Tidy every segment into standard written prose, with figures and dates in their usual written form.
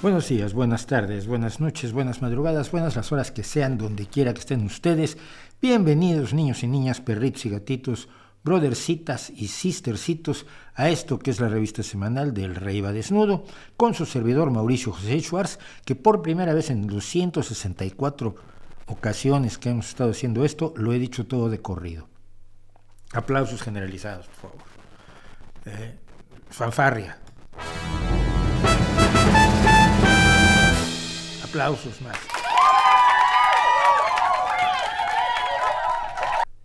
Buenos días, buenas tardes, buenas noches, buenas madrugadas, buenas las horas que sean, donde quiera que estén ustedes. Bienvenidos, niños y niñas, perritos y gatitos, brothercitas y sistercitos, a esto que es la revista semanal del Rey va Desnudo, con su servidor Mauricio José Schwartz, que por primera vez en los 164 ocasiones que hemos estado haciendo esto, lo he dicho todo de corrido. Aplausos generalizados, por favor. Fanfarria. Aplausos más.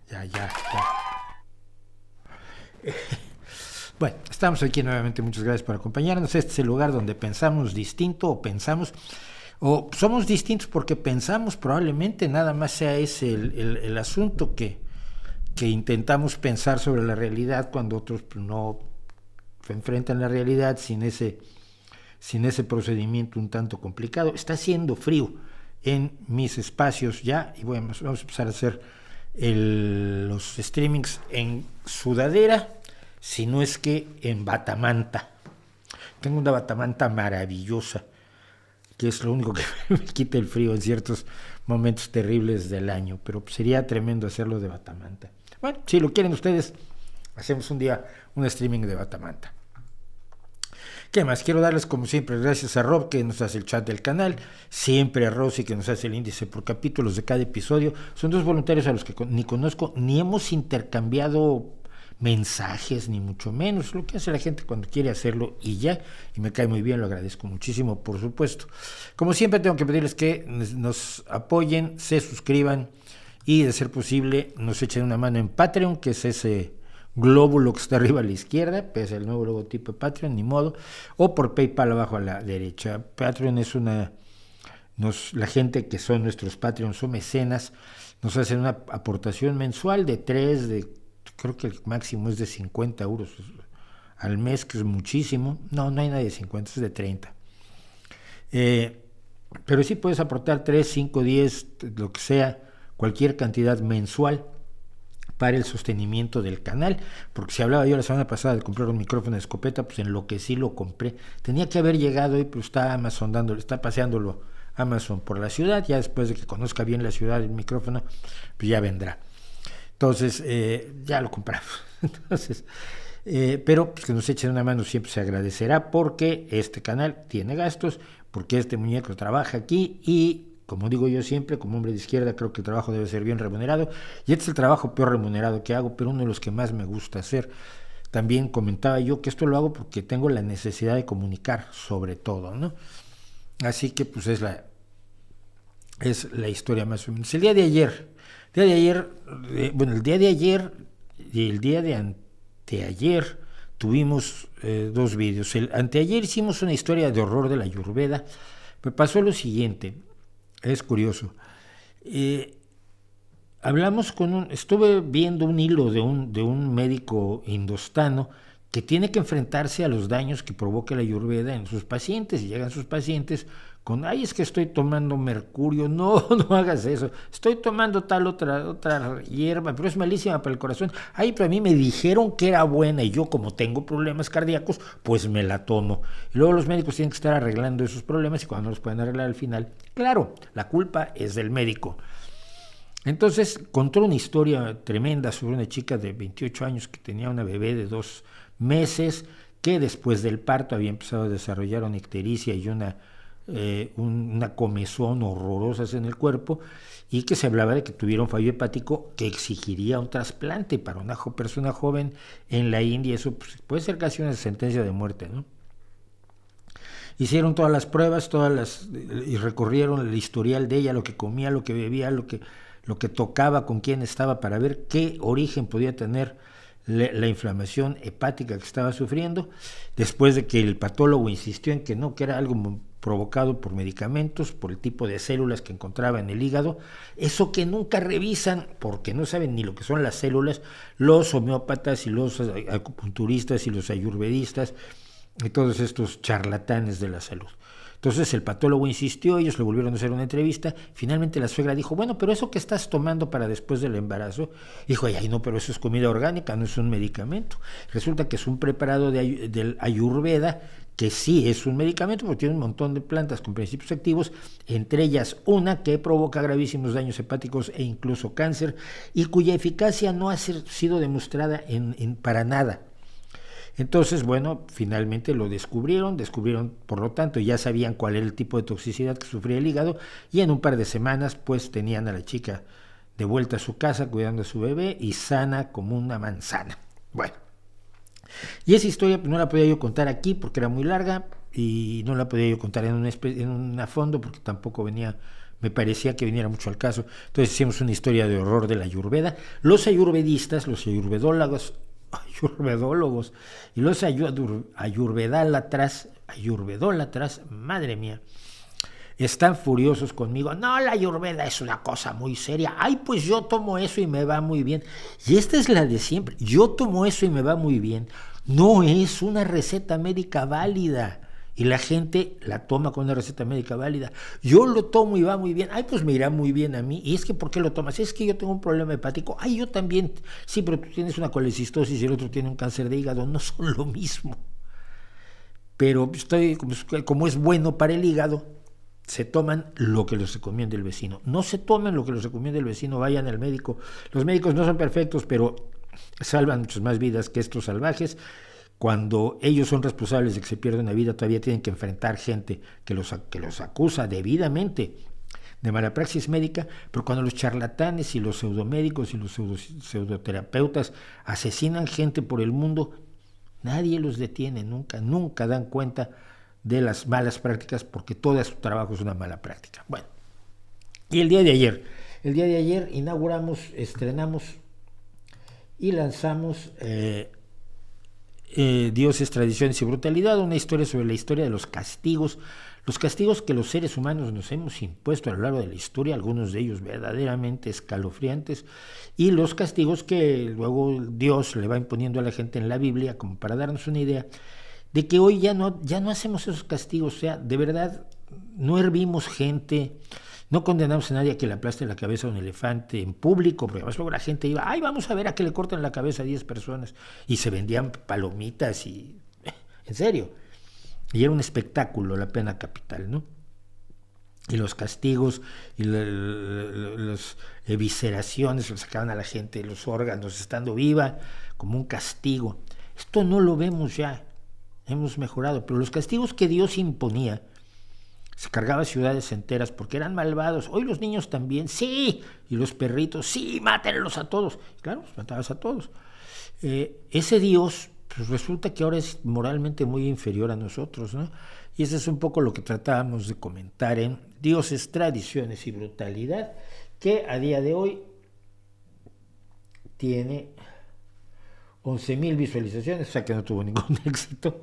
Ya. Bueno, estamos aquí nuevamente, muchas gracias por acompañarnos. Este es el lugar donde pensamos distinto o somos distintos porque pensamos, probablemente nada más sea ese el asunto que intentamos pensar sobre la realidad cuando otros no se enfrentan la realidad sin ese procedimiento un tanto complicado. Está haciendo frío en mis espacios ya y vamos a empezar a hacer los streamings en sudadera, si no es que en batamanta. Tengo una batamanta maravillosa, que es lo único que me quita el frío en ciertos momentos terribles del año, pero sería tremendo hacerlo de batamanta. Bueno, si lo quieren ustedes, hacemos un día un streaming de batamanta. ¿Qué más? Quiero darles, como siempre, gracias a Rob, que nos hace el chat del canal, siempre a Rosy, que nos hace el índice por capítulos de cada episodio. Son dos voluntarios a los que ni conozco, ni hemos intercambiado mensajes, ni mucho menos. Lo que hace la gente cuando quiere hacerlo y ya, y me cae muy bien, lo agradezco muchísimo, por supuesto. Como siempre, tengo que pedirles que nos apoyen, se suscriban y, de ser posible, nos echen una mano en Patreon, que es ese glóbulo que está arriba a la izquierda, pese al nuevo logotipo de Patreon, ni modo, o por PayPal abajo a la derecha. Patreon es la gente que son nuestros Patreons o mecenas, nos hacen una aportación mensual de creo que el máximo es de 50 euros al mes, que es muchísimo. No hay nadie de 50, es de 30. Pero sí puedes aportar 3, 5, 10, lo que sea, cualquier cantidad mensual para el sostenimiento del canal, porque si hablaba yo la semana pasada de comprar un micrófono de escopeta, pues en lo que sí lo compré, tenía que haber llegado y pues está paseándolo Amazon por la ciudad, ya después de que conozca bien la ciudad el micrófono, pues ya vendrá. Entonces, ya lo compramos. Entonces, pero pues que nos echen una mano siempre se agradecerá, porque este canal tiene gastos, porque este muñeco trabaja aquí y, como digo yo siempre, como hombre de izquierda, creo que el trabajo debe ser bien remunerado, y este es el trabajo peor remunerado que hago, pero uno de los que más me gusta hacer. También comentaba yo que esto lo hago porque tengo la necesidad de comunicar, sobre todo, ¿no? Así que pues es la historia más o menos. El día de ayer y el día de anteayer tuvimos dos vídeos. Anteayer hicimos una historia de horror de la Ayurveda. Me pasó lo siguiente. Es curioso. Estuve viendo un hilo de un médico indostano que tiene que enfrentarse a los daños que provoca la Ayurveda en sus pacientes, y llegan sus pacientes con, es que estoy tomando mercurio. No hagas eso, estoy tomando tal otra hierba, pero es malísima para el corazón. Pero a mí me dijeron que era buena y yo, como tengo problemas cardíacos, pues me la tomo. Y luego los médicos tienen que estar arreglando esos problemas, y cuando no los pueden arreglar al final, claro, la culpa es del médico. Entonces contó una historia tremenda sobre una chica de 28 años que tenía una bebé de 2 meses, que después del parto había empezado a desarrollar una ictericia y una comezón horrorosas en el cuerpo, y que se hablaba de que tuviera un fallo hepático que exigiría un trasplante para una persona joven en la India. Eso puede ser casi una sentencia de muerte, ¿no? Hicieron todas las pruebas, y recorrieron el historial de ella, lo que comía, lo que bebía, lo que tocaba, con quién estaba, para ver qué origen podía tener la inflamación hepática que estaba sufriendo, después de que el patólogo insistió en que no, que era algo provocado por medicamentos, por el tipo de células que encontraba en el hígado, eso que nunca revisan porque no saben ni lo que son las células, los homeópatas y los acupunturistas y los ayurvedistas y todos estos charlatanes de la salud. Entonces el patólogo insistió, ellos le volvieron a hacer una entrevista, finalmente la suegra dijo, bueno, pero eso que estás tomando para después del embarazo, dijo, ay, no, pero eso es comida orgánica, no es un medicamento. Resulta que es un preparado del Ayurveda, que sí es un medicamento porque tiene un montón de plantas con principios activos, entre ellas una que provoca gravísimos daños hepáticos e incluso cáncer, y cuya eficacia no ha sido demostrada para nada. Entonces, bueno, finalmente lo descubrieron, por lo tanto, ya sabían cuál era el tipo de toxicidad que sufría el hígado, y en un par de semanas, pues, tenían a la chica de vuelta a su casa, cuidando a su bebé, y sana como una manzana. Bueno, y esa historia no la podía yo contar aquí porque era muy larga, y no la podía yo contar en un fondo porque tampoco me parecía que viniera mucho al caso. Entonces hicimos una historia de horror de la Ayurveda. Los ayurvedistas, los ayurvedólogos y los ayurvedólatras, madre mía, están furiosos conmigo. No, la Ayurveda es una cosa muy seria. Ay, pues yo tomo eso y me va muy bien. Y esta es la de siempre. Yo tomo eso y me va muy bien. No es una receta médica válida. Y la gente la toma con una receta médica válida. Yo lo tomo y va muy bien. Ay, pues me irá muy bien a mí. Y es que, ¿por qué lo tomas? Es que yo tengo un problema hepático. Ay, yo también. Sí, pero tú tienes una colecistosis y el otro tiene un cáncer de hígado. No son lo mismo. Pero como es bueno para el hígado, se toman lo que les recomienda el vecino. No se tomen lo que les recomienda el vecino, vayan al médico. Los médicos no son perfectos, pero salvan muchas más vidas que estos salvajes. Cuando ellos son responsables de que se pierda una vida, todavía tienen que enfrentar gente que los acusa debidamente de mala praxis médica, pero cuando los charlatanes y los pseudomédicos y los pseudoterapeutas asesinan gente por el mundo, nadie los detiene, nunca dan cuenta de las malas prácticas, porque todo su trabajo es una mala práctica. Bueno, y el día de ayer estrenamos y lanzamos Dioses, Tradiciones y Brutalidad, una historia sobre la historia de los castigos que los seres humanos nos hemos impuesto a lo largo de la historia, algunos de ellos verdaderamente escalofriantes, y los castigos que luego Dios le va imponiendo a la gente en la Biblia, como para darnos una idea de que hoy ya no hacemos esos castigos. O sea, de verdad, no hervimos gente, no condenamos a nadie a que le aplaste la cabeza a un elefante en público, porque además luego la gente iba, ay, vamos a ver a que le corten la cabeza a 10 personas, y se vendían palomitas y... en serio. Y era un espectáculo la pena capital, ¿no? Y los castigos y las evisceraciones, le sacaban a la gente los órganos estando viva, como un castigo. Esto no lo vemos ya. Hemos mejorado, pero los castigos que Dios imponía, se cargaba ciudades enteras porque eran malvados. Hoy los niños también, sí, y los perritos, sí, mátenlos a todos. Claro, los matabas a todos. Ese Dios, pues resulta que ahora es moralmente muy inferior a nosotros, ¿no? Y eso es un poco lo que tratábamos de comentar en Dioses, Tradiciones y Brutalidad, que a día de hoy tiene 11,000 visualizaciones, o sea que no tuvo ningún éxito.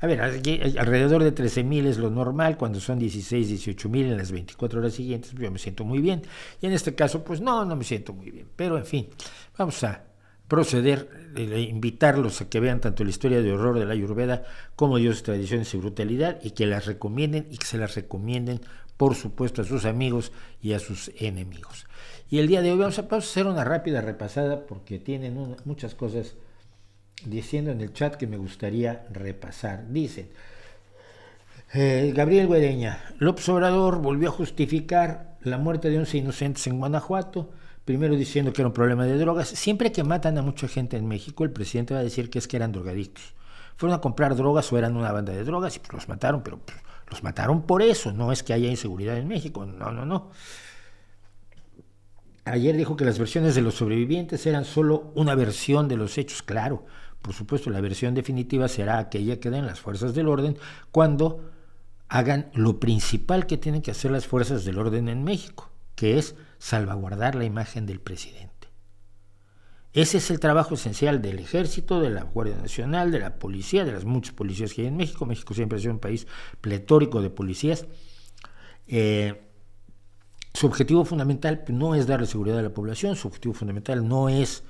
A ver, alrededor de 13,000 es lo normal, cuando son 16, 18,000 en las 24 horas siguientes, pues yo me siento muy bien. Y en este caso, pues no me siento muy bien. Pero en fin, vamos a proceder, invitarlos a que vean tanto la historia de horror de la Ayurveda como Dioses, Tradiciones y Brutalidad, y que las recomienden, y que se las recomienden, por supuesto, a sus amigos y a sus enemigos. Y el día de hoy vamos a hacer una rápida repasada, porque tienen muchas cosas diciendo en el chat que me gustaría repasar. Dicen, Gabriel Guereña, López Obrador volvió a justificar la muerte de 11 inocentes en Guanajuato, primero diciendo que era un problema de drogas. Siempre que matan a mucha gente en México, el presidente va a decir que es que eran drogadictos. Fueron a comprar drogas o eran una banda de drogas y pues los mataron, pero pues, los mataron por eso, no es que haya inseguridad en México, no. Ayer dijo que las versiones de los sobrevivientes eran solo una versión de los hechos. Claro, por supuesto, la versión definitiva será aquella que den las fuerzas del orden cuando hagan lo principal que tienen que hacer las fuerzas del orden en México, que es salvaguardar la imagen del presidente. Ese es el trabajo esencial del Ejército, de la Guardia Nacional, de la Policía, de las muchas policías que hay en México. México siempre ha sido un país pletórico de policías. Su objetivo fundamental no es darle seguridad a la población, su objetivo fundamental no es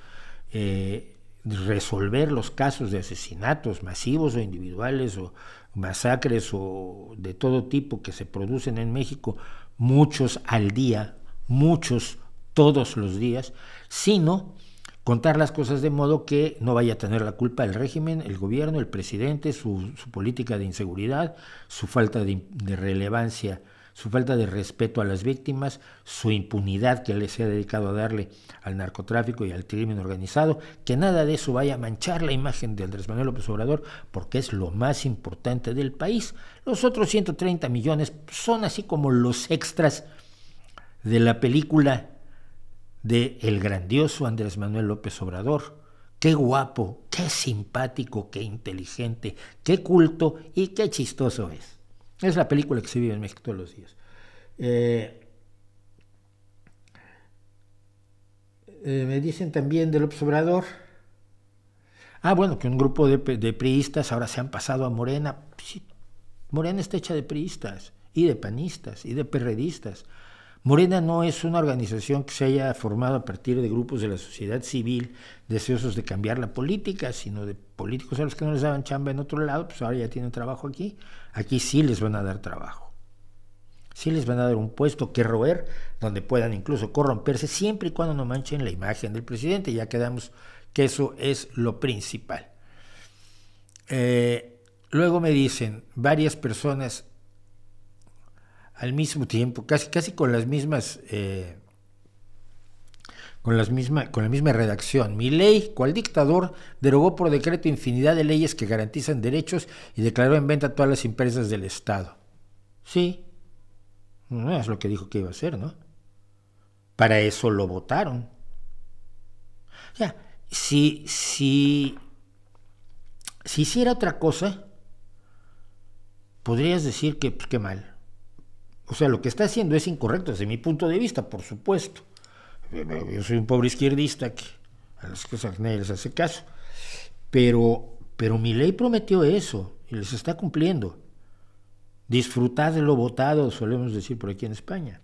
resolver los casos de asesinatos masivos o individuales o masacres o de todo tipo que se producen en México, muchos al día, muchos todos los días, sino contar las cosas de modo que no vaya a tener la culpa el régimen, el gobierno, el presidente, su política de inseguridad, su falta de relevancia, su falta de respeto a las víctimas, su impunidad que le se ha dedicado a darle al narcotráfico y al crimen organizado, que nada de eso vaya a manchar la imagen de Andrés Manuel López Obrador, porque es lo más importante del país. Los otros 130 millones son así como los extras de la película de el grandioso Andrés Manuel López Obrador. Qué guapo, qué simpático, qué inteligente, qué culto y qué chistoso es. Es la película que se vive en México todos los días. Me dicen también de López Obrador. Bueno, que un grupo de priistas ahora se han pasado a Morena. Sí, Morena está hecha de priistas y de panistas y de perredistas. Morena no es una organización que se haya formado a partir de grupos de la sociedad civil deseosos de cambiar la política, sino de políticos a los que no les daban chamba en otro lado, pues ahora ya tienen trabajo aquí. Aquí sí les van a dar trabajo. Sí les van a dar un puesto que roer, donde puedan incluso corromperse, siempre y cuando no manchen la imagen del presidente. Ya quedamos que eso es lo principal. Luego me dicen varias personas al mismo tiempo, casi con las mismas, con la misma redacción. Milei, cual dictador, derogó por decreto infinidad de leyes que garantizan derechos y declaró en venta todas las empresas del Estado. Sí, no es lo que dijo que iba a hacer, ¿no? Para eso lo votaron. O sea, si hiciera otra cosa, podrías decir que, pues, qué mal. O sea, lo que está haciendo es incorrecto desde mi punto de vista, por supuesto. Yo soy un pobre izquierdista que a las cosas nadie les hace caso. Pero Milei prometió eso y les está cumpliendo. Disfrutad de lo votado, solemos decir por aquí en España.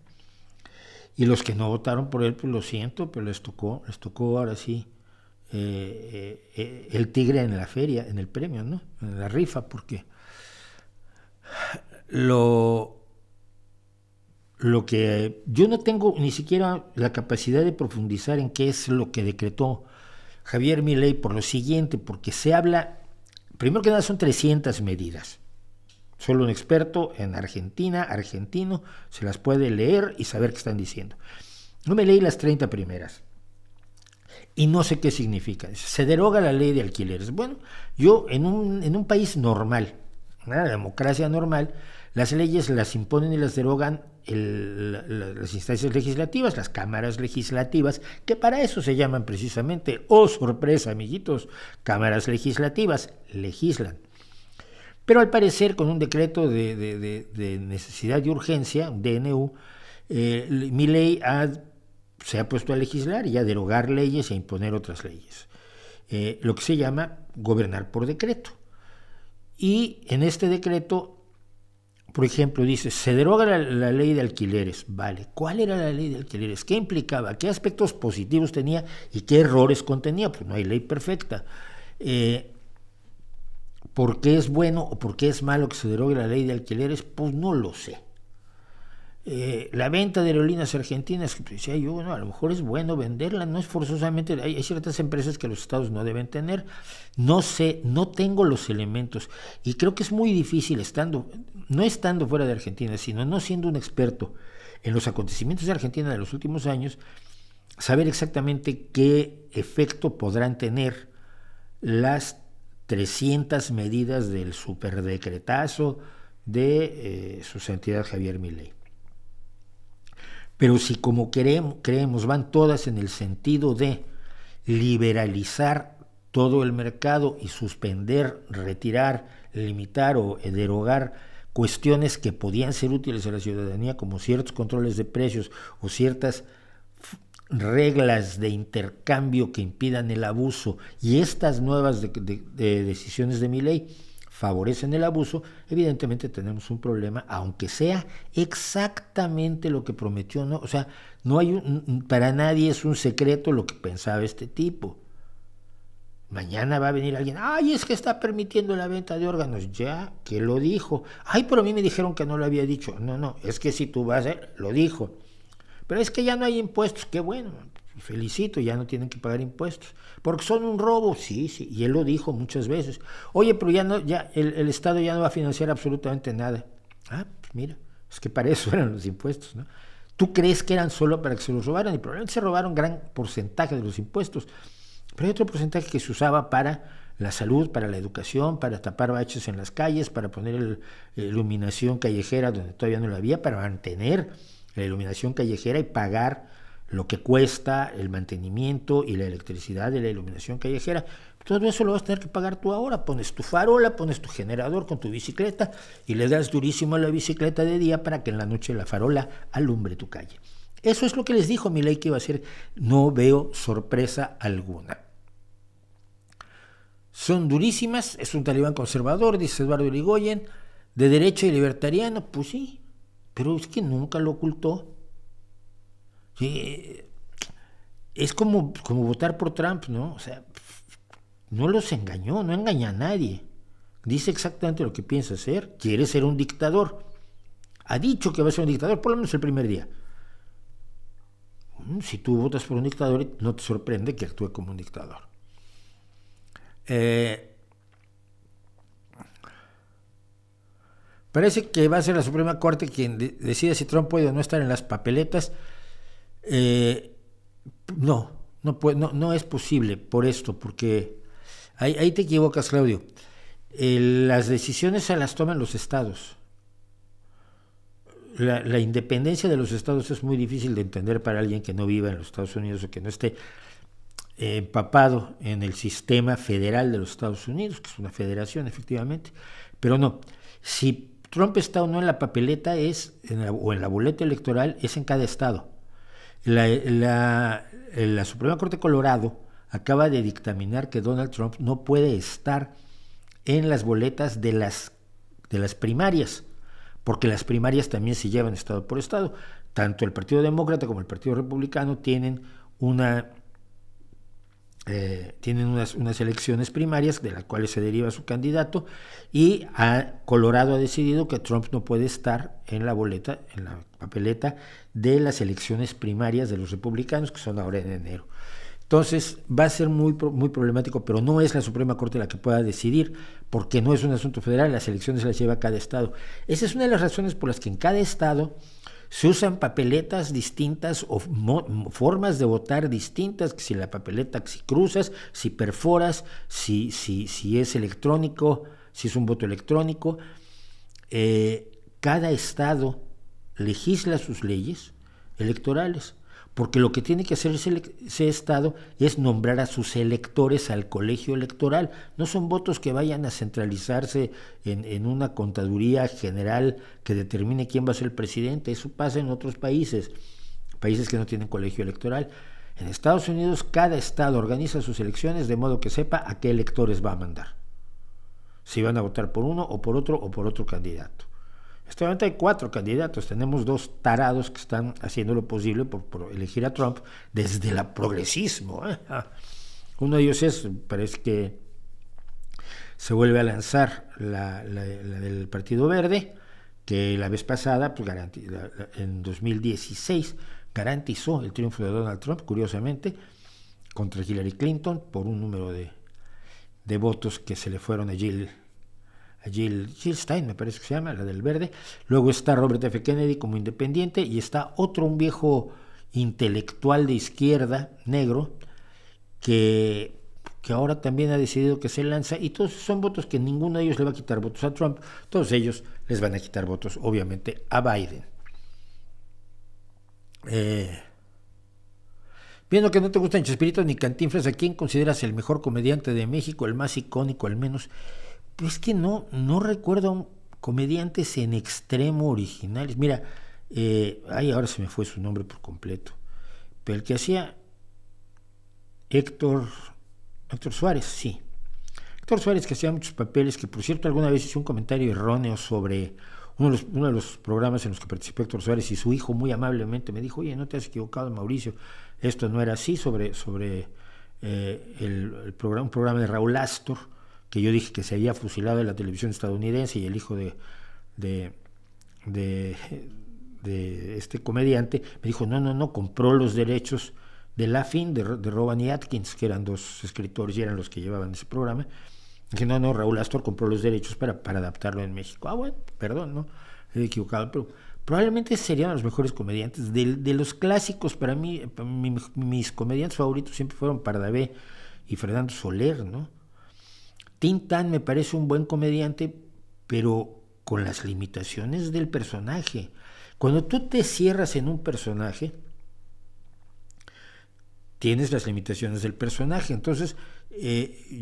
Y los que no votaron por él, pues lo siento, pero les tocó ahora sí el tigre en la feria, en el premio, ¿no? En la rifa, porque lo que yo no tengo ni siquiera la capacidad de profundizar en qué es lo que decretó Javier Milei por lo siguiente, porque se habla, primero que nada son 300 medidas. Solo un experto en argentino, se las puede leer y saber qué están diciendo. No me leí las 30 primeras y no sé qué significa. Se deroga la ley de alquileres. Bueno, yo en un país normal, una democracia normal, las leyes las imponen y las derogan las instancias legislativas, las cámaras legislativas, que para eso se llaman precisamente, sorpresa, amiguitos, cámaras legislativas, legislan. Pero al parecer, con un decreto de necesidad y urgencia, un DNU, Milei se ha puesto a legislar y a derogar leyes e a imponer otras leyes. Lo que se llama gobernar por decreto. Y en este decreto, por ejemplo, dice, se deroga la ley de alquileres. Vale, ¿cuál era la ley de alquileres? ¿Qué implicaba? ¿Qué aspectos positivos tenía y qué errores contenía? Pues no hay ley perfecta. ¿Por qué es bueno o por qué es malo que se derogue la ley de alquileres? Pues no lo sé. La venta de aerolíneas argentinas, que decía yo, bueno, a lo mejor es bueno venderla, no es forzosamente, hay ciertas empresas que los estados no deben tener, no sé, no tengo los elementos y creo que es muy difícil no estando fuera de Argentina, sino no siendo un experto en los acontecimientos de Argentina de los últimos años, saber exactamente qué efecto podrán tener las 300 medidas del superdecretazo de su santidad Javier Milei. Pero si como creemos van todas en el sentido de liberalizar todo el mercado y suspender, retirar, limitar o derogar cuestiones que podían ser útiles a la ciudadanía, como ciertos controles de precios o ciertas reglas de intercambio que impidan el abuso, y estas nuevas de decisiones de Milei favorecen el abuso, evidentemente tenemos un problema, aunque sea exactamente lo que prometió, ¿no? O sea, no hay para nadie es un secreto lo que pensaba este tipo. Mañana va a venir alguien, ay, es que está permitiendo la venta de órganos. Ya, que lo dijo. Ay, pero a mí me dijeron que no lo había dicho. No, es que si tú vas a... Lo dijo. Pero es que ya no hay impuestos. Qué bueno, felicito, ya no tienen que pagar impuestos. Porque son un robo. Sí, y él lo dijo muchas veces. Oye, pero ya el Estado ya no va a financiar absolutamente nada. Ah, pues mira, es que para eso eran los impuestos, ¿no? ¿Tú crees que eran solo para que se los robaran? Y probablemente se robaron gran porcentaje de los impuestos. Pero hay otro porcentaje que se usaba para la salud, para la educación, para tapar baches en las calles, para poner iluminación callejera donde todavía no la había, para mantener la iluminación callejera y pagar lo que cuesta el mantenimiento y la electricidad de la iluminación callejera. Todo eso lo vas a tener que pagar tú ahora. Pones tu farola, pones tu generador con tu bicicleta y le das durísimo a la bicicleta de día para que en la noche la farola alumbre tu calle. Eso es lo que les dijo Milei que iba a hacer. No veo sorpresa alguna. Son durísimas, es un talibán conservador, dice Eduardo Irigoyen, de derecha y libertariano, pues sí, pero es que nunca lo ocultó. Sí, es como votar por Trump, ¿no? O sea, no los engañó, no engaña a nadie. Dice exactamente lo que piensa hacer, quiere ser un dictador. Ha dicho que va a ser un dictador, por lo menos el primer día. Si tú votas por un dictador, no te sorprende que actúe como un dictador. Parece que va a ser la Suprema Corte quien decida si Trump puede o no estar en las papeletas. No es posible por esto, porque ahí te equivocas, Claudio. Las decisiones se las toman los estados. La independencia de los estados es muy difícil de entender para alguien que no viva en los Estados Unidos o que no esté empapado en el sistema federal de los Estados Unidos, que es una federación efectivamente, pero no, si Trump está o no en la papeleta o en la boleta electoral es en cada estado. La Suprema Corte de Colorado acaba de dictaminar que Donald Trump no puede estar en las boletas de las primarias, porque las primarias también se llevan estado por estado. Tanto el Partido Demócrata como el Partido Republicano tienen unas elecciones primarias de las cuales se deriva su candidato, y Colorado ha decidido que Trump no puede estar en la papeleta de las elecciones primarias de los republicanos, que son ahora en enero. Entonces va a ser muy problemático, pero no es la Suprema Corte la que pueda decidir, porque no es un asunto federal, las elecciones las lleva cada estado. Esa es una de las razones por las que en cada estado se usan papeletas distintas o formas de votar distintas, que si la papeleta, si cruzas, si perforas, si es electrónico, si es un voto electrónico. Cada estado legisla sus leyes electorales, porque lo que tiene que hacer ese estado es nombrar a sus electores al colegio electoral. No son votos que vayan a centralizarse en una contaduría general que determine quién va a ser el presidente. Eso pasa en otros países que no tienen colegio electoral. En Estados Unidos cada estado organiza sus elecciones de modo que sepa a qué electores va a mandar, si van a votar por uno o por otro candidato. Actualmente hay 4 candidatos, tenemos 2 tarados que están haciendo lo posible por elegir a Trump desde el progresismo. Uno de ellos parece que se vuelve a lanzar la del Partido Verde, que la vez pasada, pues, en 2016, garantizó el triunfo de Donald Trump, curiosamente, contra Hillary Clinton, por un número de votos que se le fueron a Jill Stein, me parece que se llama, la del Verde. Luego está Robert F. Kennedy como independiente, y está un viejo intelectual de izquierda, negro, que ahora también ha decidido que se lanza, y todos son votos que ninguno de ellos le va a quitar votos a Trump, todos ellos les van a quitar votos, obviamente, a Biden. Viendo que no te gustan Chespirito ni Cantinflas, ¿a quién consideras el mejor comediante de México, el más icónico al menos? Pues que no recuerdo comediantes en extremo originales. Mira, ahora se me fue su nombre por completo, pero el que hacía Héctor Suárez, sí. Héctor Suárez, que hacía muchos papeles, que por cierto alguna vez hizo un comentario erróneo sobre uno de los programas en los que participó Héctor Suárez, y su hijo muy amablemente me dijo: oye, no te has equivocado, Mauricio, esto no era así, sobre un programa de Raúl Astor, que yo dije que se había fusilado en la televisión estadounidense, y el hijo de este comediante me dijo, no, compró los derechos de Laugh-In, de Rowan y Atkins, que eran dos escritores y eran los que llevaban ese programa. Dije, no, Raúl Astor compró los derechos para adaptarlo en México. Bueno, perdón, no, he equivocado, pero probablemente serían los mejores comediantes. De los clásicos, para mí, mis comediantes favoritos siempre fueron Pardavé y Fernando Soler, ¿no? Tintán me parece un buen comediante, pero con las limitaciones del personaje. Cuando tú te cierras en un personaje, tienes las limitaciones del personaje. Entonces,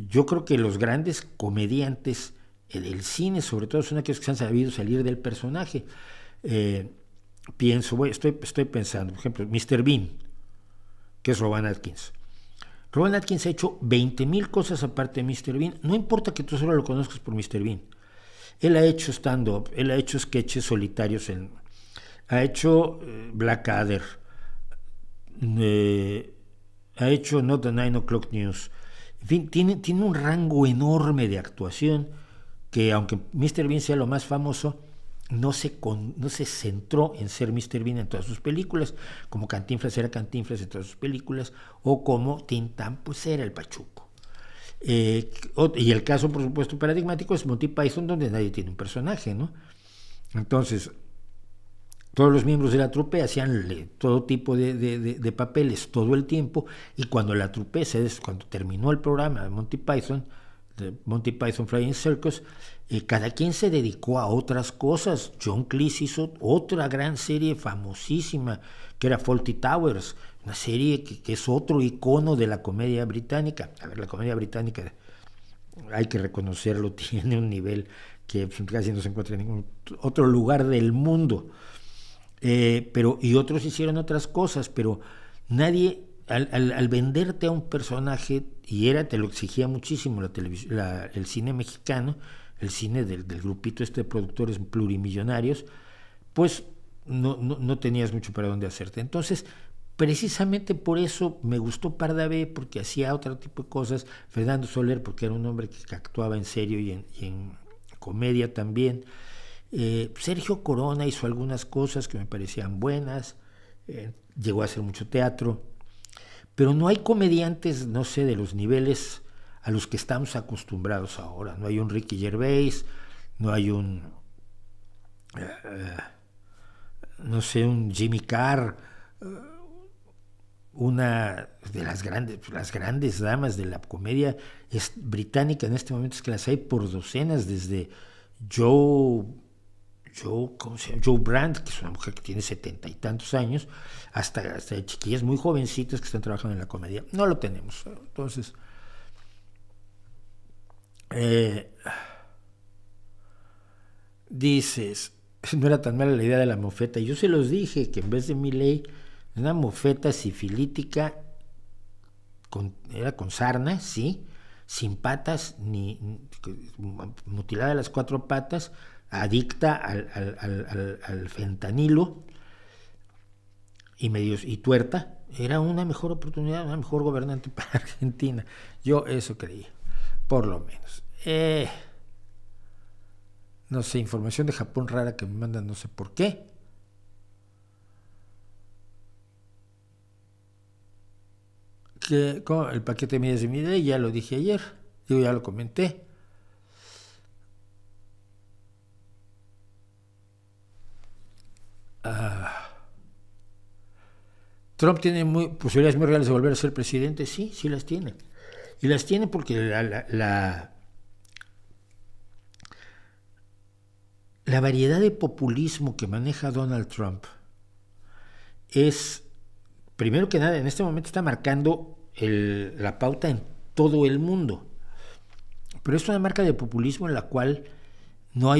yo creo que los grandes comediantes, el cine sobre todo, son aquellos que han sabido salir del personaje. Estoy pensando, por ejemplo, Mr. Bean, que es Rowan Atkins. Rowan Atkins ha hecho 20,000 cosas aparte de Mr. Bean. No importa que tú solo lo conozcas por Mr. Bean. Él ha hecho stand-up, él ha hecho sketches solitarios, ha hecho Blackadder, ha hecho Not the 9 O'Clock News. En fin, tiene un rango enorme de actuación que, aunque Mr. Bean sea lo más famoso, no se centró en ser Mr. Bean en todas sus películas, como Cantinflas era Cantinflas en todas sus películas, o como Tintán pues era el Pachuco. Y el caso, por supuesto, paradigmático es Monty Python, donde nadie tiene un personaje, ¿no? Entonces, todos los miembros de la trupe hacían todo tipo de papeles todo el tiempo, y cuando la trupe, cuando terminó el programa de Monty Python Flying Circus, cada quien se dedicó a otras cosas. John Cleese hizo otra gran serie famosísima, que era Fawlty Towers, una serie que es otro icono de la comedia británica. A ver, la comedia británica, hay que reconocerlo, tiene un nivel que casi no se encuentra en ningún otro lugar del mundo. Y otros hicieron otras cosas, pero nadie, al venderte a un personaje, y te lo exigía muchísimo el cine mexicano, el cine del grupito de productores plurimillonarios, pues no tenías mucho para dónde hacerte. Entonces, precisamente por eso me gustó Pardavé, porque hacía otro tipo de cosas. Fernando Soler, porque era un hombre que actuaba en serio y en comedia también. Sergio Corona hizo algunas cosas que me parecían buenas, llegó a hacer mucho teatro, pero no hay comediantes, no sé, de los niveles a los que estamos acostumbrados ahora. No hay un Ricky Gervais, no hay un Jimmy Carr, una de las grandes damas de la comedia británica en este momento, es que las hay por docenas, desde Joe Brandt, que es una mujer que tiene 70 y tantos años, hasta chiquillas muy jovencitas que están trabajando en la comedia. No lo tenemos. Entonces, dices, no era tan mala la idea de la mofeta. Yo se los dije, que en vez de Milei, una mofeta sifilítica era con sarna, sí, sin patas, mutilada de las 4 patas, adicta al fentanilo y tuerta. Era una mejor oportunidad, una mejor gobernante para Argentina. Yo eso creía, por lo menos. No sé, información de Japón rara que me mandan, no sé por qué. El paquete de medidas de Milei, ya lo dije ayer, yo ya lo comenté. Trump tiene posibilidades muy reales de volver a ser presidente. Sí las tiene. Y las tiene porque la variedad de populismo que maneja Donald Trump es, primero que nada, en este momento está marcando la pauta en todo el mundo. Pero es una marca de populismo en la cual no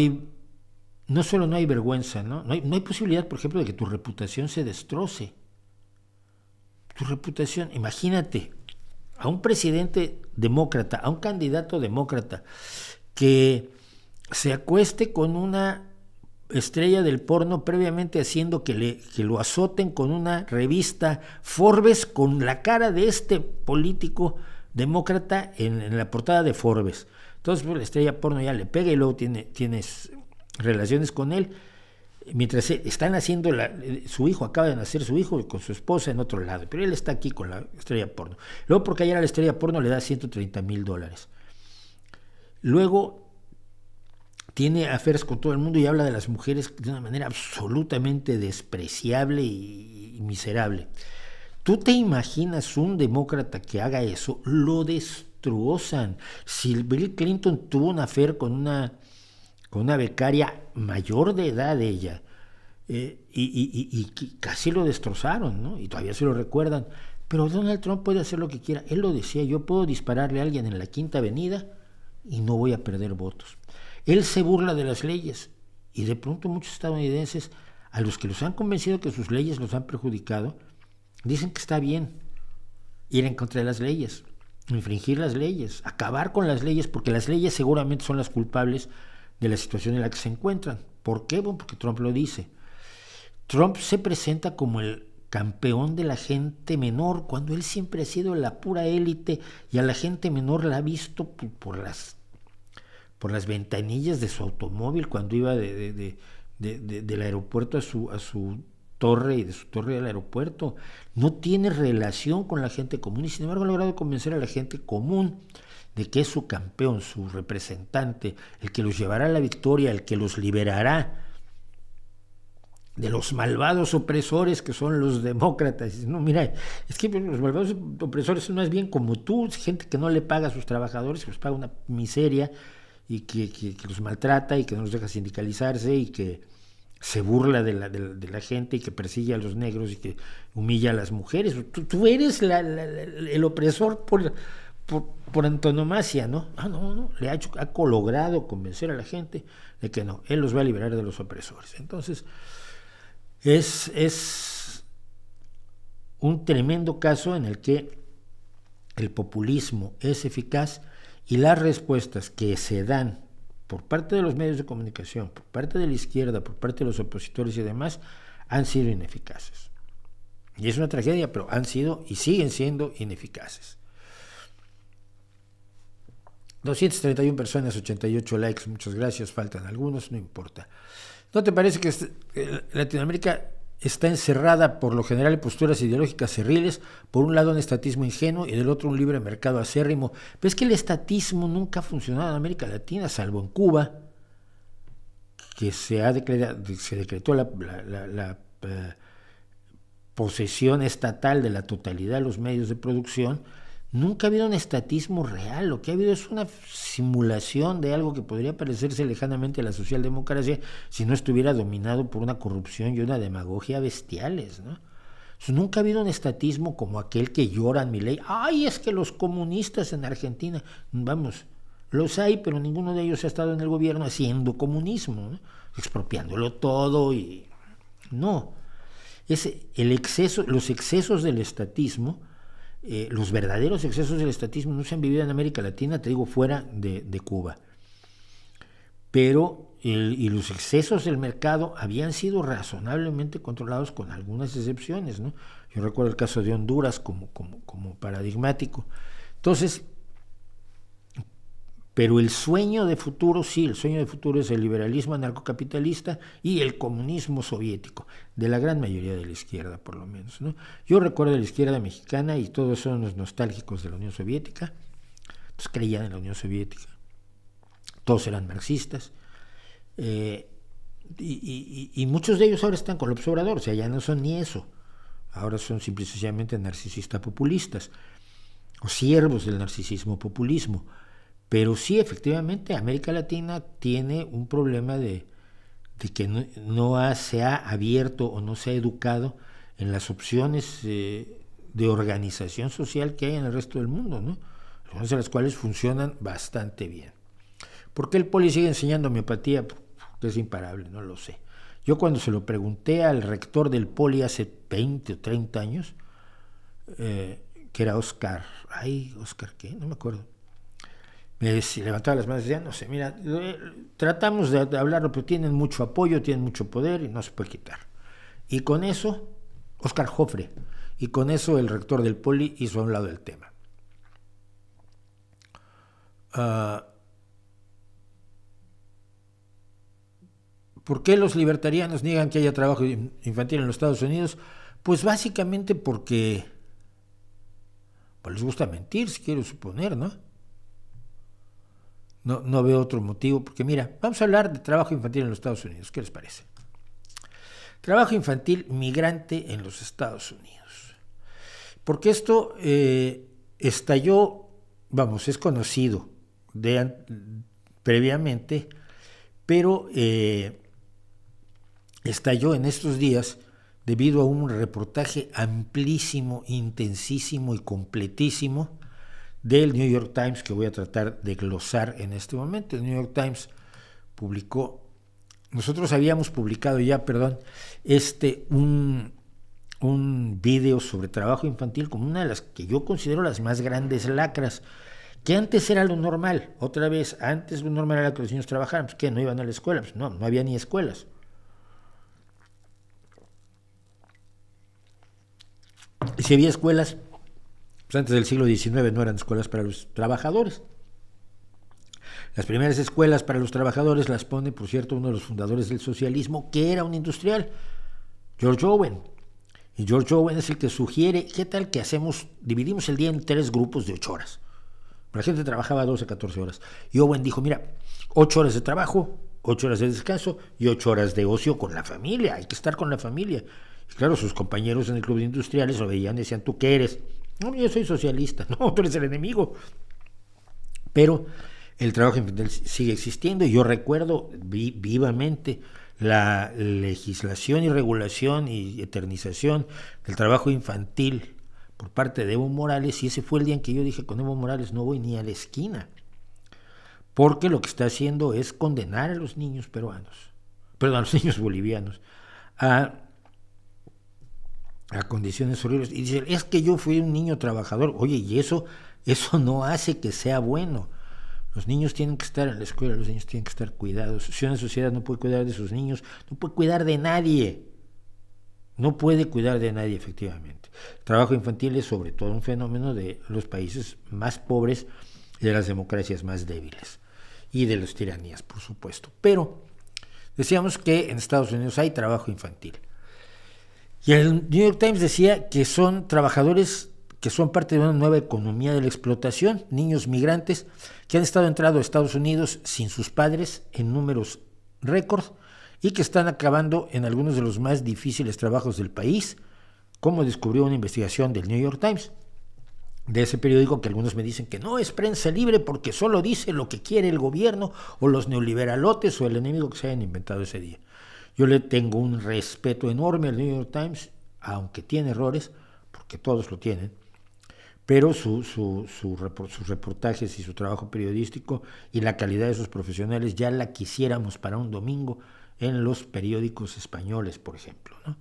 solo no hay vergüenza, no hay posibilidad, por ejemplo, de que tu reputación se destroce. Tu reputación, imagínate, a un presidente demócrata, a un candidato demócrata, que se acueste con una estrella del porno, previamente haciendo que lo azoten con una revista Forbes con la cara de este político demócrata en la portada de Forbes. Entonces pues, la estrella porno ya le pega y luego tienes relaciones con él. Mientras están haciendo, su hijo, acaba de nacer su hijo con su esposa en otro lado, pero él está aquí con la estrella porno. Luego porque ayer a la estrella porno le da $130,000. Luego tiene aferes con todo el mundo y habla de las mujeres de una manera absolutamente despreciable y miserable. ¿Tú te imaginas un demócrata que haga eso? Lo destrozan. Si Bill Clinton tuvo un affair con una becaria mayor de edad de ella, y casi lo destrozaron, ¿no? Y todavía se lo recuerdan. Pero Donald Trump puede hacer lo que quiera. Él lo decía, yo puedo dispararle a alguien en la Quinta Avenida y no voy a perder votos. Él se burla de las leyes y de pronto muchos estadounidenses, a los que los han convencido que sus leyes los han perjudicado, dicen que está bien ir en contra de las leyes, infringir las leyes, acabar con las leyes, porque las leyes seguramente son las culpables de la situación en la que se encuentran. ¿Por qué? Bueno, porque Trump lo dice. Trump se presenta como el campeón de la gente menor, cuando él siempre ha sido la pura élite y a la gente menor la ha visto por las ventanillas de su automóvil cuando iba del aeropuerto a su torre y de su torre al aeropuerto. No tiene relación con la gente común y sin embargo ha logrado convencer a la gente común de que es su campeón, su representante, el que los llevará a la victoria, el que los liberará de los malvados opresores que son los demócratas. No, mira, es que los malvados opresores son más bien como tú, gente que no le paga a sus trabajadores, que les paga una miseria y que los maltrata y que no los deja sindicalizarse y que se burla de la gente y que persigue a los negros y que humilla a las mujeres. Tú eres el opresor por antonomasia, ¿no? No, ha logrado convencer a la gente de que no, él los va a liberar de los opresores. Entonces, es un tremendo caso en el que el populismo es eficaz y las respuestas que se dan por parte de los medios de comunicación, por parte de la izquierda, por parte de los opositores y demás, han sido ineficaces. Y es una tragedia, pero han sido y siguen siendo ineficaces. 231 personas, 88 likes, muchas gracias, faltan algunos, no importa. ¿No te parece que Latinoamérica está encerrada por lo general en posturas ideológicas cerriles? Por un lado un estatismo ingenuo y del otro un libre mercado acérrimo. Pero es que el estatismo nunca ha funcionado en América Latina, salvo en Cuba, que se decretó la posesión estatal de la totalidad de los medios de producción. Nunca ha habido un estatismo real, lo que ha habido es una simulación de algo que podría parecerse lejanamente a la socialdemocracia si no estuviera dominado por una corrupción y una demagogia bestiales, ¿no? Nunca ha habido un estatismo como aquel que lloran Milei. ¡Ay, es que los comunistas en Argentina! Vamos, los hay, pero ninguno de ellos ha estado en el gobierno haciendo comunismo, ¿no? Expropiándolo todo y... No, es los excesos del estatismo. Los verdaderos excesos del estatismo no se han vivido en América Latina, te digo, fuera de Cuba. Pero y los excesos del mercado habían sido razonablemente controlados con algunas excepciones, ¿no? Yo recuerdo el caso de Honduras como paradigmático. Entonces, pero el sueño de futuro, sí, el sueño de futuro es el liberalismo anarcocapitalista y el comunismo soviético, de la gran mayoría de la izquierda, por lo menos, ¿no? Yo recuerdo de la izquierda mexicana y todos son los nostálgicos de la Unión Soviética, entonces creían en la Unión Soviética, todos eran marxistas, y muchos de ellos ahora están con López Obrador, o sea, ya no son ni eso, ahora son simple y sencillamente narcisistas populistas, o siervos del narcisismo-populismo. Pero sí, efectivamente, América Latina tiene un problema de que no se ha abierto o no se ha educado en las opciones de organización social que hay en el resto del mundo, ¿no? Algunas de las cuales funcionan bastante bien. ¿Por qué el Poli sigue enseñando homeopatía? Porque es imparable, no lo sé. Yo cuando se lo pregunté al rector del Poli hace 20 o 30 años, que era Oscar, ¿qué? No me acuerdo. Si levantaba las manos y decía, no sé, mira, tratamos de hablarlo, pero tienen mucho apoyo, tienen mucho poder y no se puede quitar. Y con eso, Oscar Jofre, y con eso el rector del Poli hizo a un lado el tema. ¿Por qué los libertarianos niegan que haya trabajo infantil en los Estados Unidos? Pues básicamente porque pues les gusta mentir, si quiero suponer, ¿no? No veo otro motivo, porque mira, vamos a hablar de trabajo infantil en los Estados Unidos, ¿qué les parece? Trabajo infantil migrante en los Estados Unidos. Porque esto estalló, vamos, es conocido previamente, pero estalló en estos días debido a un reportaje amplísimo, intensísimo y completísimo del New York Times que voy a tratar de glosar en este momento. El New York Times publicó, nosotros habíamos publicado ya, un video sobre trabajo infantil como una de las que yo considero las más grandes lacras, que antes era lo normal. Otra vez, antes lo normal era que los niños trabajaran, pues que no iban a la escuela, pues no había ni escuelas. Y si había escuelas, pues antes del siglo XIX no eran escuelas para los trabajadores. Las primeras escuelas para los trabajadores las pone, por cierto, uno de los fundadores del socialismo, que era un industrial, George Owen. Y George Owen es el que sugiere, ¿qué tal que dividimos el día en 3 grupos de 8 horas? La gente trabajaba 12 a 14 horas. Y Owen dijo, mira, 8 horas de trabajo, 8 horas de descanso y 8 horas de ocio con la familia. Hay que estar con la familia. Y claro, sus compañeros en el club de industriales lo veían y decían, ¿tú qué eres? No, yo soy socialista. No, tú eres el enemigo. Pero el trabajo infantil sigue existiendo y yo recuerdo vivamente la legislación y regulación y eternización del trabajo infantil por parte de Evo Morales, y ese fue el día en que yo dije, con Evo Morales no voy ni a la esquina, porque lo que está haciendo es condenar a los niños peruanos, perdón, a los niños bolivianos, a condiciones horribles. Y dicen, es que yo fui un niño trabajador. Oye, y eso no hace que sea bueno. Los niños tienen que estar en la escuela, los niños tienen que estar cuidados. Si una sociedad no puede cuidar de sus niños, no puede cuidar de nadie. No puede cuidar de nadie, efectivamente. El trabajo infantil es sobre todo un fenómeno de los países más pobres y de las democracias más débiles. Y de las tiranías, por supuesto. Pero decíamos que en Estados Unidos hay trabajo infantil. Y el New York Times decía que son trabajadores que son parte de una nueva economía de la explotación, niños migrantes que han estado entrando a Estados Unidos sin sus padres en números récord y que están acabando en algunos de los más difíciles trabajos del país, como descubrió una investigación del New York Times, de ese periódico que algunos me dicen que no es prensa libre porque solo dice lo que quiere el gobierno o los neoliberalotes o el enemigo que se hayan inventado ese día. Yo le tengo un respeto enorme al New York Times, aunque tiene errores, porque todos lo tienen, pero sus reportajes y su trabajo periodístico y la calidad de sus profesionales ya la quisiéramos para un domingo en los periódicos españoles, por ejemplo, ¿no?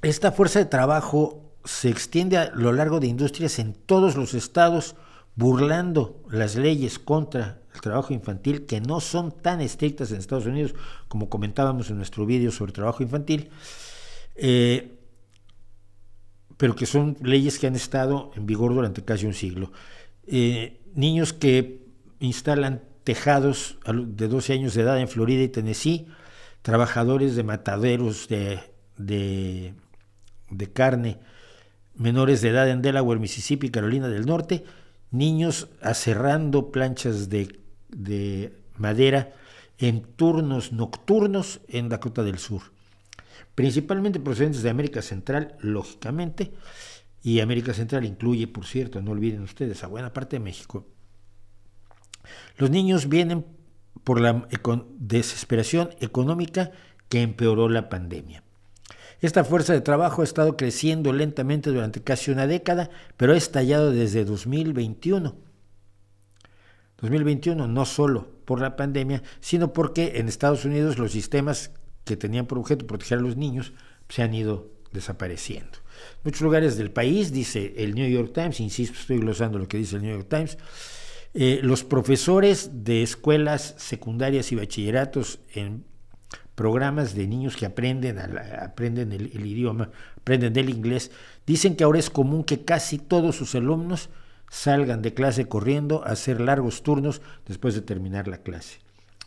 Esta fuerza de trabajo se extiende a lo largo de industrias en todos los estados, burlando las leyes contra el trabajo infantil, que no son tan estrictas en Estados Unidos, como comentábamos en nuestro vídeo sobre trabajo infantil, pero que son leyes que han estado en vigor durante casi un siglo. Niños que instalan tejados de 12 años de edad en Florida y Tennessee, trabajadores de mataderos de carne, menores de edad en Delaware, Mississippi, Carolina del Norte, niños aserrando planchas de madera en turnos nocturnos en Dakota del Sur, principalmente procedentes de América Central, lógicamente, y América Central incluye, por cierto, no olviden ustedes, a buena parte de México. Los niños vienen por la desesperación económica que empeoró la pandemia. Esta fuerza de trabajo ha estado creciendo lentamente durante casi una década, pero ha estallado desde 2021. 2021 no solo por la pandemia, sino porque en Estados Unidos los sistemas que tenían por objeto proteger a los niños se han ido desapareciendo. muchos lugares del país, dice el New York Times, insisto, estoy glosando lo que dice el New York Times, los profesores de escuelas secundarias y bachilleratos en programas de niños que aprenden el idioma, aprenden el inglés, dicen que ahora es común que casi todos sus alumnos salgan de clase corriendo a hacer largos turnos después de terminar la clase.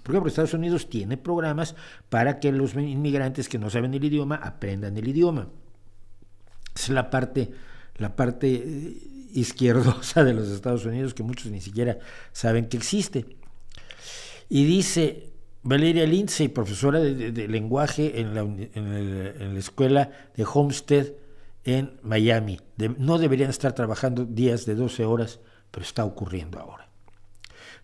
Por ejemplo, Estados Unidos tiene programas para que los inmigrantes que no saben el idioma aprendan el idioma. Es la parte izquierdosa de los Estados Unidos que muchos ni siquiera saben que existe. Y dice Valeria Lindsay, profesora de lenguaje en la escuela de Homestead en Miami, no deberían estar trabajando días de 12 horas, pero está ocurriendo ahora.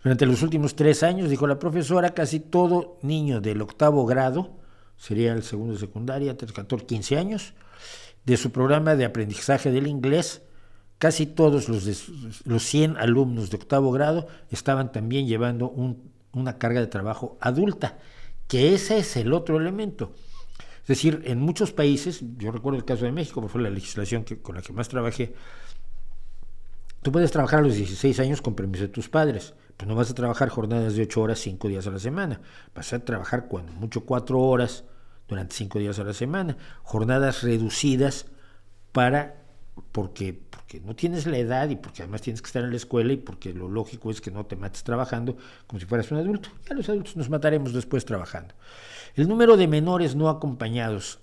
Durante los últimos 3 años, dijo la profesora, casi todo niño del 8º grado, sería el segundo de secundaria, 13, 14, 15 años, de su programa de aprendizaje del inglés, casi todos los 100 alumnos de 8º grado estaban también llevando una carga de trabajo adulta, que ese es el otro elemento. Es decir, en muchos países, yo recuerdo el caso de México, porque fue la legislación con la que más trabajé, tú puedes trabajar a los 16 años con permiso de tus padres, pero no vas a trabajar jornadas de 8 horas 5 días a la semana, vas a trabajar cuando mucho 4 horas durante 5 días a la semana, jornadas reducidas porque no tienes la edad y porque además tienes que estar en la escuela y porque lo lógico es que no te mates trabajando como si fueras un adulto. Ya los adultos nos mataremos después trabajando. El número de menores no acompañados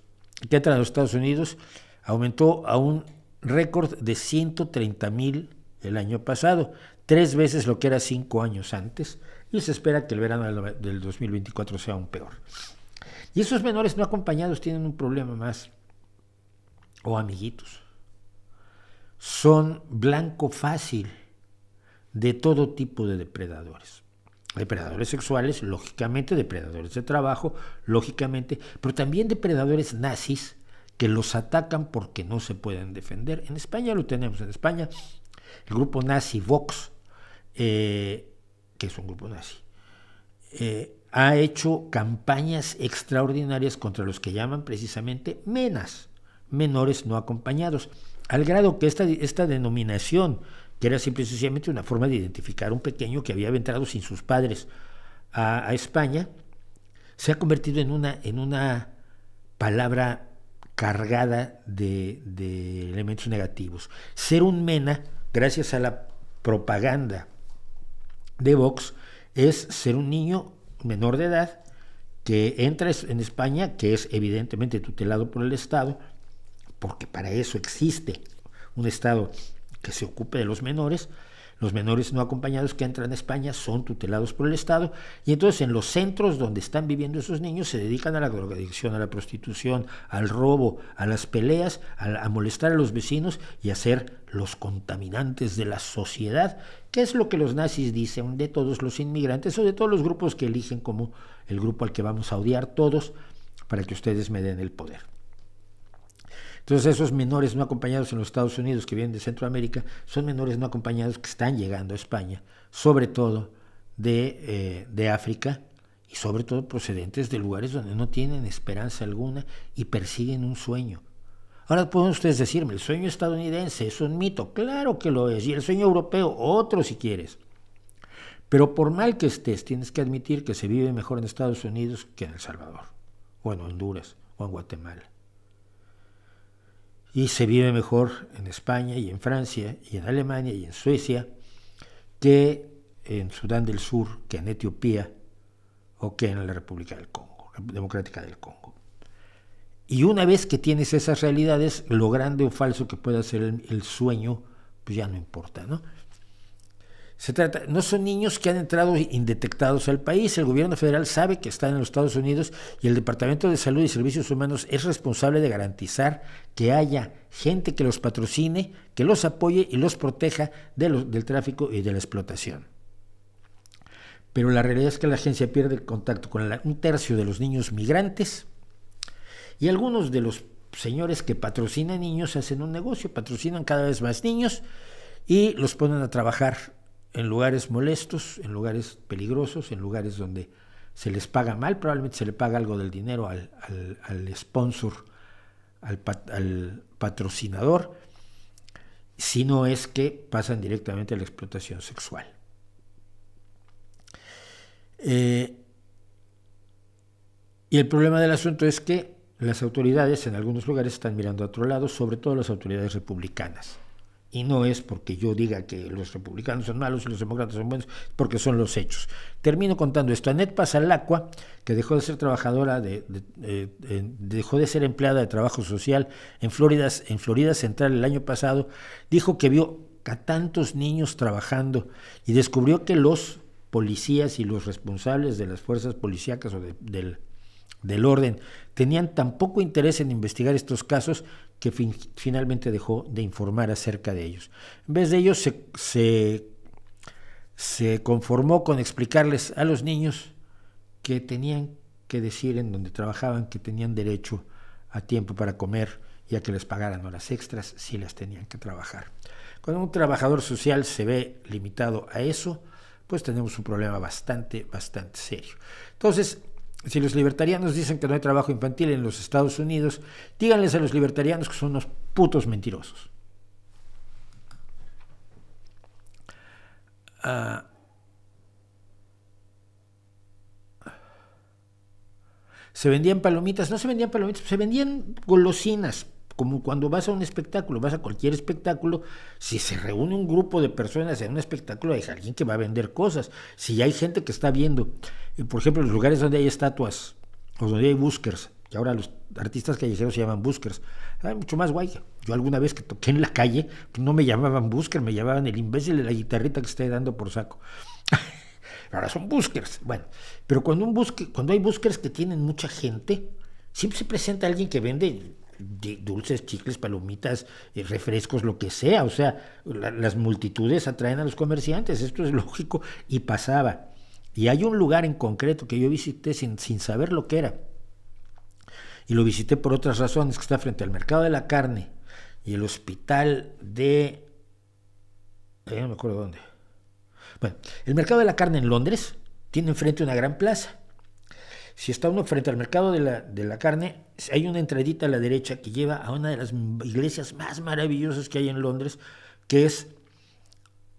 que entran a los Estados Unidos aumentó a un récord de 130,000 el año pasado, 3 veces lo que era 5 años antes, y se espera que el verano del 2024 sea aún peor. Y esos menores no acompañados tienen un problema más, amiguitos. Son blanco fácil de todo tipo de depredadores. Depredadores sexuales, lógicamente, depredadores de trabajo, lógicamente, pero también depredadores nazis que los atacan porque no se pueden defender. En España lo tenemos. En España, el grupo nazi Vox, que es un grupo nazi, ha hecho campañas extraordinarias contra los que llaman precisamente MENAs, menores no acompañados, al grado que esta denominación, que era simple y sencillamente una forma de identificar a un pequeño que había entrado sin sus padres a España, se ha convertido en una palabra cargada de elementos negativos. Ser un MENA, gracias a la propaganda de Vox, es ser un niño menor de edad que entra en España, que es evidentemente tutelado por el Estado, porque para eso existe un Estado que se ocupe de los menores no acompañados que entran a España son tutelados por el Estado, y entonces en los centros donde están viviendo esos niños se dedican a la drogadicción, a la prostitución, al robo, a las peleas, a molestar a los vecinos y a ser los contaminantes de la sociedad, que es lo que los nazis dicen de todos los inmigrantes o de todos los grupos que eligen como el grupo al que vamos a odiar todos para que ustedes me den el poder. Entonces esos menores no acompañados en los Estados Unidos que vienen de Centroamérica son menores no acompañados que están llegando a España, sobre todo de África y sobre todo procedentes de lugares donde no tienen esperanza alguna y persiguen un sueño. Ahora pueden ustedes decirme, el sueño estadounidense es un mito, claro que lo es, y el sueño europeo, otro si quieres. Pero por mal que estés, tienes que admitir que se vive mejor en Estados Unidos que en El Salvador, o en Honduras, o en Guatemala. Y se vive mejor en España y en Francia y en Alemania y en Suecia que en Sudán del Sur, que en Etiopía o que en la República del Congo, Democrática del Congo. Y una vez que tienes esas realidades, lo grande o falso que pueda ser el sueño, pues ya no importa, ¿no? No son niños que han entrado indetectados al país. El gobierno federal sabe que están en los Estados Unidos y el Departamento de Salud y Servicios Humanos es responsable de garantizar que haya gente que los patrocine, que los apoye y los proteja del tráfico y de la explotación. Pero la realidad es que la agencia pierde el contacto con un tercio de los niños migrantes y algunos de los señores que patrocinan niños hacen un negocio, patrocinan cada vez más niños y los ponen a trabajar en lugares molestos, en lugares peligrosos, en lugares donde se les paga mal, probablemente se le paga algo del dinero al sponsor, al patrocinador, si no es que pasan directamente a la explotación sexual. Y el problema del asunto es que las autoridades en algunos lugares están mirando a otro lado, sobre todo las autoridades republicanas. Y no es porque yo diga que los republicanos son malos y los demócratas son buenos, porque son los hechos. Termino contando esto. Annette Passalacqua, que dejó de ser trabajadora, dejó de ser empleada de trabajo social en Florida Central el año pasado, dijo que vio a tantos niños trabajando y descubrió que los policías y los responsables de las fuerzas policíacas o del orden tenían tan poco interés en investigar estos casos que finalmente dejó de informar acerca de ellos. En vez de ello se conformó con explicarles a los niños que tenían que decir en donde trabajaban que tenían derecho a tiempo para comer y a que les pagaran horas extras si las tenían que trabajar. Cuando un trabajador social se ve limitado a eso, pues tenemos un problema bastante serio. Entonces, si los libertarianos dicen que no hay trabajo infantil en los Estados Unidos, díganles a los libertarianos que son unos putos mentirosos. Se vendían palomitas, no se vendían palomitas, se vendían golosinas, como cuando vas a un espectáculo, vas a cualquier espectáculo, si se reúne un grupo de personas en un espectáculo, hay alguien que va a vender cosas. Si hay gente que está viendo, por ejemplo, en los lugares donde hay estatuas, o donde hay buskers, que ahora los artistas callejeros se llaman buskers, es mucho más guay. Yo alguna vez que toqué en la calle, no me llamaban busker, me llamaban el imbécil de la guitarrita que está dando por saco. Ahora son buskers. Bueno, pero cuando hay buskers que tienen mucha gente, siempre se presenta alguien que vende dulces, chicles, palomitas, refrescos, lo que sea. O sea, las multitudes atraen a los comerciantes, esto es lógico, y pasaba. Y hay un lugar en concreto que yo visité sin saber lo que era, y lo visité por otras razones, que está frente al Mercado de la Carne y el hospital de... no me acuerdo dónde. Bueno, el Mercado de la Carne en Londres tiene enfrente una gran plaza. Si está uno frente al Mercado de la Carne, hay una entradita a la derecha que lleva a una de las iglesias más maravillosas que hay en Londres, que es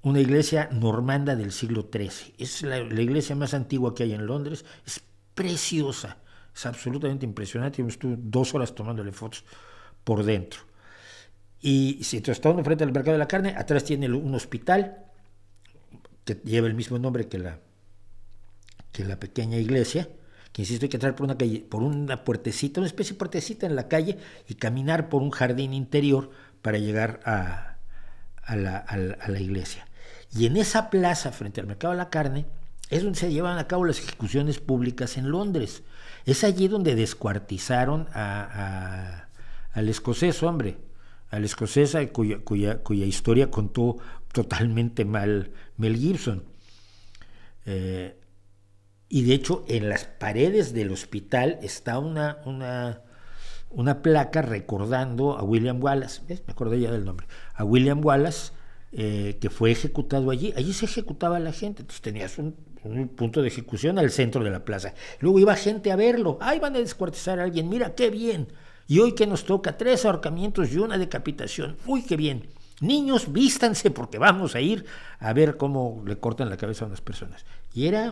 una iglesia normanda del siglo XIII. Es la iglesia más antigua que hay en Londres, es preciosa, es absolutamente impresionante. Yo estuve 2 horas tomándole fotos por dentro. Y si está uno frente al Mercado de la Carne, atrás tiene un hospital que lleva el mismo nombre que la pequeña iglesia, que insisto, hay que entrar por una calle, por una puertecita, una especie de puertecita en la calle, y caminar por un jardín interior para llegar a la iglesia. Y en esa plaza, frente al Mercado de la Carne, es donde se llevan a cabo las ejecuciones públicas en Londres. Es allí donde descuartizaron al escocés, al escocés cuya historia contó totalmente mal Mel Gibson. Y de hecho en las paredes del hospital está una placa recordando a William Wallace, ¿ves? Me acordé ya del nombre, a William Wallace, que fue ejecutado allí se ejecutaba a la gente. Entonces tenías un punto de ejecución al centro de la plaza, luego iba gente a verlo, van a descuartizar a alguien, mira qué bien, y hoy que nos toca 3 ahorcamientos y una decapitación, uy qué bien. Niños, vístanse porque vamos a ir a ver cómo le cortan la cabeza a unas personas. Y era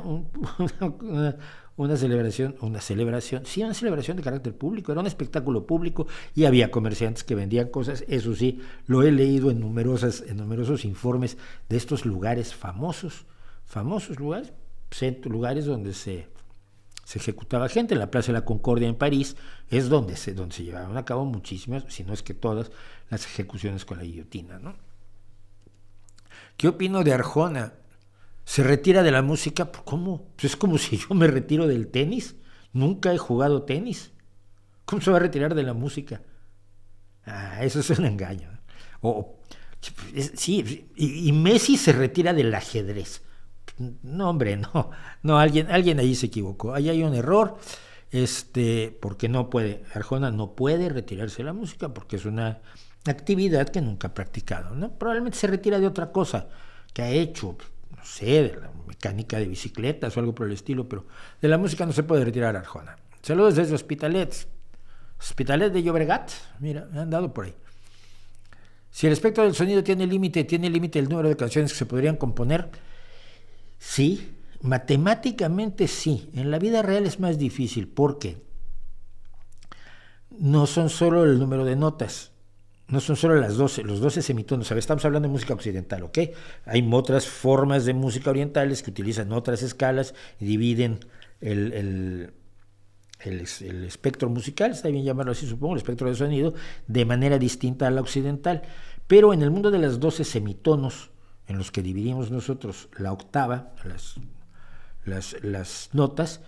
una celebración de carácter público, era un espectáculo público y había comerciantes que vendían cosas. Eso sí, lo he leído en numerosos informes de estos lugares famosos lugares donde se ejecutaba gente. En la Plaza de la Concordia en París es donde se llevaban a cabo muchísimas, si no es que todas, las ejecuciones con la guillotina, ¿no? ¿Qué opino de Arjona? ¿Se retira de la música? ¿Cómo? Pues es como si yo me retiro del tenis. Nunca he jugado tenis. ¿Cómo se va a retirar de la música? Eso es un engaño. Sí, y Messi se retira del ajedrez. No, hombre, no, alguien allí se equivocó. Ahí hay un error, porque Arjona no puede retirarse de la música porque es una actividad que nunca ha practicado, ¿no? Probablemente se retira de otra cosa que ha hecho, no sé, de la mecánica de bicicletas o algo por el estilo, pero de la música no se puede retirar Arjona. Saludos desde Hospitalet de Llobregat, mira, me han dado por ahí. Si el espectro del sonido tiene límite el número de canciones que se podrían componer, sí, matemáticamente sí. En la vida real es más difícil porque no son solo el número de notas, no son solo los 12 semitonos. A ver, estamos hablando de música occidental, ¿ok? Hay otras formas de música orientales que utilizan otras escalas y dividen el espectro musical, está bien llamarlo así, supongo, el espectro de sonido, de manera distinta a la occidental. Pero en el mundo de los 12 semitonos, en los que dividimos nosotros la octava, las notas,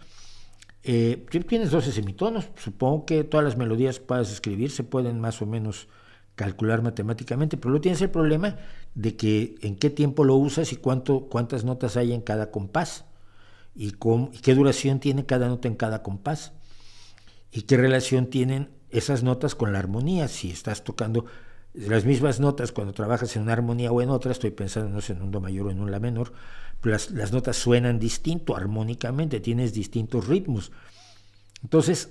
tienes 12 semitonos. Supongo que todas las melodías que puedas escribir se pueden más o menos calcular matemáticamente, pero luego tienes el problema de que en qué tiempo lo usas y cuántas notas hay en cada compás y qué duración tiene cada nota en cada compás y qué relación tienen esas notas con la armonía. Si estás tocando las mismas notas cuando trabajas en una armonía o en otra, estoy pensando, no sé, en un do mayor o en un la menor, pues las notas suenan distinto armónicamente, tienes distintos ritmos. Entonces,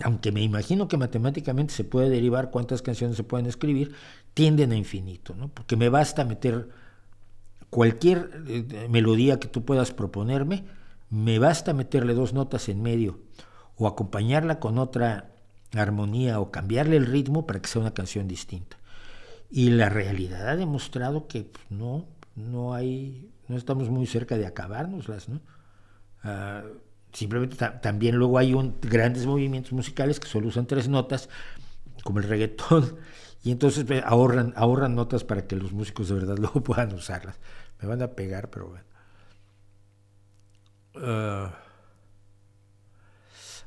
aunque me imagino que matemáticamente se puede derivar cuántas canciones se pueden escribir, tienden a infinito, ¿no? Porque me basta meter cualquier melodía que tú puedas proponerme, me basta meterle 2 notas en medio o acompañarla con otra armonía o cambiarle el ritmo para que sea una canción distinta. Y la realidad ha demostrado que pues, no estamos muy cerca de acabárnoslas, ¿no? Simplemente también luego hay grandes movimientos musicales que solo usan 3 notas, como el reggaetón, y entonces ahorran notas para que los músicos de verdad luego puedan usarlas. Me van a pegar, pero bueno.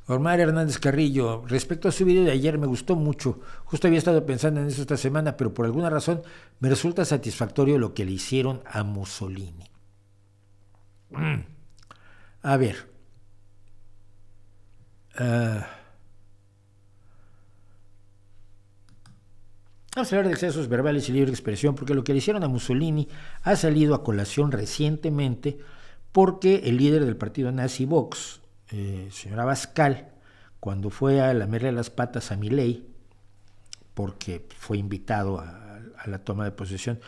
Omar Hernández Carrillo, respecto a su video de ayer, me gustó mucho. Justo había estado pensando en eso esta semana, pero por alguna razón me resulta satisfactorio lo que le hicieron a Mussolini. A ver. Vamos a hablar de excesos verbales y libre expresión, porque lo que le hicieron a Mussolini ha salido a colación recientemente porque el líder del partido nazi Vox, señor Abascal, cuando fue a lamerle las patas a Milei, porque fue invitado a la toma de posesión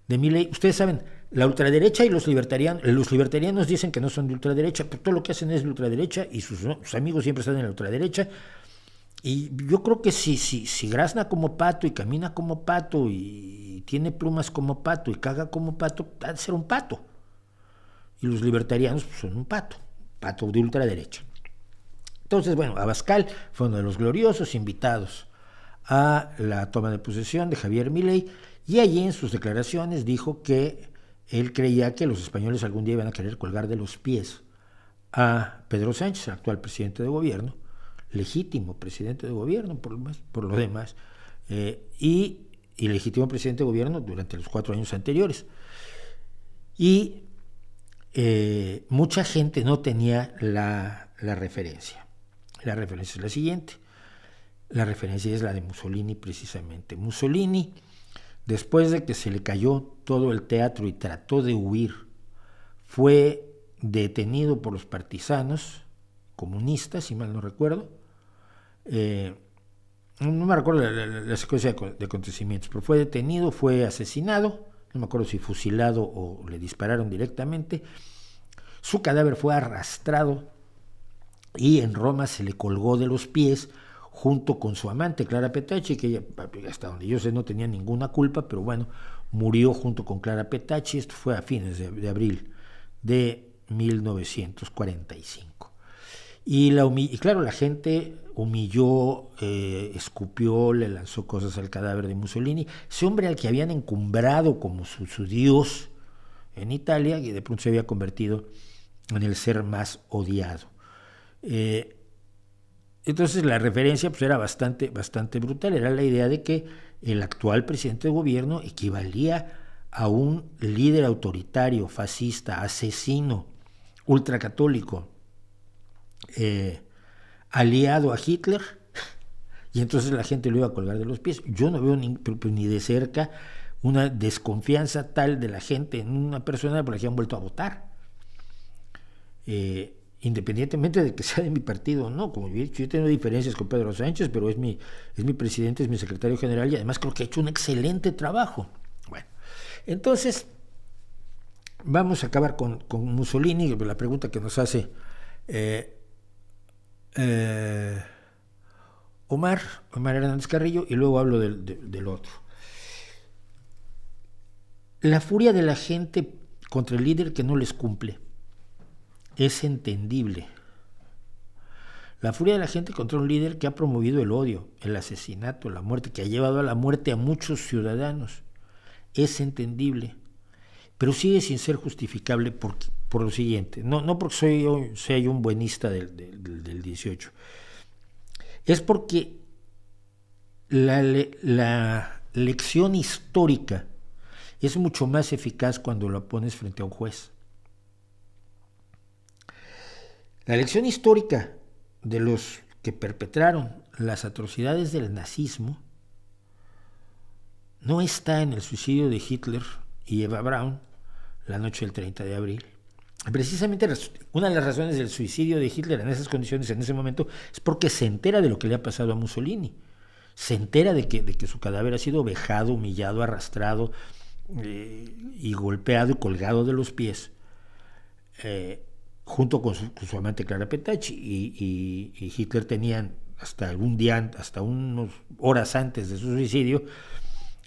de Milei, ustedes saben, la ultraderecha y los libertarianos dicen que no son de ultraderecha, pero todo lo que hacen es de ultraderecha y sus amigos siempre están en la ultraderecha. Y yo creo que si grazna como pato y camina como pato y tiene plumas como pato y caga como pato, ha de ser un pato. Y los libertarianos pues, son un pato de ultraderecha. Entonces, bueno, Abascal fue uno de los gloriosos invitados a la toma de posesión de Javier Milei, y allí en sus declaraciones dijo que él creía que los españoles algún día iban a querer colgar de los pies a Pedro Sánchez, actual presidente de gobierno, legítimo presidente de gobierno por lo demás, y legítimo presidente de gobierno durante los 4 años anteriores. Y mucha gente no tenía la referencia. La referencia es la siguiente. La referencia es la de Mussolini precisamente. Mussolini, después de que se le cayó todo el teatro y trató de huir, fue detenido por los partisanos comunistas, si mal no recuerdo. No me recuerdo la secuencia de acontecimientos, pero fue detenido, fue asesinado, no me acuerdo si fusilado o le dispararon directamente. Su cadáver fue arrastrado y en Roma se le colgó de los pies junto con su amante Clara Petacci, que ella, hasta donde yo sé, no tenía ninguna culpa, pero bueno, murió junto con Clara Petacci. Esto fue a fines de abril de 1945. Y claro, la gente humilló, escupió, le lanzó cosas al cadáver de Mussolini, ese hombre al que habían encumbrado como su dios en Italia, y de pronto se había convertido en el ser más odiado. Entonces la referencia pues, era bastante brutal. Era la idea de que el actual presidente de gobierno equivalía a un líder autoritario, fascista, asesino, ultracatólico, aliado a Hitler, y entonces la gente lo iba a colgar de los pies. Yo no veo ni de cerca una desconfianza tal de la gente en una persona por la que han vuelto a votar. independientemente de que sea de mi partido o no. Como yo he dicho, yo tengo diferencias con Pedro Sánchez, pero es mi presidente, es mi secretario general, y además creo que ha hecho un excelente trabajo. Bueno, entonces vamos a acabar con Mussolini, la pregunta que nos hace Omar Hernández Carrillo, y luego hablo del otro. La furia de la gente contra el líder que no les cumple es entendible. La furia de la gente contra un líder que ha promovido el odio, el asesinato, la muerte, que ha llevado a la muerte a muchos ciudadanos, es entendible, pero sigue sin ser justificable por lo siguiente. No porque sea yo un buenista del 18. Es porque la lección histórica es mucho más eficaz cuando la pones frente a un juez. La lección histórica de los que perpetraron las atrocidades del nazismo no está en el suicidio de Hitler y Eva Braun la noche del 30 de abril. Precisamente una de las razones del suicidio de Hitler en esas condiciones, en ese momento, es porque se entera de lo que le ha pasado a Mussolini. Se entera de que su cadáver ha sido vejado, humillado, arrastrado y golpeado y colgado de los pies, junto con su amante Clara Petacci, y Hitler tenían hasta unas horas antes de su suicidio,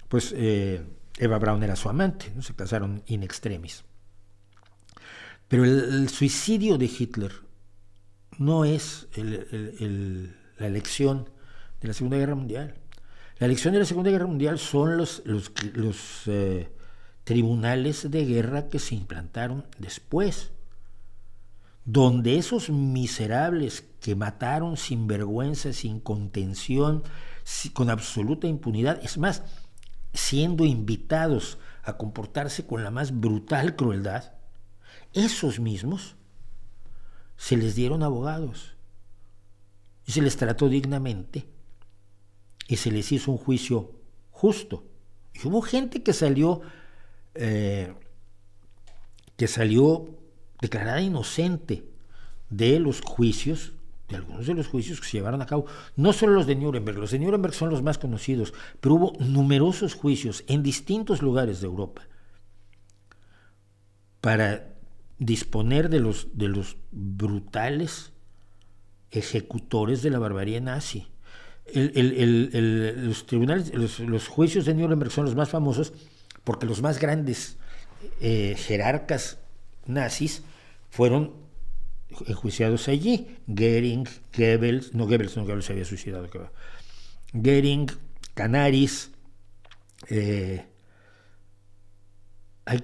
pues Eva Braun era su amante, ¿no? Se casaron in extremis. Pero el suicidio de Hitler no es la elección de la Segunda Guerra Mundial. La elección de la Segunda Guerra Mundial son los tribunales de guerra que se implantaron después, donde esos miserables que mataron sin vergüenza, sin contención, con absoluta impunidad, es más, siendo invitados a comportarse con la más brutal crueldad, esos mismos se les dieron abogados y se les trató dignamente y se les hizo un juicio justo. Y hubo gente que salió declarada inocente de los juicios, de algunos de los juicios que se llevaron a cabo, no solo los de Nuremberg son los más conocidos, pero hubo numerosos juicios en distintos lugares de Europa para disponer de los brutales ejecutores de la barbarie nazi. Los tribunales, los juicios de Nuremberg son los más famosos porque los más grandes jerarcas nazis fueron enjuiciados allí. Goebbels se había suicidado. Goering, Canaris,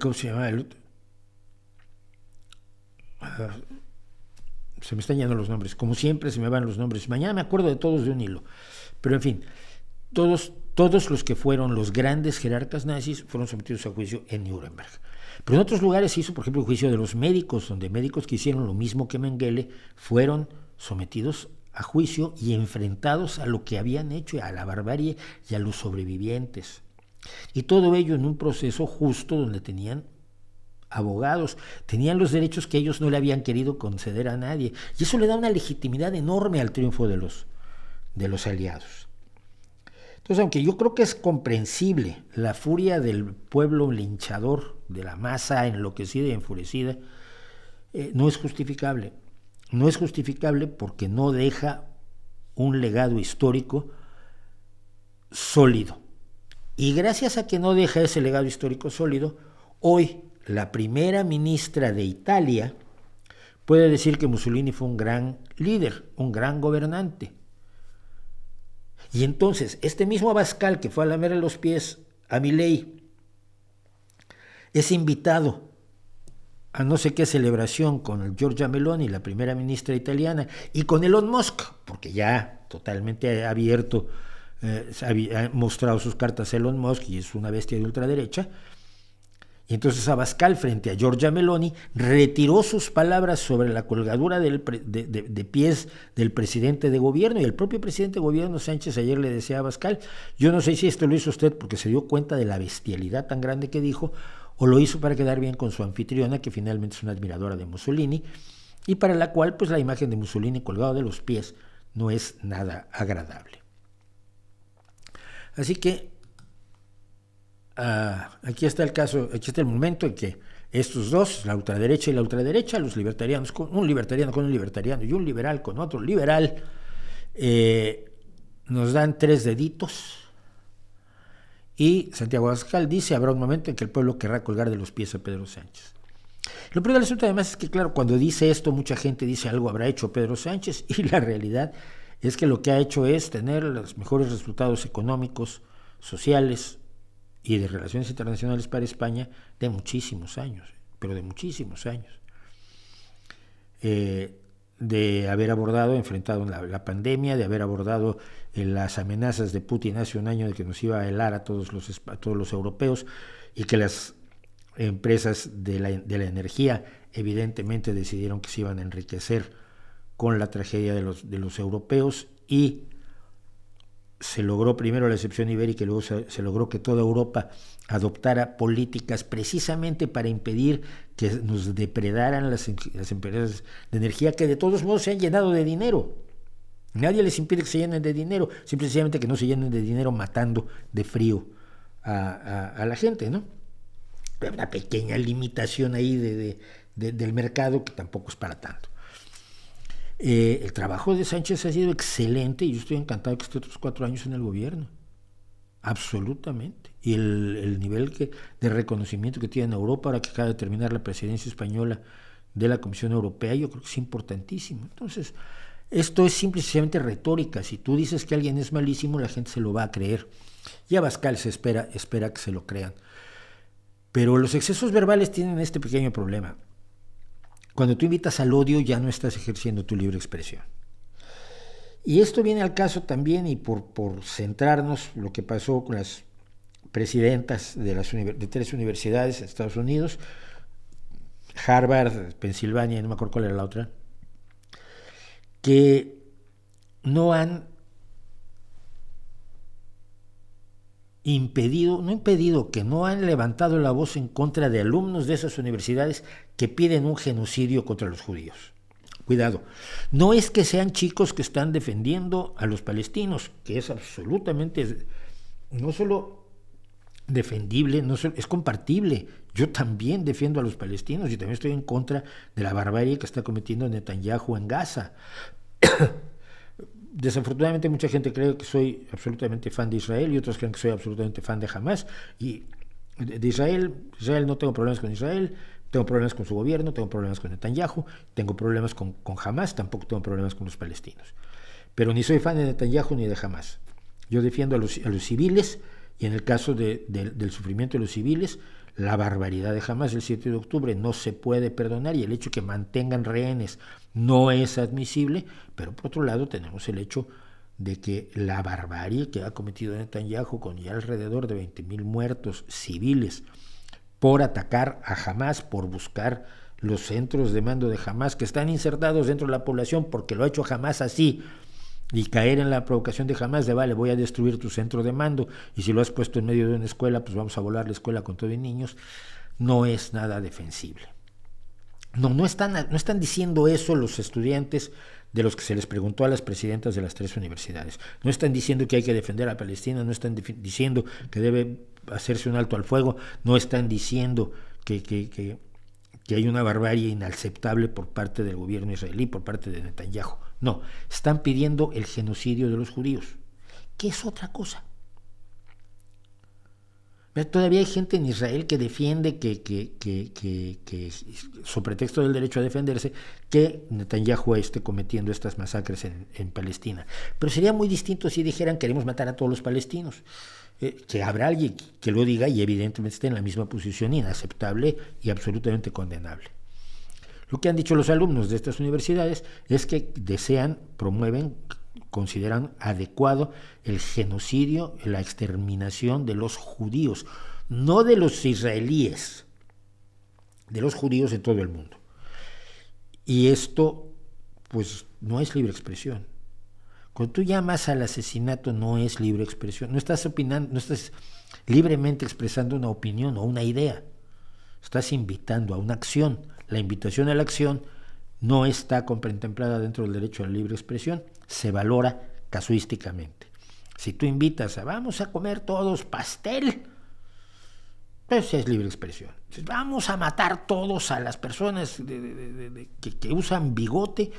¿cómo se llama el otro? Se me están yendo los nombres, como siempre se me van los nombres, mañana me acuerdo de todos de un hilo, pero en fin, todos los que fueron los grandes jerarcas nazis fueron sometidos a juicio en Nuremberg. Pero en otros lugares se hizo, por ejemplo, el juicio de los médicos, donde médicos que hicieron lo mismo que Mengele fueron sometidos a juicio y enfrentados a lo que habían hecho, a la barbarie y a los sobrevivientes. Y todo ello en un proceso justo donde tenían abogados, tenían los derechos que ellos no le habían querido conceder a nadie, y eso le da una legitimidad enorme al triunfo de los aliados. Entonces, aunque yo creo que es comprensible la furia del pueblo linchador, de la masa enloquecida y enfurecida, no es justificable. No es justificable porque no deja un legado histórico sólido. Y gracias a que no deja ese legado histórico sólido, hoy la primera ministra de Italia puede decir que Mussolini fue un gran líder, un gran gobernante. Y entonces, este mismo Abascal que fue a lamer los pies a Milei es invitado a no sé qué celebración con Giorgia Meloni, la primera ministra italiana, y con Elon Musk, porque ya totalmente ha abierto, ha mostrado sus cartas a Elon Musk y es una bestia de ultraderecha. Y entonces Abascal, frente a Giorgia Meloni, retiró sus palabras sobre la colgadura de pies del presidente de gobierno, y el propio presidente de gobierno, Sánchez, ayer le decía a Abascal, yo no sé si esto lo hizo usted porque se dio cuenta de la bestialidad tan grande que dijo, o lo hizo para quedar bien con su anfitriona, que finalmente es una admiradora de Mussolini, y para la cual pues la imagen de Mussolini colgado de los pies no es nada agradable. Así que aquí está el caso, aquí está el momento en que estos dos, la ultraderecha y la ultraderecha, los libertarianos, un libertariano con un libertariano y un liberal con otro liberal, nos dan 3 deditos, y Santiago Abascal dice: habrá un momento en que el pueblo querrá colgar de los pies a Pedro Sánchez. Lo peor del asunto además es que, claro, cuando dice esto, mucha gente dice algo habrá hecho Pedro Sánchez, y la realidad es que lo que ha hecho es tener los mejores resultados económicos, sociales y de relaciones internacionales para España de muchísimos años, pero de muchísimos años. De haber abordado, enfrentado la pandemia, de haber abordado las amenazas de Putin hace un año de que nos iba a helar a todos los europeos, y que las empresas de la energía evidentemente decidieron que se iban a enriquecer con la tragedia de los europeos, y se logró primero la excepción ibérica y luego se logró que toda Europa adoptara políticas precisamente para impedir que nos depredaran las empresas de energía, que de todos modos se han llenado de dinero. Nadie les impide que se llenen de dinero, simplemente que no se llenen de dinero matando de frío a la gente, ¿no? Pero una pequeña limitación ahí del mercado que tampoco es para tanto. El trabajo de Sánchez ha sido excelente y yo estoy encantado de que esté otros 4 años en el gobierno. Absolutamente. Y el nivel de reconocimiento que tiene en Europa, ahora que acaba de terminar la presidencia española de la Comisión Europea, yo creo que es importantísimo. Entonces, esto es simplemente retórica. Si tú dices que alguien es malísimo, la gente se lo va a creer. Y Abascal se espera que se lo crean. Pero los excesos verbales tienen este pequeño problema. Cuando tú invitas al odio, ya no estás ejerciendo tu libre expresión. Y esto viene al caso también, y por centrarnos, lo que pasó con las presidentas de 3 universidades de Estados Unidos, Harvard, Pensilvania, y no me acuerdo cuál era la otra, que no han que no han levantado la voz en contra de alumnos de esas universidades que piden un genocidio contra los judíos. Cuidado, no es que sean chicos que están defendiendo a los palestinos, que es absolutamente, no solo defendible, es compartible. Yo también defiendo a los palestinos y también estoy en contra de la barbarie que está cometiendo Netanyahu en Gaza. Desafortunadamente mucha gente cree que soy absolutamente fan de Israel y otros creen que soy absolutamente fan de Hamás. Y de Israel no tengo problemas con Israel, tengo problemas con su gobierno, tengo problemas con Netanyahu, tengo problemas con Hamás, tampoco tengo problemas con los palestinos. Pero ni soy fan de Netanyahu ni de Hamás. Yo defiendo a los civiles, y en el caso del sufrimiento de los civiles, la barbaridad de Hamás el 7 de octubre no se puede perdonar, y el hecho que mantengan rehenes no es admisible. Pero por otro lado tenemos el hecho de que la barbarie que ha cometido Netanyahu, con ya alrededor de 20,000 muertos civiles por atacar a Hamás, por buscar los centros de mando de Hamás que están insertados dentro de la población, porque lo ha hecho Hamás así, y caer en la provocación de Hamás de vale, voy a destruir tu centro de mando, y si lo has puesto en medio de una escuela, pues vamos a volar la escuela con todo y niños, no es nada defensible. No están diciendo eso los estudiantes de los que se les preguntó a las presidentas de las 3 universidades. No están diciendo que hay que defender a Palestina, no están diciendo que debe hacerse un alto al fuego, no están diciendo que hay una barbarie inaceptable por parte del gobierno israelí, por parte de Netanyahu. No, están pidiendo el genocidio de los judíos, que es otra cosa. Todavía hay gente en Israel que defiende que sobre pretexto del derecho a defenderse, que Netanyahu esté cometiendo estas masacres en Palestina. Pero sería muy distinto si dijeran queremos matar a todos los palestinos. Que habrá alguien que lo diga y evidentemente esté en la misma posición, inaceptable y absolutamente condenable. Lo que han dicho los alumnos de estas universidades es que promueven, consideran adecuado el genocidio, la exterminación de los judíos, no de los israelíes, de los judíos en todo el mundo. Y esto, pues, no es libre expresión. Cuando tú llamas al asesinato, no es libre expresión. No estás opinando, no estás libremente expresando una opinión o una idea. Estás invitando a una acción. La invitación a la acción no está contemplada dentro del derecho a la libre expresión, se valora casuísticamente. Si tú invitas a vamos a comer todos pastel, pues es libre expresión. Si vamos a matar todos a las personas que usan bigote,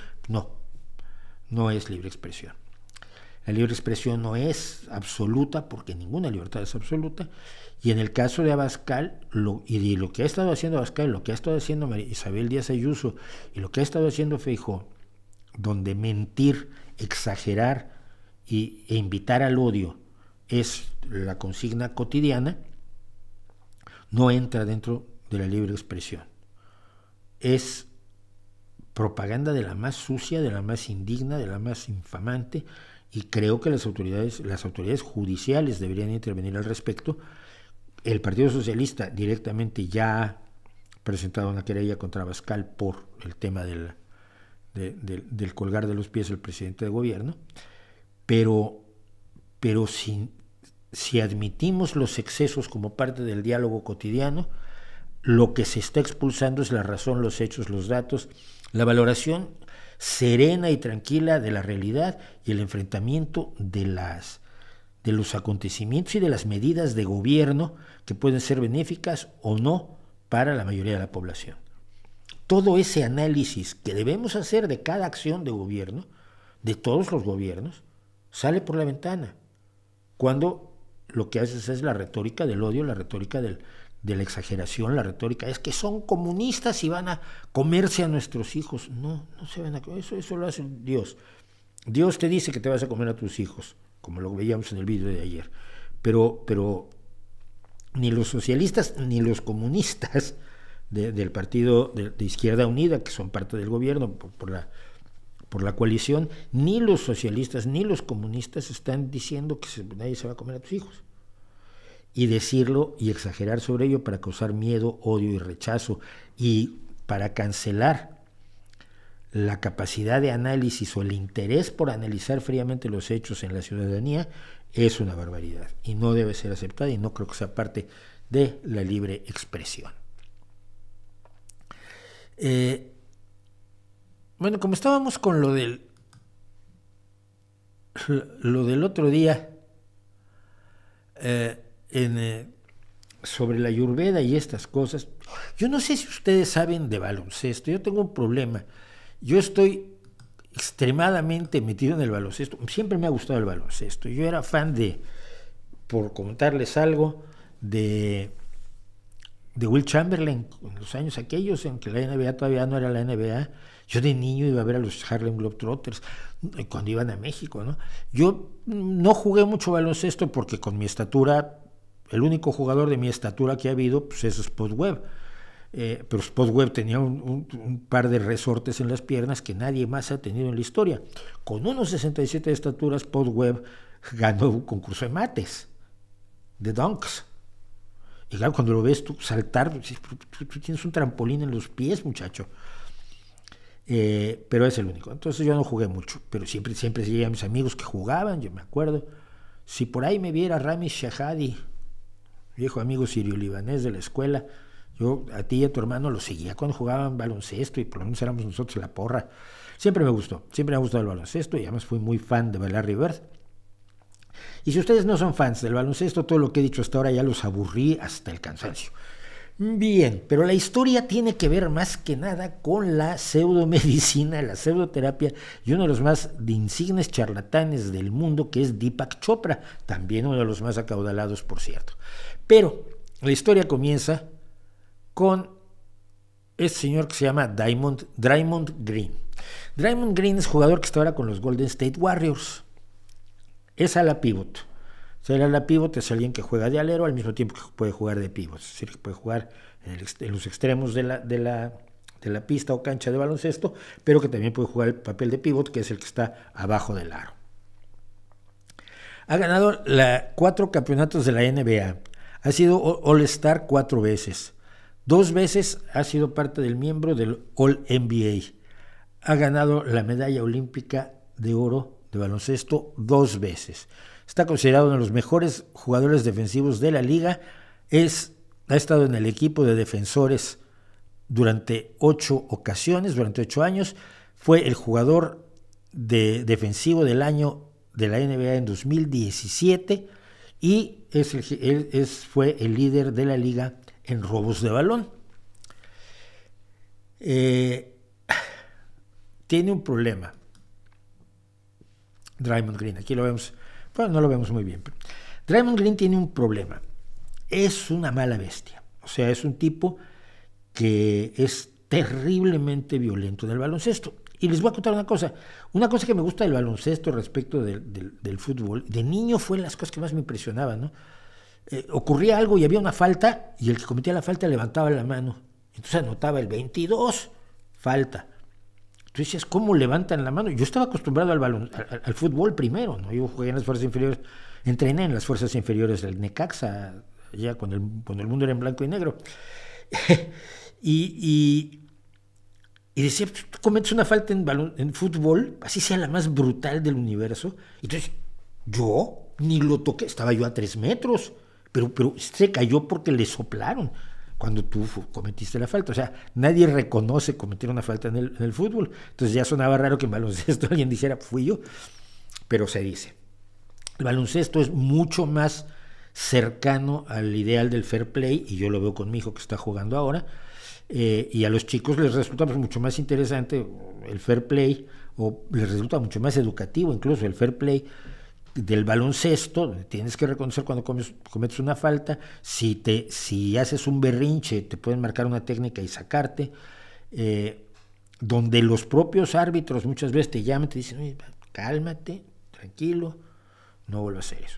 no es libre expresión. La libre expresión no es absoluta, porque ninguna libertad es absoluta, y en el caso de Abascal, lo que ha estado haciendo Abascal, lo que ha estado haciendo María Isabel Díaz Ayuso, y lo que ha estado haciendo Feijóo, donde mentir, exagerar e invitar al odio es la consigna cotidiana, no entra dentro de la libre expresión. Es propaganda de la más sucia, de la más indigna, de la más infamante, y creo que las autoridades judiciales deberían intervenir al respecto. El Partido Socialista directamente ya ha presentado una querella contra Abascal por el tema del colgar de los pies al presidente de gobierno, pero si admitimos los excesos como parte del diálogo cotidiano, lo que se está expulsando es la razón, los hechos, los datos, la valoración serena y tranquila de la realidad y el enfrentamiento de los acontecimientos y de las medidas de gobierno que pueden ser benéficas o no para la mayoría de la población. Todo ese análisis que debemos hacer de cada acción de gobierno, de todos los gobiernos, sale por la ventana cuando lo que haces es la retórica del odio, la retórica de la exageración, la retórica es que son comunistas y van a comerse a nuestros hijos. No se van a comer, eso lo hace Dios. Dios te dice que te vas a comer a tus hijos, como lo veíamos en el vídeo de ayer. Pero ni los socialistas ni los comunistas del partido de Izquierda Unida, que son parte del gobierno por la coalición, ni los socialistas ni los comunistas están diciendo que nadie se va a comer a tus hijos. Y decirlo y exagerar sobre ello para causar miedo, odio y rechazo, y para cancelar la capacidad de análisis o el interés por analizar fríamente los hechos en la ciudadanía, es una barbaridad y no debe ser aceptada, y no creo que sea parte de la libre expresión. Bueno, como estábamos con lo del otro día, sobre la Ayurveda y estas cosas, yo no sé si ustedes saben de baloncesto. Yo tengo un problema. Yo estoy extremadamente metido en el baloncesto. Siempre me ha gustado el baloncesto. Yo era fan por contarles algo, de Will Chamberlain en los años aquellos en que la NBA todavía no era la NBA. Yo de niño iba a ver a los Harlem Globetrotters cuando iban a México, ¿no? Yo no jugué mucho baloncesto porque con mi estatura, el único jugador de mi estatura que ha habido pues es Spud Webb. Pero Spud Webb tenía un par de resortes en las piernas que nadie más ha tenido en la historia. Con 1.67 de estatura, Spud Webb ganó un concurso de mates, de dunks. Y claro, cuando lo ves tú saltar, tú tienes un trampolín en los pies, muchacho. Pero es el único. Entonces yo no jugué mucho, pero siempre seguía a mis amigos que jugaban. Yo me acuerdo, si por ahí me viera Rami Shahadi, viejo amigo sirio-libanés de la escuela, yo a ti y a tu hermano lo seguía cuando jugaban baloncesto, y por lo menos éramos nosotros la porra. Siempre me ha gustado el baloncesto, y además fui muy fan de Larry Bird. Y si ustedes no son fans del baloncesto, todo lo que he dicho hasta ahora ya los aburrí hasta el cansancio. Bien, pero la historia tiene que ver más que nada con la pseudomedicina, la pseudoterapia, y uno de los más insignes charlatanes del mundo, que es Deepak Chopra, también uno de los más acaudalados, por cierto. Pero la historia comienza con este señor que se llama Draymond Green. Draymond Green es jugador que está ahora con los Golden State Warriors. Es ala pivot. O sea, el ala pivot es alguien que juega de alero al mismo tiempo que puede jugar de pivot. Es decir, que puede jugar en los extremos de la pista o cancha de baloncesto, pero que también puede jugar el papel de pivot, que es el que está abajo del aro. Ha ganado 4 campeonatos de la NBA. Ha sido All-Star 4 veces. 2 veces ha sido parte del miembro del All-NBA. Ha ganado la medalla olímpica de oro de baloncesto 2 veces. Está considerado uno de los mejores jugadores defensivos de la liga. Ha estado en el equipo de defensores durante 8 ocasiones, durante 8 años. Fue el jugador defensivo del año de la NBA en 2017 y fue el líder de la liga en robos de balón. Tiene un problema Draymond Green, aquí lo vemos, bueno, no lo vemos muy bien, pero Draymond Green tiene un problema, es una mala bestia, o sea, es un tipo que es terriblemente violento en el baloncesto. Y les voy a contar una cosa que me gusta del baloncesto respecto del fútbol. De niño fue las cosas que más me impresionaban, ¿no? Ocurría algo y había una falta, y el que cometía la falta levantaba la mano. Entonces anotaba el 22, falta. Tú decías, ¿cómo levantan la mano? Yo estaba acostumbrado al fútbol primero, ¿no? Yo jugué en las fuerzas inferiores, entrené en las fuerzas inferiores del Necaxa, ya cuando el mundo era en blanco y negro. y decía, tú cometes una falta en fútbol, así sea la más brutal del universo. Entonces, yo ni lo toqué, estaba yo a 3 metros, pero se cayó porque le soplaron cuando tú cometiste la falta. O sea, nadie reconoce cometer una falta en el fútbol. Entonces ya sonaba raro que en baloncesto alguien dijera, fui yo, pero se dice. El baloncesto es mucho más cercano al ideal del fair play, y yo lo veo con mi hijo que está jugando ahora, y a los chicos les resulta mucho más interesante el fair play, o les resulta mucho más educativo incluso el fair play del baloncesto, donde tienes que reconocer cuando cometes una falta, si haces un berrinche te pueden marcar una técnica y sacarte, donde los propios árbitros muchas veces te llaman y te dicen, cálmate, tranquilo, no vuelvo a hacer eso.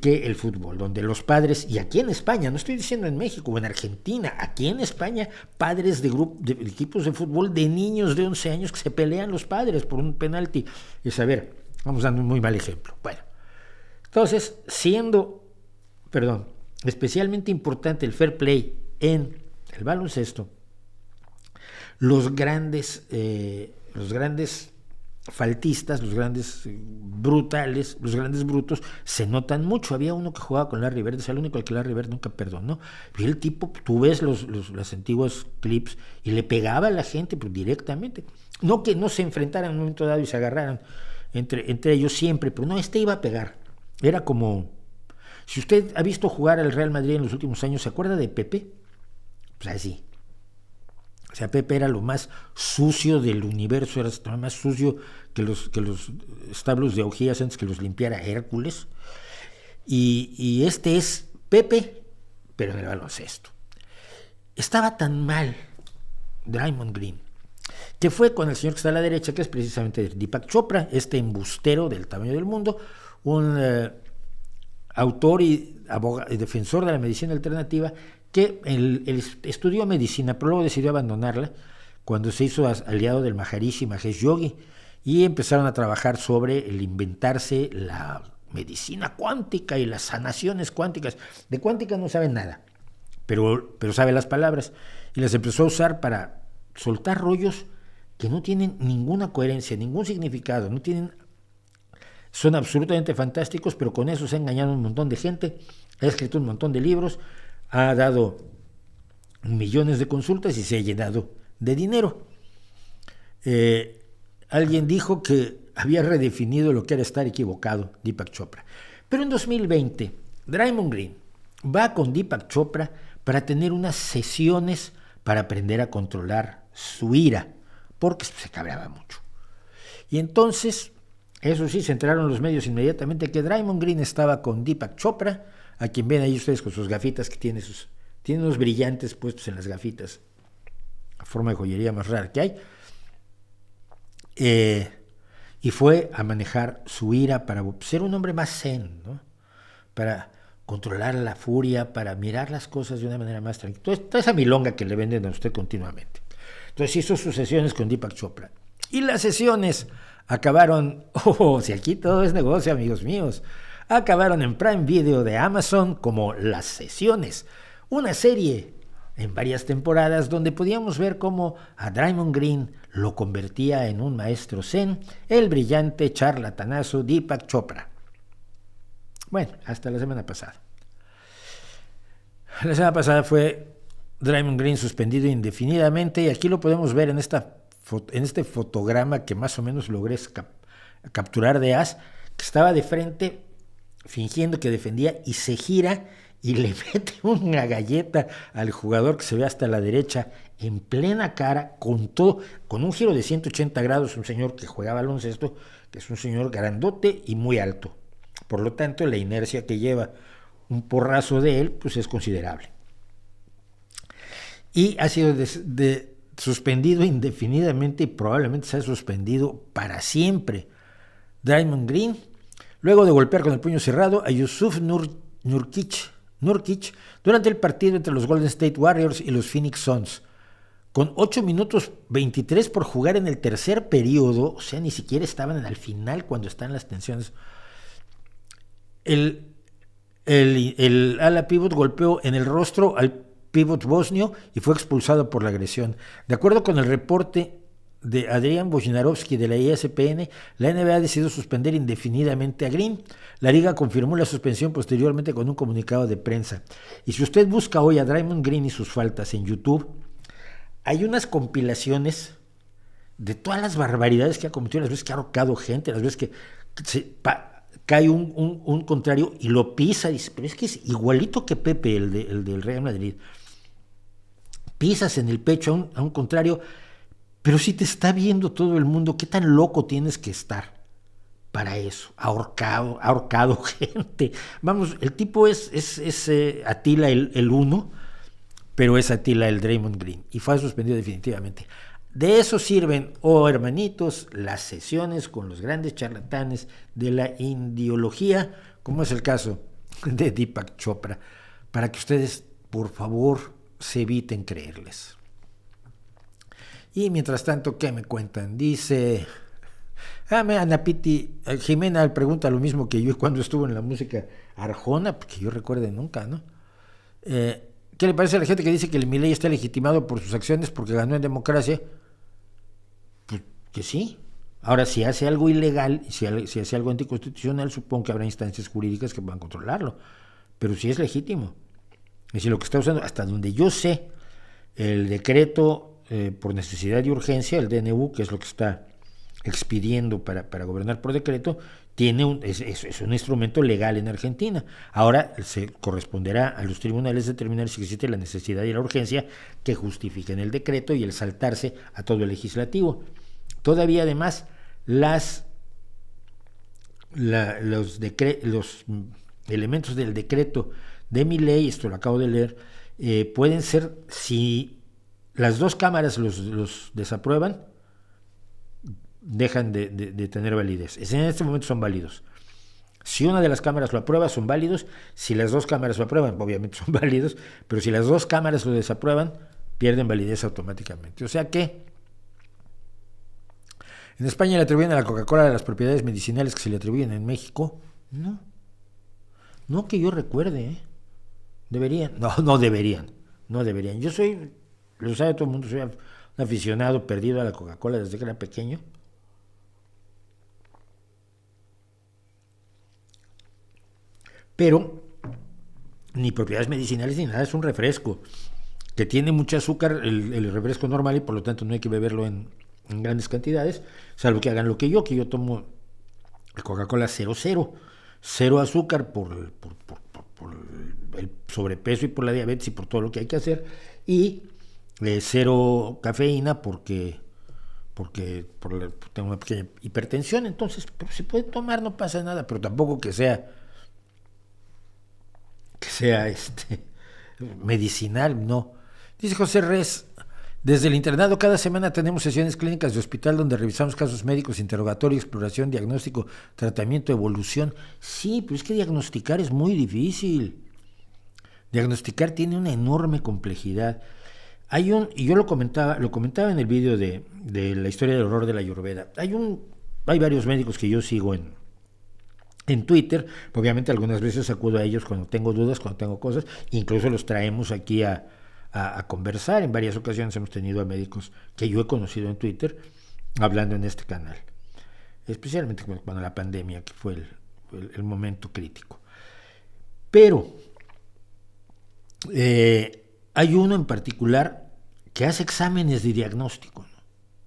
Que el fútbol, donde los padres, y aquí en España, no estoy diciendo en México o en Argentina, aquí en España, padres de equipos de fútbol de niños de 11 años que se pelean los padres por un penalti. Es a ver, vamos dando un muy mal ejemplo. Bueno, entonces, especialmente importante el fair play en el baloncesto, los grandes faltistas, los grandes brutales, los grandes brutos, se notan mucho. Había uno que jugaba con Larry Bird, es el único al que Larry Bird nunca perdonó. Y el tipo, tú ves los antiguos clips y le pegaba a la gente pues, directamente. No que no se enfrentaran en un momento dado y se agarraran entre ellos siempre, pero no, iba a pegar. Era como, si usted ha visto jugar al Real Madrid en los últimos años, ¿se acuerda de Pepe? Pues así. O sea, Pepe era lo más sucio del universo, era más sucio que los establos de augías antes que los limpiara Hércules. Y este es Pepe, pero en el baloncesto. Estaba tan mal Draymond Green, que fue con el señor que está a la derecha, que es precisamente Deepak Chopra, este embustero del tamaño del mundo, un autor y defensor de la medicina alternativa, que él estudió medicina, pero luego decidió abandonarla cuando se hizo aliado del Maharishi Mahesh Yogi, y empezaron a trabajar sobre el inventarse la medicina cuántica y las sanaciones cuánticas. De cuántica no sabe nada, pero sabe las palabras, y las empezó a usar para soltar rollos que no tienen ninguna coherencia, ningún significado, son absolutamente fantásticos, pero con eso se ha engañado a un montón de gente, ha escrito un montón de libros, ha dado millones de consultas y se ha llenado de dinero. Alguien dijo que había redefinido lo que era estar equivocado, Deepak Chopra. Pero en 2020, Draymond Green va con Deepak Chopra para tener unas sesiones para aprender a controlar su ira, porque se cabreaba mucho. Y entonces, eso sí, se enteraron los medios inmediatamente que Draymond Green estaba con Deepak Chopra, a quien ven ahí ustedes con sus gafitas, que tiene unos brillantes puestos en las gafitas, la forma de joyería más rara que hay, y fue a manejar su ira para ser un hombre más zen, ¿no? Para controlar la furia, para mirar las cosas de una manera más tranquila. Toda esa milonga que le venden a usted continuamente. Entonces hizo sus sesiones con Deepak Chopra. Y las sesiones acabaron, si aquí todo es negocio, amigos míos, acabaron en Prime Video de Amazon como Las Sesiones, una serie en varias temporadas donde podíamos ver cómo a Draymond Green lo convertía en un maestro zen, el brillante charlatanazo Deepak Chopra. Bueno, hasta la semana pasada. La semana pasada fue Draymond Green suspendido indefinidamente, y aquí lo podemos ver en este fotograma que más o menos logré capturar de As, que estaba de frente fingiendo que defendía y se gira y le mete una galleta al jugador que se ve hasta la derecha en plena cara, con todo, con un giro de 180 grados, un señor que juega baloncesto, que es un señor grandote y muy alto. Por lo tanto, la inercia que lleva un porrazo de él, pues es considerable. Y ha sido suspendido indefinidamente y probablemente se ha suspendido para siempre. Draymond Green, luego de golpear con el puño cerrado a Yusuf Nurkic durante el partido entre los Golden State Warriors y los Phoenix Suns, con 8 minutos 23 por jugar en el tercer periodo, o sea, ni siquiera estaban al final cuando están las tensiones. El ala pivot golpeó en el rostro al pivot bosnio y fue expulsado por la agresión. De acuerdo con el reporte de Adrián Wojnarowski de la ESPN, la NBA ha decidido suspender indefinidamente a Green. La liga confirmó la suspensión posteriormente con un comunicado de prensa. Y si usted busca hoy a Draymond Green y sus faltas en YouTube, hay unas compilaciones de todas las barbaridades que ha cometido, las veces que ha ahorcado gente, las veces que cae un contrario y lo pisa, dice, pero es que es igualito que Pepe, el del Real Madrid. Pisas en el pecho a un contrario, pero si te está viendo todo el mundo, ¿qué tan loco tienes que estar para eso? Ahorcado gente. Vamos, el tipo es Atila el uno, pero es Atila el Draymond Green, y fue suspendido definitivamente. De eso sirven, hermanitos, las sesiones con los grandes charlatanes de la indiología, como es el caso de Deepak Chopra, para que ustedes, por favor, se eviten creerles. Y mientras tanto, ¿qué me cuentan? Dice Anapiti, Jimena pregunta lo mismo que yo cuando estuvo en la música Arjona, porque yo recuerde nunca, ¿no? ¿Qué le parece a la gente que dice que el Milei está legitimado por sus acciones porque ganó en democracia? Pues que sí. Ahora, si hace algo ilegal, si hace algo anticonstitucional, supongo que habrá instancias jurídicas que puedan controlarlo. Pero sí es legítimo. Es decir, lo que está usando, hasta donde yo sé, el decreto por necesidad y urgencia, el DNU, que es lo que está expidiendo para gobernar por decreto, es un instrumento legal en Argentina. Ahora se corresponderá a los tribunales determinar si existe la necesidad y la urgencia que justifiquen el decreto y el saltarse a todo el legislativo. Todavía además los elementos del decreto de Milei, esto lo acabo de leer, pueden ser, si las dos cámaras los desaprueban, dejan de tener validez. En este momento son válidos. Si una de las cámaras lo aprueba, son válidos. Si las dos cámaras lo aprueban, obviamente son válidos, pero si las dos cámaras lo desaprueban, pierden validez automáticamente. O sea que en España le atribuyen a la Coca-Cola las propiedades medicinales que se le atribuyen en México. No que yo recuerde, deberían. No deberían. Yo soy, lo sabe todo el mundo, soy un aficionado perdido a la Coca-Cola desde que era pequeño. Pero ni propiedades medicinales ni nada, es un refresco que tiene mucho azúcar, el refresco normal, y por lo tanto no hay que beberlo en grandes cantidades, salvo que hagan lo que yo tomo Coca-Cola 0 azúcar por el sobrepeso y por la diabetes y por todo lo que hay que hacer, y 0 cafeína porque tengo una pequeña hipertensión. Entonces, pero se puede tomar, no pasa nada, pero tampoco que sea medicinal, no. Dice José Res, desde el internado cada semana tenemos sesiones clínicas de hospital donde revisamos casos médicos, interrogatorio, exploración, diagnóstico, tratamiento, evolución. Sí, pero es que diagnosticar es muy difícil. Diagnosticar tiene una enorme complejidad. Y yo lo comentaba en el vídeo de la historia del horror de la Ayurveda. Hay varios médicos que yo sigo en Twitter, obviamente algunas veces acudo a ellos cuando tengo dudas, cuando tengo cosas, incluso los traemos aquí a conversar. En varias ocasiones hemos tenido a médicos que yo he conocido en Twitter hablando en este canal, especialmente cuando la pandemia, que fue el momento crítico. Pero hay uno en particular que hace exámenes de diagnóstico, ¿no?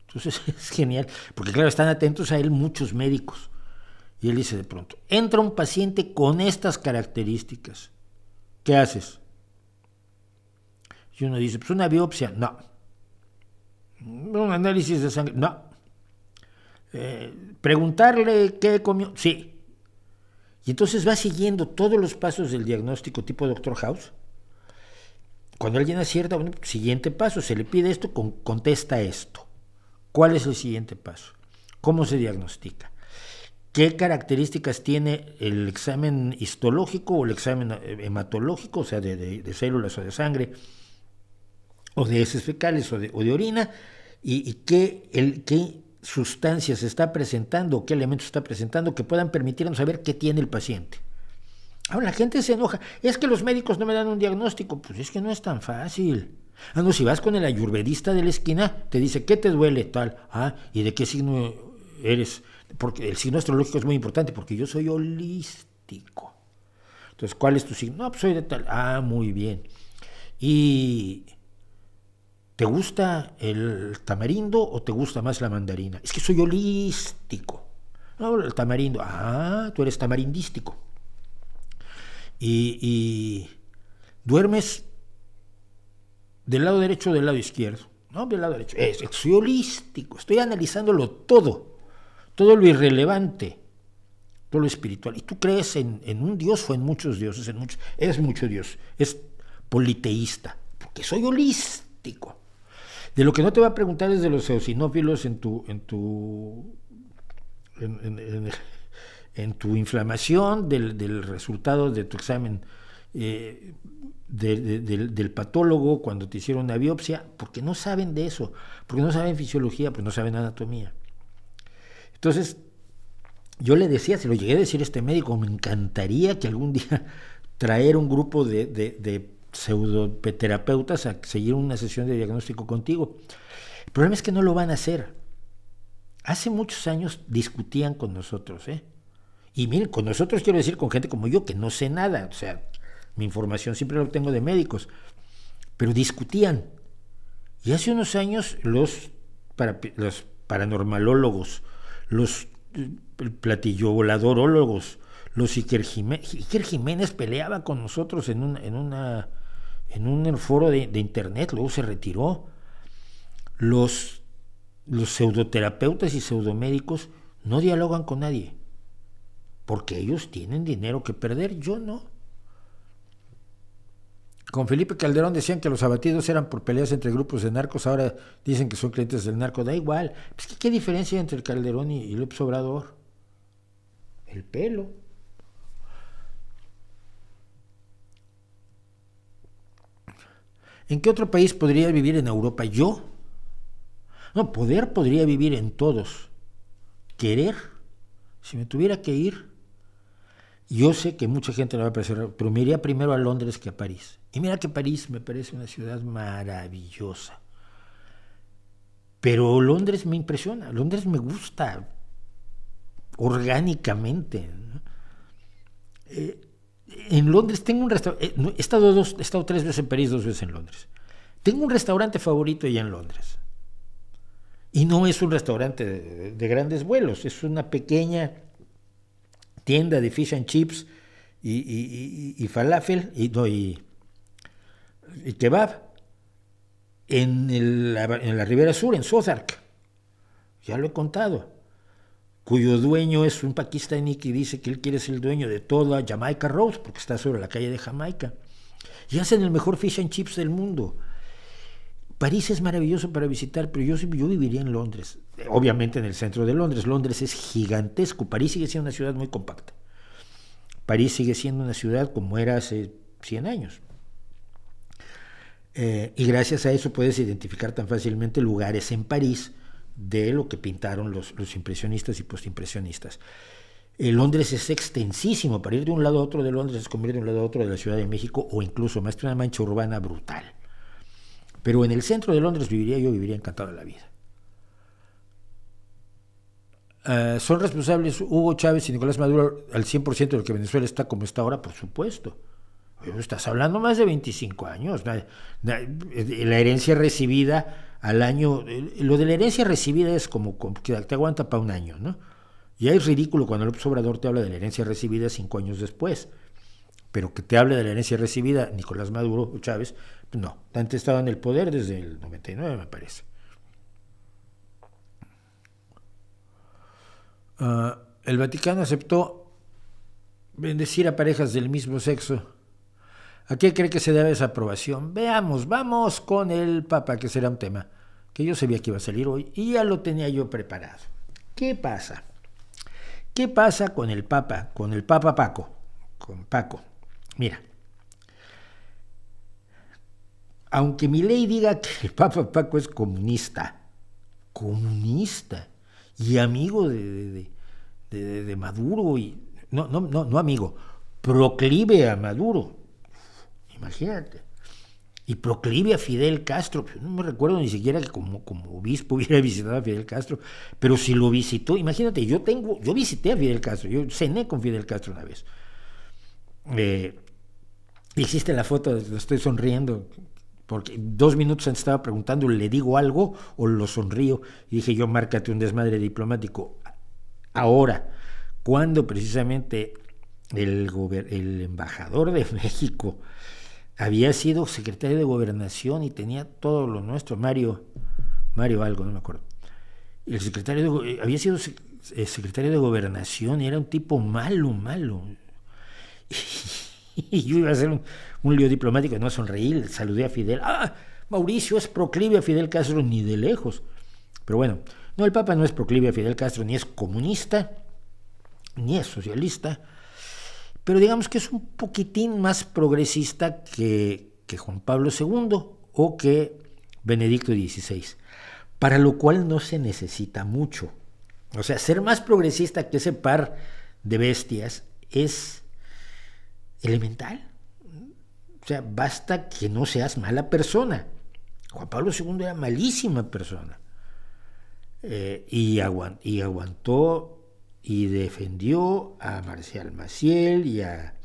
Entonces es genial, porque claro, están atentos a él muchos médicos. Y él dice de pronto, entra un paciente con estas características, ¿qué haces? Y uno dice, pues una biopsia, no. Un análisis de sangre, no. Preguntarle qué comió, sí. Y entonces va siguiendo todos los pasos del diagnóstico tipo Doctor House. Cuando alguien acierta, bueno, siguiente paso, se le pide esto, contesta esto. ¿Cuál es el siguiente paso? ¿Cómo se diagnostica? ¿Qué características tiene el examen histológico o el examen hematológico, o sea, de células o de sangre, o de heces fecales o de orina? ¿Y qué sustancias se está presentando o qué elementos está presentando que puedan permitirnos saber qué tiene el paciente? Ahora la gente se enoja, es que los médicos no me dan un diagnóstico. Pues es que no es tan fácil. No, si vas con el ayurvedista de la esquina, te dice, ¿qué te duele? Tal. ¿Y de qué signo eres? Porque el signo astrológico es muy importante, porque yo soy holístico. Entonces, ¿cuál es tu signo? No, pues soy de tal. Muy bien. ¿Y te gusta el tamarindo o te gusta más la mandarina? Es que soy holístico. No, el tamarindo. Tú eres tamarindístico. Y duermes del lado derecho o del lado izquierdo. No, del lado derecho. Soy holístico, estoy analizándolo todo lo irrelevante, todo lo espiritual. ¿Y tú crees en un Dios o en muchos dioses? Eres mucho Dios, es politeísta, porque soy holístico. De lo que no te va a preguntar es de los eosinófilos en tu inflamación, del resultado de tu examen del patólogo cuando te hicieron una biopsia, porque no saben de eso, porque no saben fisiología, porque no saben anatomía. Entonces, yo le decía, se lo llegué a decir a este médico, me encantaría que algún día traer un grupo de pseudoterapeutas a seguir una sesión de diagnóstico contigo. El problema es que no lo van a hacer. Hace muchos años discutían con nosotros, Y miren, con nosotros quiero decir con gente como yo, que no sé nada, o sea, mi información siempre la obtengo de médicos, pero discutían. Y hace unos años los paranormalólogos, los platillovoladorólogos, los Iker Jiménez peleaba con nosotros en un foro de internet, luego se retiró. Los pseudoterapeutas y pseudomédicos no dialogan con nadie, porque ellos tienen dinero que perder, yo no. Con Felipe Calderón decían que los abatidos eran por peleas entre grupos de narcos, ahora dicen que son clientes del narco, da igual. Pues, ¿qué diferencia entre el Calderón y López Obrador? El pelo. ¿En qué otro país podría vivir en Europa? ¿Yo? No, podría vivir en todos. Querer, si me tuviera que ir, yo sé que mucha gente le va a parecer, pero me iría primero a Londres que a París. Y mira que París me parece una ciudad maravillosa. Pero Londres me impresiona, Londres me gusta orgánicamente. En Londres tengo un restaurante, he estado 3 veces en París, 2 veces en Londres. Tengo un restaurante favorito allá en Londres. Y no es un restaurante de grandes vuelos, es una pequeña tienda de fish and chips y falafel y kebab en la Ribera Sur, en Southwark. Ya lo he contado. Cuyo dueño es un pakistaní que dice que él quiere ser el dueño de toda Jamaica Road, porque está sobre la calle de Jamaica. Y hacen el mejor fish and chips del mundo. París es maravilloso para visitar, pero yo viviría en Londres, obviamente en el centro de Londres. Londres es gigantesco, París sigue siendo una ciudad muy compacta. París sigue siendo una ciudad como era hace 100 años. Y gracias a eso puedes identificar tan fácilmente lugares en París de lo que pintaron los impresionistas y postimpresionistas. Londres es extensísimo, para ir de un lado a otro de Londres es como ir de un lado a otro de la Ciudad de México o incluso más que una mancha urbana brutal. Pero en el centro de Londres viviría encantado de la vida. ¿Son responsables Hugo Chávez y Nicolás Maduro al 100% de lo que Venezuela está como está ahora? Por supuesto. Estás hablando más de 25 años. La herencia recibida al año, lo de la herencia recibida es como que te aguanta para un año, ¿no? Ya es ridículo cuando López Obrador te habla de la herencia recibida 5 años después, pero que te hable de la herencia recibida Nicolás Maduro o Chávez, pues no, antes estaba en el poder desde el 99, me parece. El Vaticano aceptó bendecir a parejas del mismo sexo. ¿A qué cree que se debe esa aprobación? Veamos, vamos con el Papa, que será un tema que yo sabía que iba a salir hoy y ya lo tenía yo preparado. ¿Qué pasa? ¿Qué pasa con el Papa? Con el Papa Paco. Con Paco. Mira, aunque mi ley diga que el Papa Paco es comunista y amigo de Maduro, y no amigo, proclive a Maduro, imagínate, y proclive a Fidel Castro. No me recuerdo ni siquiera que como obispo hubiera visitado a Fidel Castro, pero si lo visitó, imagínate, yo visité a Fidel Castro, yo cené con Fidel Castro una vez. Existe la foto, estoy sonriendo, porque 2 minutos antes estaba preguntando, ¿le digo algo o lo sonrío? Y dije yo, márcate un desmadre diplomático. Ahora, cuando precisamente el embajador de México había sido secretario de Gobernación y tenía todo lo nuestro, Mario algo, no me acuerdo. El secretario había sido secretario de Gobernación y era un tipo malo. Y yo iba a hacer un lío diplomático, no sonreí, saludé a Fidel. Mauricio es proclive a Fidel Castro, ni de lejos. Pero bueno, no, el Papa no es proclive a Fidel Castro, ni es comunista, ni es socialista, pero digamos que es un poquitín más progresista que Juan Pablo II o que Benedicto XVI, para lo cual no se necesita mucho. O sea, ser más progresista que ese par de bestias es elemental. O sea, basta que no seas mala persona. Juan Pablo II era malísima persona. Y aguantó y defendió a Marcial Maciel y a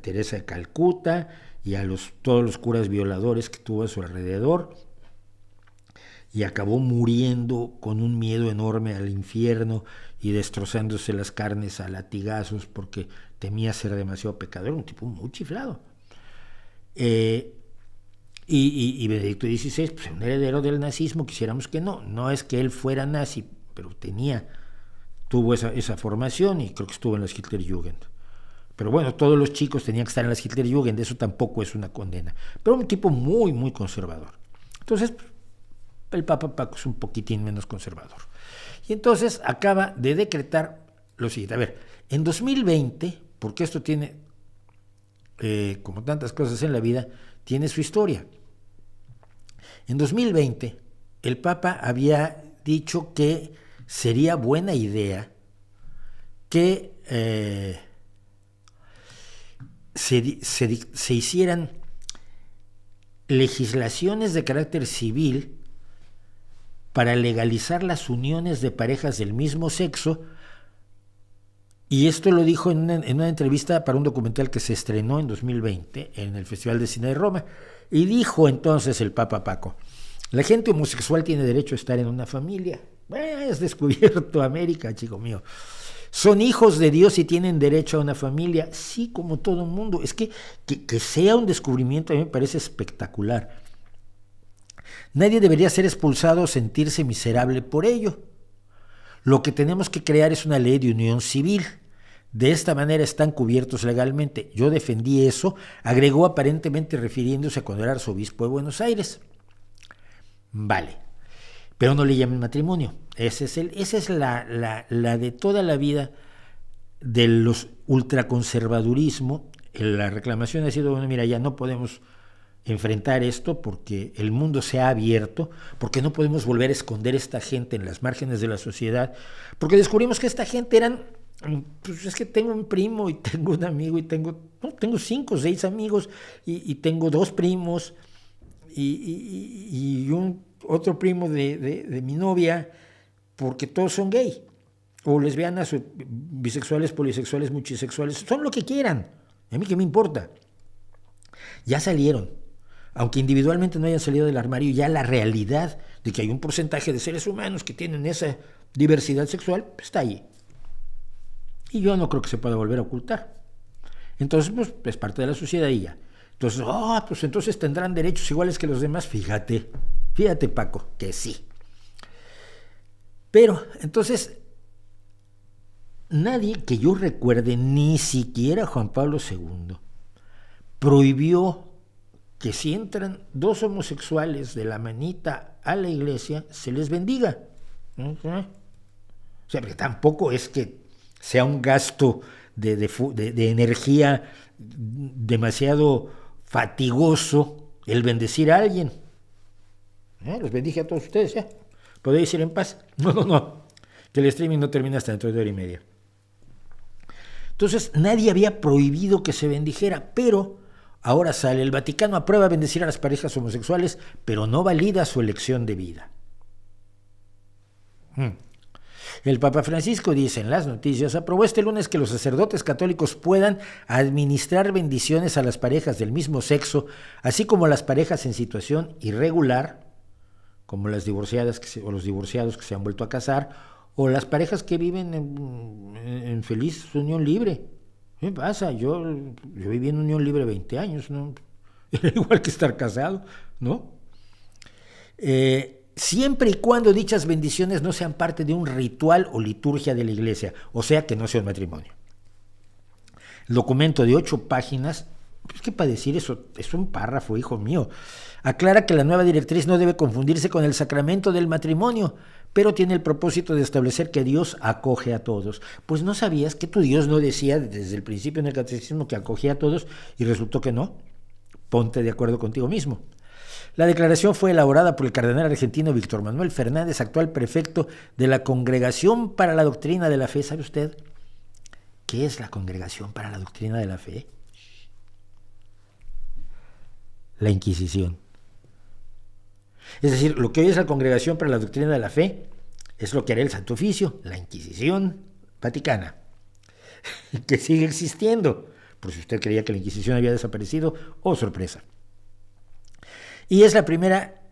Teresa de Calcuta y a todos los curas violadores que tuvo a su alrededor, y acabó muriendo con un miedo enorme al infierno y destrozándose las carnes a latigazos porque temía ser demasiado pecador, un tipo muy chiflado. Y Benedicto XVI, pues un heredero del nazismo, quisiéramos que no es que él fuera nazi, pero tuvo esa formación y creo que estuvo en las Hitlerjugend. Pero bueno, todos los chicos tenían que estar en las Hitlerjugend, eso tampoco es una condena. Pero un tipo muy, muy conservador. Entonces, el Papa Paco es un poquitín menos conservador. Y entonces acaba de decretar lo siguiente. A ver, en 2020, porque esto tiene, como tantas cosas en la vida, tiene su historia. En 2020, el Papa había dicho que sería buena idea que se hicieran legislaciones de carácter civil para legalizar las uniones de parejas del mismo sexo, y esto lo dijo en una entrevista para un documental que se estrenó en 2020 en el Festival de Cine de Roma, y dijo entonces el Papa Paco: la gente homosexual tiene derecho a estar en una familia. Has descubierto América, chico mío. Son hijos de Dios y tienen derecho a una familia, sí, como todo el mundo. Es que sea un descubrimiento a mí me parece espectacular. Nadie debería ser expulsado o sentirse miserable por ello. Lo que tenemos que crear es una ley de unión civil. De esta manera están cubiertos legalmente. Yo defendí eso, agregó aparentemente refiriéndose a cuando era arzobispo de Buenos Aires. Vale, pero no le llamen matrimonio. Esa es la de toda la vida de los ultraconservadurismo. La reclamación ha sido, bueno, mira, ya no podemos enfrentar esto porque el mundo se ha abierto, porque no podemos volver a esconder a esta gente en las márgenes de la sociedad, porque descubrimos que esta gente eran, pues es que tengo un primo y tengo un amigo y tengo 5 o 6 amigos y tengo 2 primos y otro primo de mi novia, porque todos son gay o lesbianas o bisexuales, polisexuales, multisexuales, son lo que quieran, a mí qué me importa. ya salieron. Aunque individualmente no hayan salido del armario, ya la realidad de que hay un porcentaje de seres humanos que tienen esa diversidad sexual está ahí. Y yo no creo que se pueda volver a ocultar. Entonces, pues, es parte de la sociedad y ya. Entonces, pues entonces tendrán derechos iguales que los demás. Fíjate, Paco, que sí. Pero, entonces, nadie que yo recuerde, ni siquiera Juan Pablo II, prohibió que si entran dos homosexuales de la manita a la iglesia, se les bendiga. O sea, porque tampoco es que sea un gasto de energía demasiado fatigoso el bendecir a alguien. Los bendije a todos ustedes, ya. Podéis ir en paz. No. Que el streaming no termina hasta dentro de hora y media. Entonces, nadie había prohibido que se bendijera, pero ahora sale: el Vaticano aprueba bendecir a las parejas homosexuales, pero no valida su elección de vida. El Papa Francisco dice en las noticias: aprobó este lunes que los sacerdotes católicos puedan administrar bendiciones a las parejas del mismo sexo, así como a las parejas en situación irregular, como las divorciadas o los divorciados que se han vuelto a casar, o las parejas que viven en feliz unión libre. ¿Qué pasa? Yo viví en unión libre 20 años, ¿no? Era igual que estar casado, ¿no? Siempre y cuando dichas bendiciones no sean parte de un ritual o liturgia de la iglesia, o sea, que no sea un matrimonio. El documento de 8 páginas, pues que para decir eso, es un párrafo, hijo mío, aclara que la nueva directriz no debe confundirse con el sacramento del matrimonio, pero tiene el propósito de establecer que Dios acoge a todos. Pues no sabías que tu Dios no decía desde el principio en el catecismo que acogía a todos y resultó que no. Ponte de acuerdo contigo mismo. La declaración fue elaborada por el cardenal argentino Víctor Manuel Fernández, actual prefecto de la Congregación para la Doctrina de la Fe. ¿Sabe usted qué es la Congregación para la Doctrina de la Fe? La Inquisición. Es decir, lo que hoy es la Congregación para la Doctrina de la Fe es lo que hará el Santo Oficio, la Inquisición Vaticana, que sigue existiendo, por si usted creía que la Inquisición había desaparecido, sorpresa. Y es la primera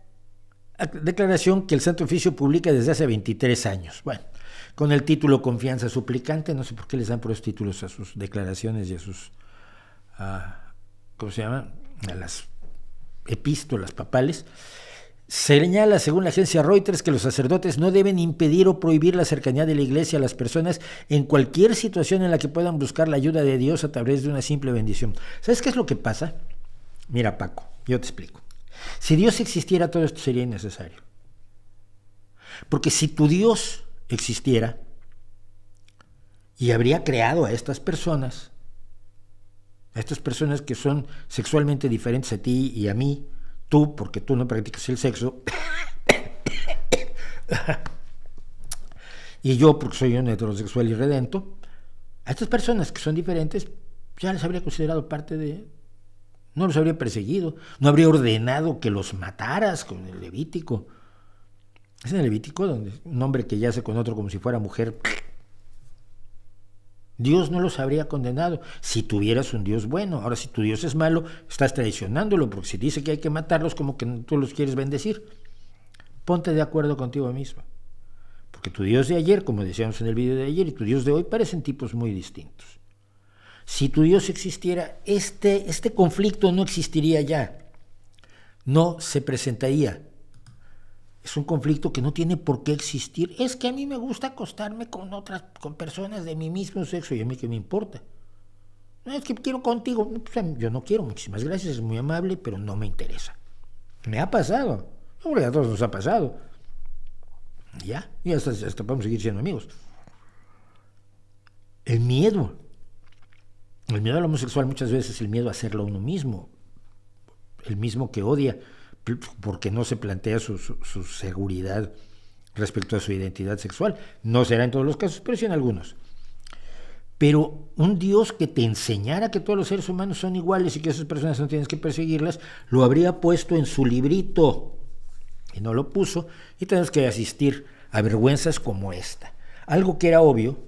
declaración que el Santo Oficio publica desde hace 23 años. Bueno, con el título Confianza Suplicante, no sé por qué les dan por esos títulos a sus declaraciones y a sus, ¿cómo se llama?, a las epístolas papales. Señala, según la agencia Reuters, que los sacerdotes no deben impedir o prohibir la cercanía de la iglesia a las personas en cualquier situación en la que puedan buscar la ayuda de Dios a través de una simple bendición. ¿Sabes qué es lo que pasa? Mira, Paco, yo te explico. Si Dios existiera, todo esto sería innecesario. Porque si tu Dios existiera y habría creado a estas personas que son sexualmente diferentes a ti y a mí, tú, porque tú no practicas el sexo, y yo, porque soy un heterosexual irredento, a estas personas que son diferentes, ya les habría considerado parte de... No los habría perseguido, no habría ordenado que los mataras con el Levítico. Es en el Levítico donde un hombre que yace con otro como si fuera mujer, Dios no los habría condenado si tuvieras un Dios bueno. Ahora, si tu Dios es malo, estás traicionándolo, porque si dice que hay que matarlos, como que tú los quieres bendecir. Ponte de acuerdo contigo mismo. Porque tu Dios de ayer, como decíamos en el video de ayer, y tu Dios de hoy parecen tipos muy distintos. Si tu Dios existiera, este conflicto no existiría ya. No se presentaría. Es un conflicto que no tiene por qué existir. Es que a mí me gusta acostarme con personas de mi mismo sexo, y a mí qué me importa. No, es que quiero contigo. Yo no quiero, muchísimas gracias, es muy amable, pero no me interesa. Me ha pasado. Hombre, a todos nos ha pasado. Ya, y hasta podemos seguir siendo amigos. El miedo al homosexual muchas veces es el miedo a hacerlo a uno mismo. El mismo que odia porque no se plantea su seguridad respecto a su identidad sexual. No será en todos los casos, pero sí en algunos. Pero un Dios que te enseñara que todos los seres humanos son iguales y que esas personas no tienes que perseguirlas, lo habría puesto en su librito. Y no lo puso, y tenemos que asistir a vergüenzas como esta. Algo que era obvio,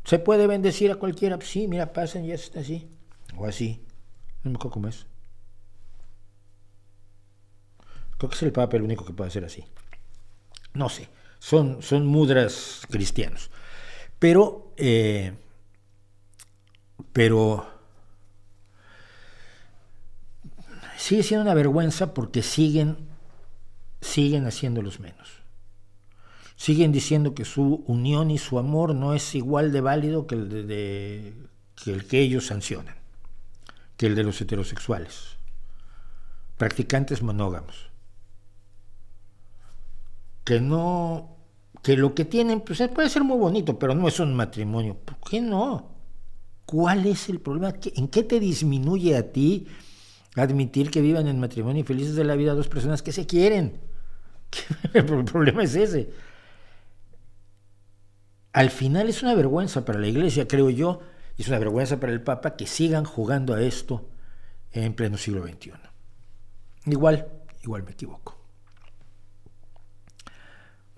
se puede bendecir a cualquiera. Sí, mira, pasan y ya está así, o así. No me acuerdo cómo es. Creo que es el Papa el único que puede hacer así. No sé, son mudras cristianos. Pero sigue siendo una vergüenza porque siguen haciéndolos menos. Siguen diciendo que su unión y su amor no es igual de válido que el que ellos sancionan, que el de los heterosexuales, practicantes monógamos. Que lo que tienen pues puede ser muy bonito, pero no es un matrimonio. ¿Por qué no? ¿Cuál es el problema? ¿En qué te disminuye a ti admitir que vivan en matrimonio y felices de la vida dos personas que se quieren? El problema es ese. Al final es una vergüenza para la Iglesia, creo yo, y es una vergüenza para el Papa que sigan jugando a esto en pleno siglo XXI. Igual me equivoco.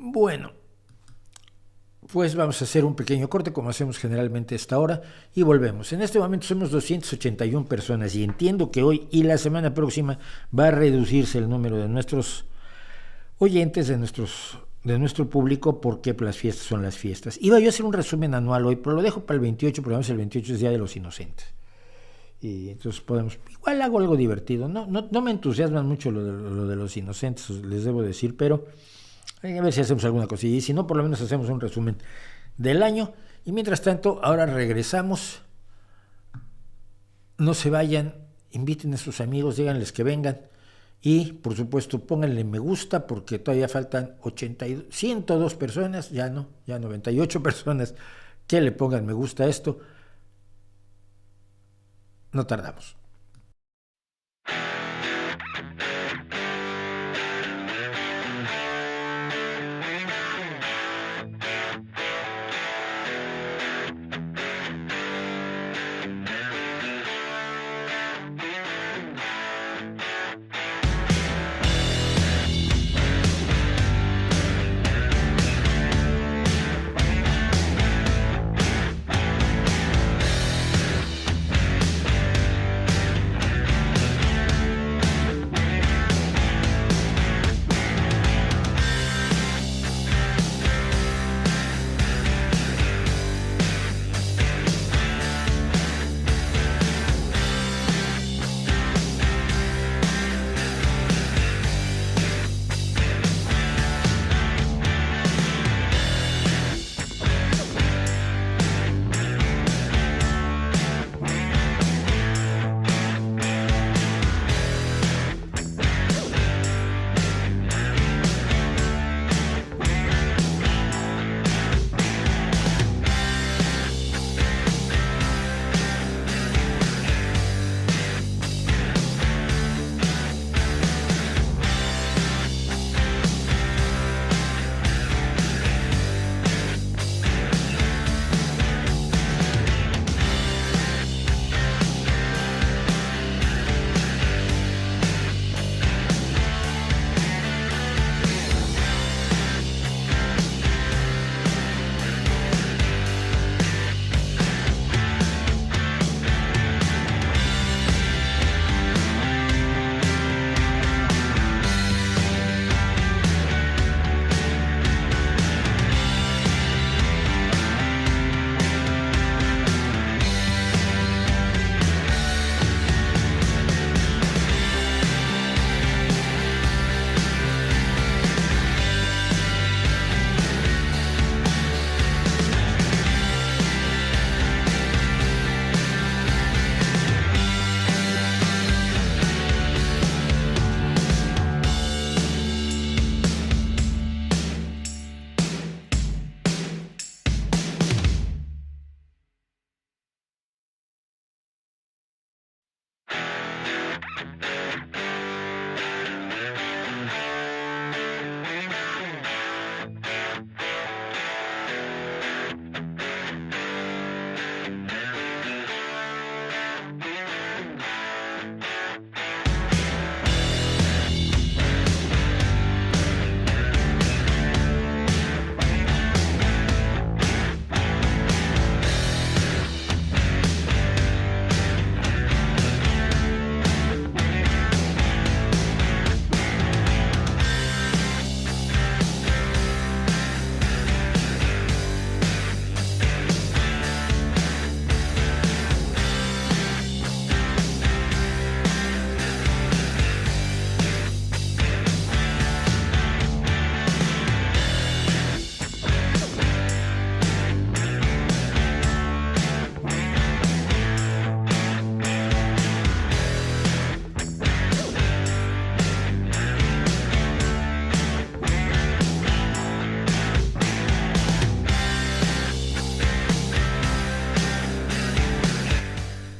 Bueno, pues vamos a hacer un pequeño corte como hacemos generalmente a esta hora y volvemos. En este momento somos 281 personas y entiendo que hoy y la semana próxima va a reducirse el número de nuestros oyentes, de nuestro público, porque las fiestas son las fiestas. Iba yo a hacer un resumen anual hoy, pero lo dejo para el 28, porque el 28 es Día de los Inocentes. Y entonces igual hago algo divertido. No me entusiasman mucho lo de los inocentes, les debo decir, pero a ver si hacemos alguna cosilla. Y si no, por lo menos hacemos un resumen del año. Y mientras tanto, ahora regresamos. No se vayan, inviten a sus amigos, díganles que vengan. Y, por supuesto, pónganle me gusta porque todavía faltan 102 personas, ya 98 personas que le pongan me gusta a esto. No tardamos.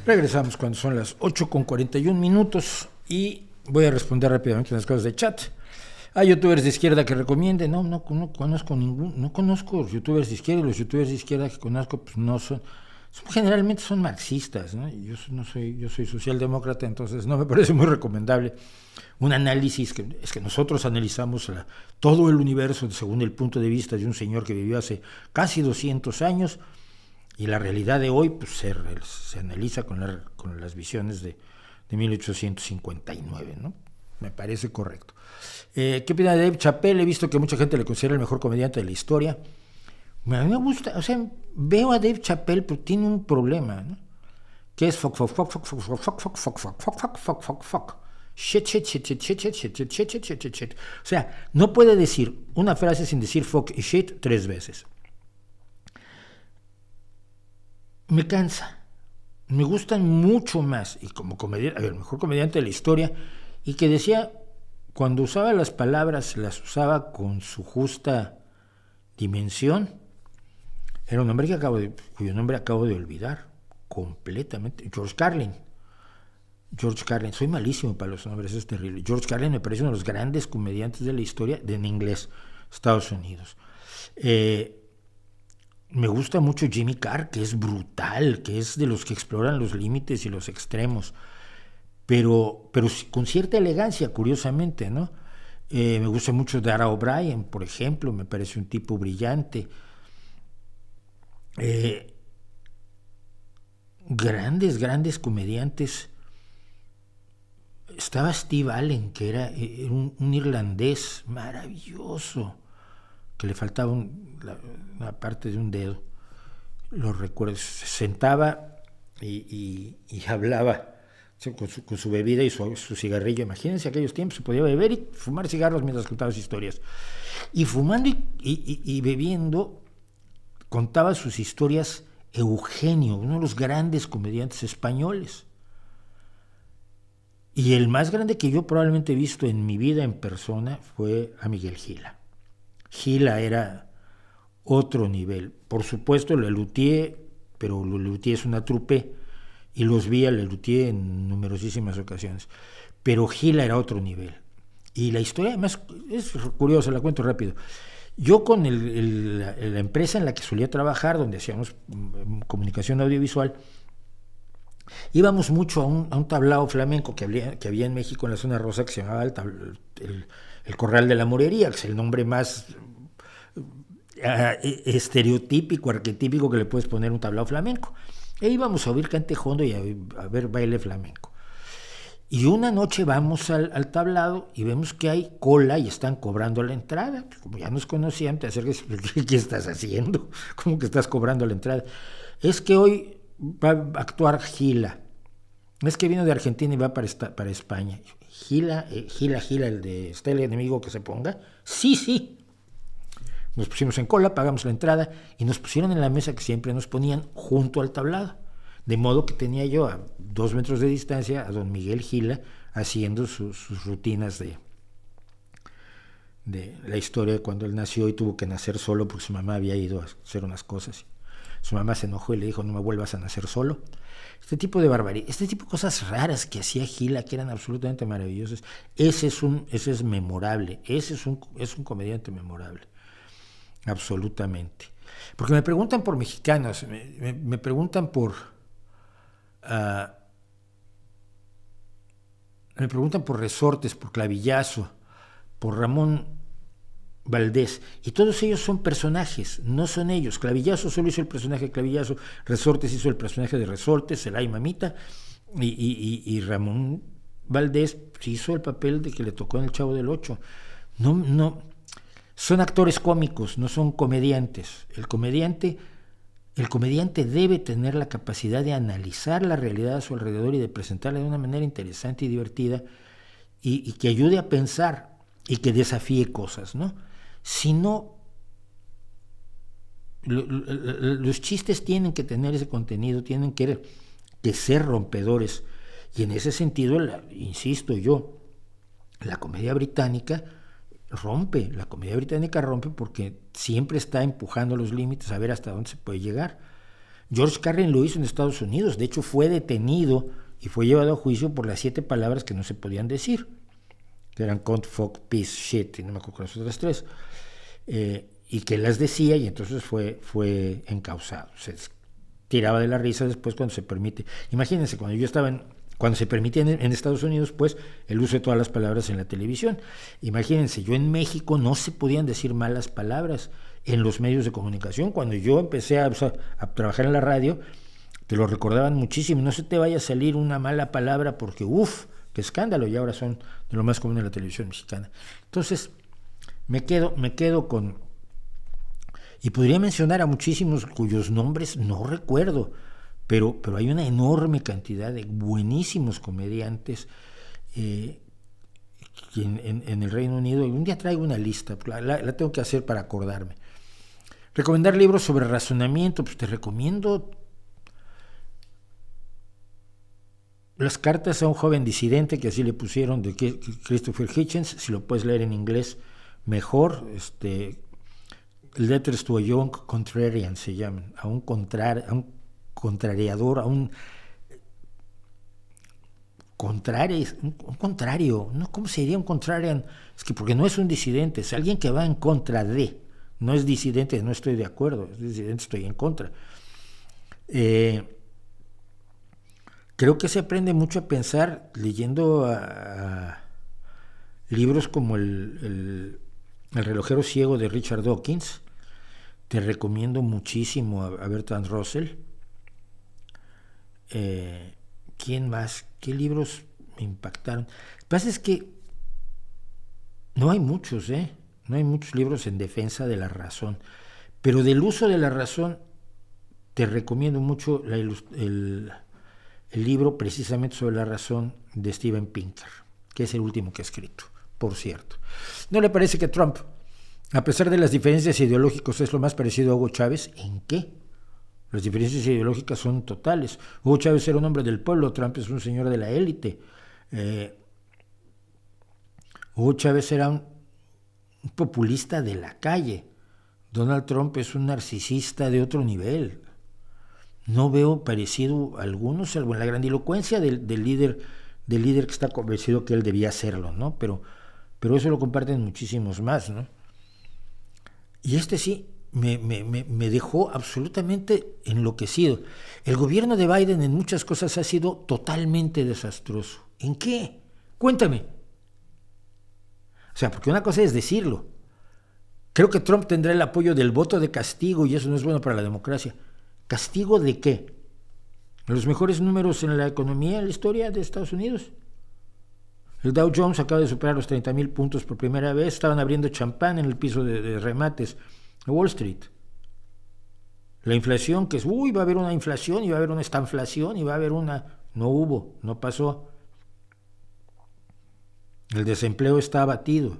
Regresamos cuando son las 8:41 y voy a responder rápidamente unas cosas de chat. ¿Hay youtubers de izquierda que recomienden? No conozco ningún, no conozco youtubers de izquierda, y los youtubers de izquierda que conozco pues no generalmente son marxistas, ¿no? Yo soy socialdemócrata, entonces no me parece muy recomendable un análisis es que nosotros analizamos todo el universo según el punto de vista de un señor que vivió hace casi 200 años y la realidad de hoy pues se analiza con las visiones de 1859, ¿no? Me parece correcto. ¿Qué opina de Dave Chappelle? He visto que mucha gente le considera el mejor comediante de la historia. A mí me gusta, o sea, veo a Dave Chappelle, pero tiene un problema, ¿no? Que es fuck. Shit. O sea, no puede decir una frase sin decir fuck y shit 3 veces. Me cansa. Me gustan mucho más, y como comediante, el mejor comediante de la historia, y que decía, cuando usaba las palabras, las usaba con su justa dimensión. Era un hombre cuyo nombre acabo de olvidar completamente. George Carlin. Soy malísimo para los nombres, es terrible. George Carlin me parece uno de los grandes comediantes de la historia en inglés, Estados Unidos. Me gusta mucho Jimmy Carr, que es brutal, que es de los que exploran los límites y los extremos, pero con cierta elegancia, curiosamente, ¿no? Me gusta mucho Dara O'Brien, por ejemplo, me parece un tipo brillante. Grandes comediantes. Estaba Steve Allen, que era un irlandés maravilloso, que le faltaba una parte de un dedo. Lo recuerdo, se sentaba y hablaba con su bebida y su cigarrillo. Imagínense aquellos tiempos, se podía beber y fumar cigarros mientras contaba sus historias. Y fumando y bebiendo, contaba sus historias Eugenio, uno de los grandes comediantes españoles. Y el más grande que yo probablemente he visto en mi vida en persona fue a Miguel Gila. Gila era otro nivel. Por supuesto, Lelutier, pero Lelutier es una trupe, y los vi a Lelutier en numerosísimas ocasiones. Pero Gila era otro nivel. Y la historia, además, es curiosa, la cuento rápido. Yo con la empresa en la que solía trabajar, donde hacíamos comunicación audiovisual, íbamos mucho a un tablao flamenco que había en México, en la zona rosa, que se llamaba el Corral de la Morería, que es el nombre más estereotípico, arquetípico que le puedes poner a un tablao flamenco. E íbamos a oír cantejondo y a ver baile flamenco. Y una noche vamos al tablado y vemos que hay cola y están cobrando la entrada. Como ya nos conocían, te acercas, ¿qué estás haciendo? ¿Cómo que estás cobrando la entrada? Es que hoy va a actuar Gila. Es que vino de Argentina y va para España. Gila, el de está el enemigo que se ponga. Sí. Nos pusimos en cola, pagamos la entrada y nos pusieron en la mesa que siempre nos ponían junto al tablado. De modo que tenía yo a 2 metros de distancia a don Miguel Gila haciendo sus rutinas de la historia de cuando él nació y tuvo que nacer solo porque su mamá había ido a hacer unas cosas. Su mamá se enojó y le dijo, no me vuelvas a nacer solo. Este tipo de barbaridad, este tipo de cosas raras que hacía Gila, que eran absolutamente maravillosas, ese es memorable, es un comediante memorable, absolutamente. Porque me preguntan por mexicanos, me preguntan por Resortes, por Clavillazo, por Ramón Valdés, y todos ellos son personajes, no son ellos. Clavillazo solo hizo el personaje de Clavillazo, Resortes hizo el personaje de Resortes, el ay mamita, y Ramón Valdés hizo el papel de que le tocó en El Chavo del Ocho. No, son actores cómicos, no son comediantes. El comediante debe tener la capacidad de analizar la realidad a su alrededor y de presentarla de una manera interesante y divertida y que ayude a pensar y que desafíe cosas, ¿no? Si no, los chistes tienen que tener ese contenido, tienen que ser rompedores. Y en ese sentido, insisto yo, la comedia británica rompe porque siempre está empujando los límites a ver hasta dónde se puede llegar. George Carlin lo hizo en Estados Unidos. De hecho, fue detenido y fue llevado a juicio por las 7 palabras que no se podían decir, que eran cunt, fuck, piece, shit, y no me acuerdo con las otras 3, y que las decía, y entonces fue encausado. Se tiraba de la risa después cuando se permite. Imagínense, cuando se permitía en Estados Unidos, pues, el uso de todas las palabras en la televisión. Imagínense, yo en México no se podían decir malas palabras en los medios de comunicación. Cuando yo empecé a trabajar en la radio, te lo recordaban muchísimo, no se te vaya a salir una mala palabra porque, qué escándalo, y ahora son de lo más común en la televisión mexicana. Entonces, me quedo con... Y podría mencionar a muchísimos cuyos nombres no recuerdo, pero hay una enorme cantidad de buenísimos comediantes en el Reino Unido. Y un día traigo una lista, la tengo que hacer para acordarme. Recomendar libros sobre razonamiento, pues te recomiendo Las cartas a un joven disidente, que así le pusieron, de Christopher Hitchens. Si lo puedes leer en inglés, mejor. Letters to a Young Contrarian se llaman, a un contrariador, a un contrario, ¿no? ¿Cómo sería un contrarian? Es que porque no es un disidente, es alguien que va en contra de, no es disidente, no estoy de acuerdo, es disidente, estoy en contra. Creo que se aprende mucho a pensar leyendo a libros como el relojero ciego de Richard Dawkins. Te recomiendo muchísimo a Bertrand Russell. ¿Quién más? ¿Qué libros me impactaron? Lo que pasa es que no hay muchos, no hay muchos libros en defensa de la razón, pero del uso de la razón te recomiendo mucho el libro precisamente sobre la razón de Steven Pinker, que es el último que ha escrito, por cierto. ¿No le parece que Trump, a pesar de las diferencias ideológicas, es lo más parecido a Hugo Chávez? ¿En qué? Las diferencias ideológicas son totales. Hugo Chávez era un hombre del pueblo, Trump es un señor de la élite. Hugo Chávez era un populista de la calle. Donald Trump es un narcisista de otro nivel. No veo parecido a alguno, salvo en la grandilocuencia del líder que está convencido que él debía hacerlo, ¿no? Pero eso lo comparten muchísimos más, ¿no? Y sí me dejó absolutamente enloquecido. El gobierno de Biden en muchas cosas ha sido totalmente desastroso. ¿En qué? Cuéntame. O sea, porque una cosa es decirlo. Creo que Trump tendrá el apoyo del voto de castigo y eso no es bueno para la democracia. ¿Castigo de qué? ¿Los mejores números en la economía en la historia de Estados Unidos? El Dow Jones acaba de superar los 30,000 puntos por primera vez. Estaban abriendo champán en el piso de remates de Wall Street. La inflación, que es, va a haber una inflación y va a haber una estanflación y va a haber una... No hubo, no pasó. El desempleo está abatido.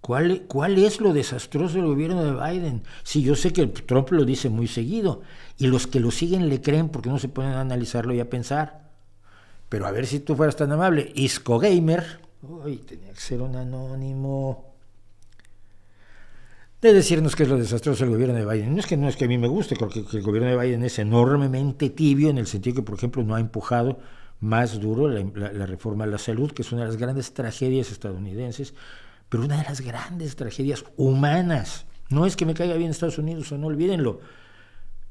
¿Cuál es lo desastroso del gobierno de Biden? Sí, yo sé que Trump lo dice muy seguido y los que lo siguen le creen porque no se ponen a analizarlo y a pensar. Pero a ver si tú fueras tan amable. Isco Gamer, tenía que ser un anónimo, de decirnos qué es lo desastroso del gobierno de Biden. No es que a mí me guste, creo que el gobierno de Biden es enormemente tibio en el sentido que, por ejemplo, no ha empujado más duro la reforma a la salud, que es una de las grandes tragedias estadounidenses, pero una de las grandes tragedias humanas. No es que me caiga bien Estados Unidos, o no, olvídenlo.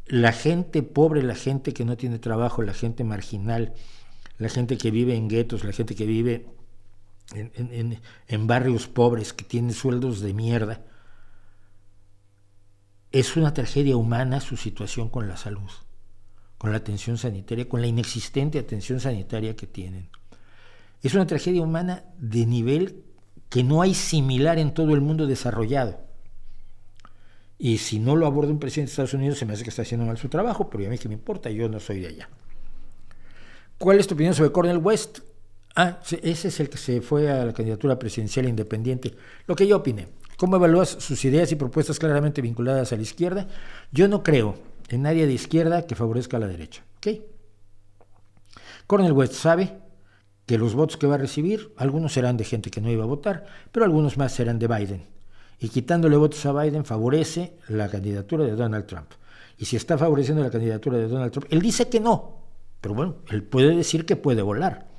La gente pobre, la gente que no tiene trabajo, la gente marginal, la gente que vive en guetos, la gente que vive en barrios pobres, que tiene sueldos de mierda. Es una tragedia humana su situación con la salud, con la atención sanitaria, con la inexistente atención sanitaria que tienen. Es una tragedia humana de nivel que no hay similar en todo el mundo desarrollado. Y si no lo aborda un presidente de Estados Unidos, se me hace que está haciendo mal su trabajo, pero a mí qué me importa, yo no soy de allá. ¿Cuál es tu opinión sobre Cornel West? Ese es el que se fue a la candidatura presidencial independiente. Lo que yo opiné. ¿Cómo evalúas sus ideas y propuestas claramente vinculadas a la izquierda? Yo no creo en nadie de izquierda que favorezca a la derecha. ¿Okay? Cornel West sabe que los votos que va a recibir, algunos serán de gente que no iba a votar, pero algunos más serán de Biden. y quitándole votos a Biden favorece la candidatura de Donald Trump. Y si está favoreciendo la candidatura de Donald Trump, él dice que no, pero bueno, él puede decir que puede volar.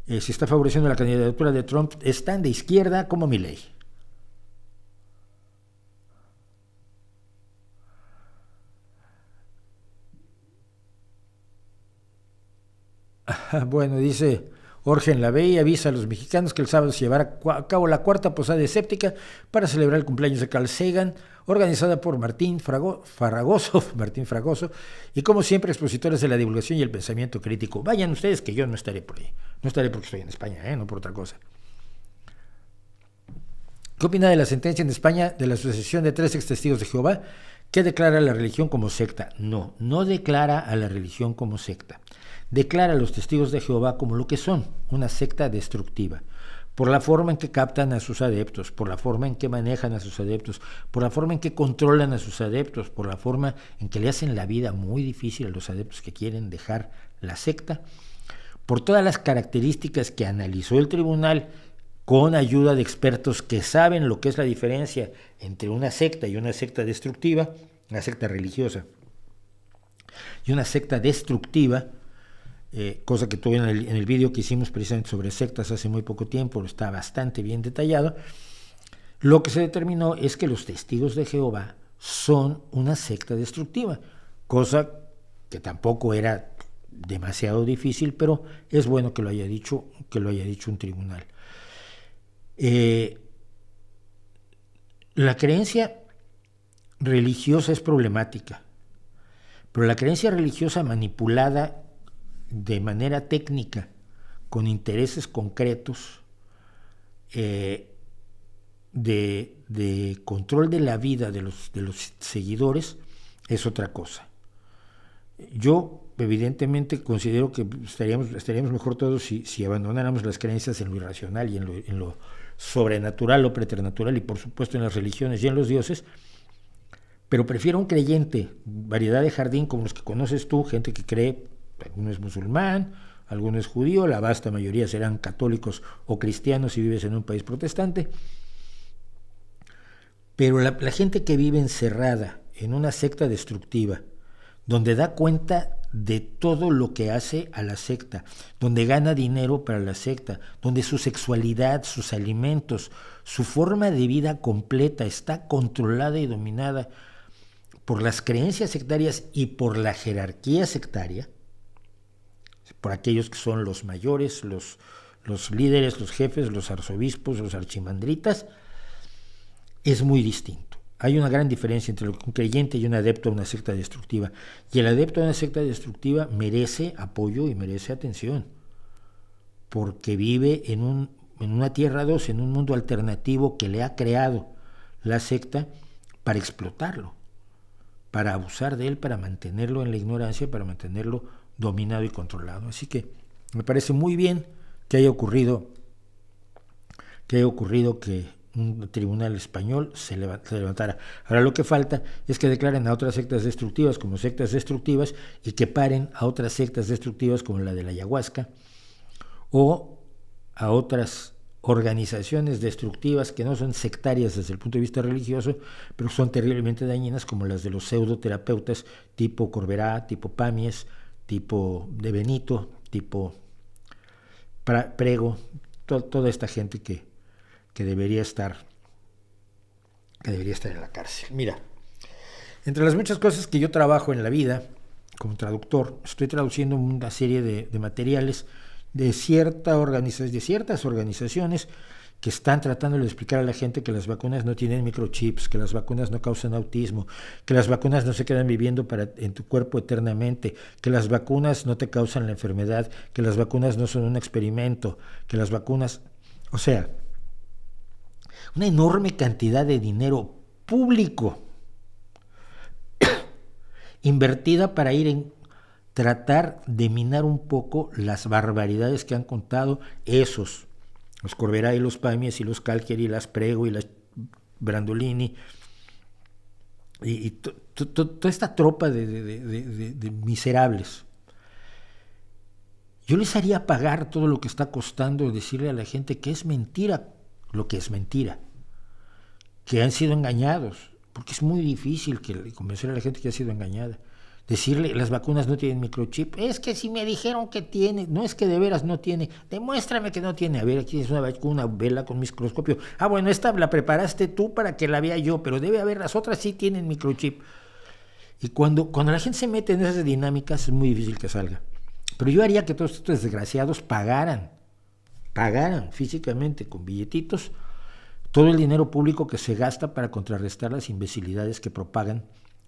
Si está favoreciendo la candidatura de Trump, es tan de izquierda como Milei. Bueno, dice Jorge en la B y avisa a los mexicanos que el sábado se llevará a cabo la cuarta posada escéptica para celebrar el cumpleaños de Carl Sagan, organizada por Martín Fragoso, y como siempre expositores de la divulgación y el pensamiento crítico. Vayan ustedes que yo no estaré por ahí. No estaré porque estoy en España, no por otra cosa. ¿Qué opina de la sentencia en España de la Asociación de 3 Ex-Testigos de Jehová que declara a la religión como secta? No declara a la religión como secta. Declara a los testigos de Jehová como lo que son, una secta destructiva, por la forma en que captan a sus adeptos, por la forma en que manejan a sus adeptos, por la forma en que controlan a sus adeptos, por la forma en que le hacen la vida muy difícil a los adeptos que quieren dejar la secta, por todas las características que analizó el tribunal con ayuda de expertos que saben lo que es la diferencia entre una secta y una secta destructiva, una secta religiosa y una secta destructiva, cosa que tuve en el vídeo que hicimos precisamente sobre sectas hace muy poco tiempo, está bastante bien detallado. Lo que se determinó es que los testigos de Jehová son una secta destructiva, cosa que tampoco era demasiado difícil, pero es bueno que lo haya dicho un tribunal. La creencia religiosa es problemática, pero la creencia religiosa manipulada de manera técnica, con intereses concretos, de control de la vida de los seguidores, es otra cosa. Yo, evidentemente, considero que estaríamos mejor todos si abandonáramos las creencias en lo irracional y en lo sobrenatural, lo preternatural, y por supuesto en las religiones y en los dioses, pero prefiero un creyente, variedad de jardín como los que conoces tú, gente que cree, alguno es musulmán, alguno es judío, la vasta mayoría serán católicos o cristianos si vives en un país protestante, pero la gente que vive encerrada en una secta destructiva, donde da cuenta de todo lo que hace a la secta, donde gana dinero para la secta, donde su sexualidad, sus alimentos, su forma de vida completa está controlada y dominada por las creencias sectarias y por la jerarquía sectaria, por aquellos que son los mayores, los líderes, los jefes, los arzobispos, los archimandritas, es muy distinto. Hay una gran diferencia entre un creyente y un adepto a una secta destructiva. Y el adepto a una secta destructiva merece apoyo y merece atención, porque vive en una tierra 2, en un mundo alternativo que le ha creado la secta para explotarlo, para abusar de él, para mantenerlo en la ignorancia, para mantenerlo dominado y controlado. Así que me parece muy bien que haya ocurrido que un tribunal español se levantara. Ahora lo que falta es que declaren a otras sectas destructivas como sectas destructivas y que paren a otras sectas destructivas como la de la ayahuasca o a otras organizaciones destructivas que no son sectarias desde el punto de vista religioso, pero son terriblemente dañinas, como las de los pseudoterapeutas tipo Corberá, tipo Pamies, tipo De Benito, tipo Prego, toda esta gente que debería estar en la cárcel. Mira, entre las muchas cosas que yo trabajo en la vida como traductor, estoy traduciendo una serie de materiales de ciertas organizaciones que están tratando de explicar a la gente que las vacunas no tienen microchips, que las vacunas no causan autismo, que las vacunas no se quedan viviendo en tu cuerpo eternamente, que las vacunas no te causan la enfermedad, que las vacunas no son un experimento, que las vacunas, o sea, una enorme cantidad de dinero público invertida para ir en tratar de minar un poco las barbaridades que han contado los Corberá y los Pamies y los Calgary y las Prego y las Brandolini y toda esta tropa de miserables. Yo les haría pagar todo lo que está costando decirle a la gente que es mentira lo que es mentira, que han sido engañados, porque es muy difícil convencer a la gente que ha sido engañada. Decirle, las vacunas no tienen microchip, es que si me dijeron que tiene, no es que de veras no tiene, demuéstrame que no tiene, a ver, aquí es una vacuna, vela con microscopio, bueno, esta la preparaste tú para que la vea yo, pero debe haber, las otras sí tienen microchip. Y cuando la gente se mete en esas dinámicas es muy difícil que salga. Pero yo haría que todos estos desgraciados pagaran físicamente con billetitos todo el dinero público que se gasta para contrarrestar las imbecilidades que propagan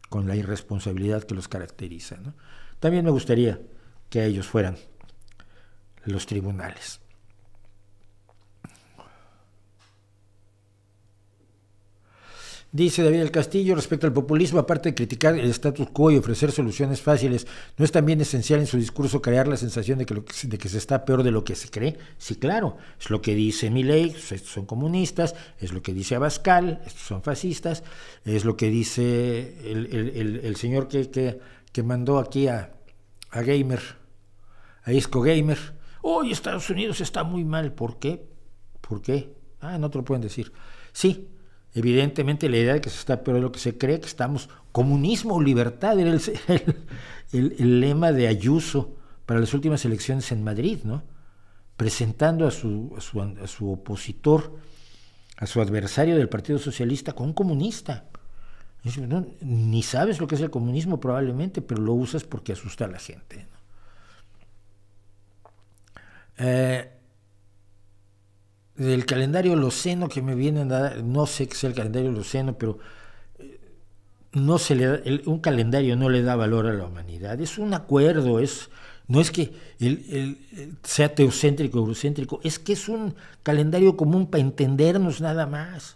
con la irresponsabilidad que los caracteriza, ¿no? También me gustaría que ellos fueran los tribunales. Dice David del Castillo, respecto al populismo, aparte de criticar el status quo y ofrecer soluciones fáciles, ¿no es también esencial en su discurso crear la sensación de que se está peor de lo que se cree? Sí, claro, es lo que dice Milei, estos son comunistas, es lo que dice Abascal, estos son fascistas, es lo que dice el señor que mandó aquí a Gamer, a Isco Gamer. Hoy Estados Unidos está muy mal, ¿por qué? ¿Por qué? No te lo pueden decir. Sí. Evidentemente la idea de que se está peor de lo que se cree, que estamos, comunismo o libertad, era el lema de Ayuso para las últimas elecciones en Madrid, ¿no? Presentando a su opositor, a su adversario del Partido Socialista, con un comunista. No, ni sabes lo que es el comunismo probablemente, pero lo usas porque asusta a la gente, ¿no? Del calendario lozano que me vienen a dar, no sé qué sea el calendario lozano, pero no se le da, un calendario no le da valor a la humanidad, es un acuerdo, no es que sea teocéntrico o eurocéntrico, es que es un calendario común para entendernos nada más.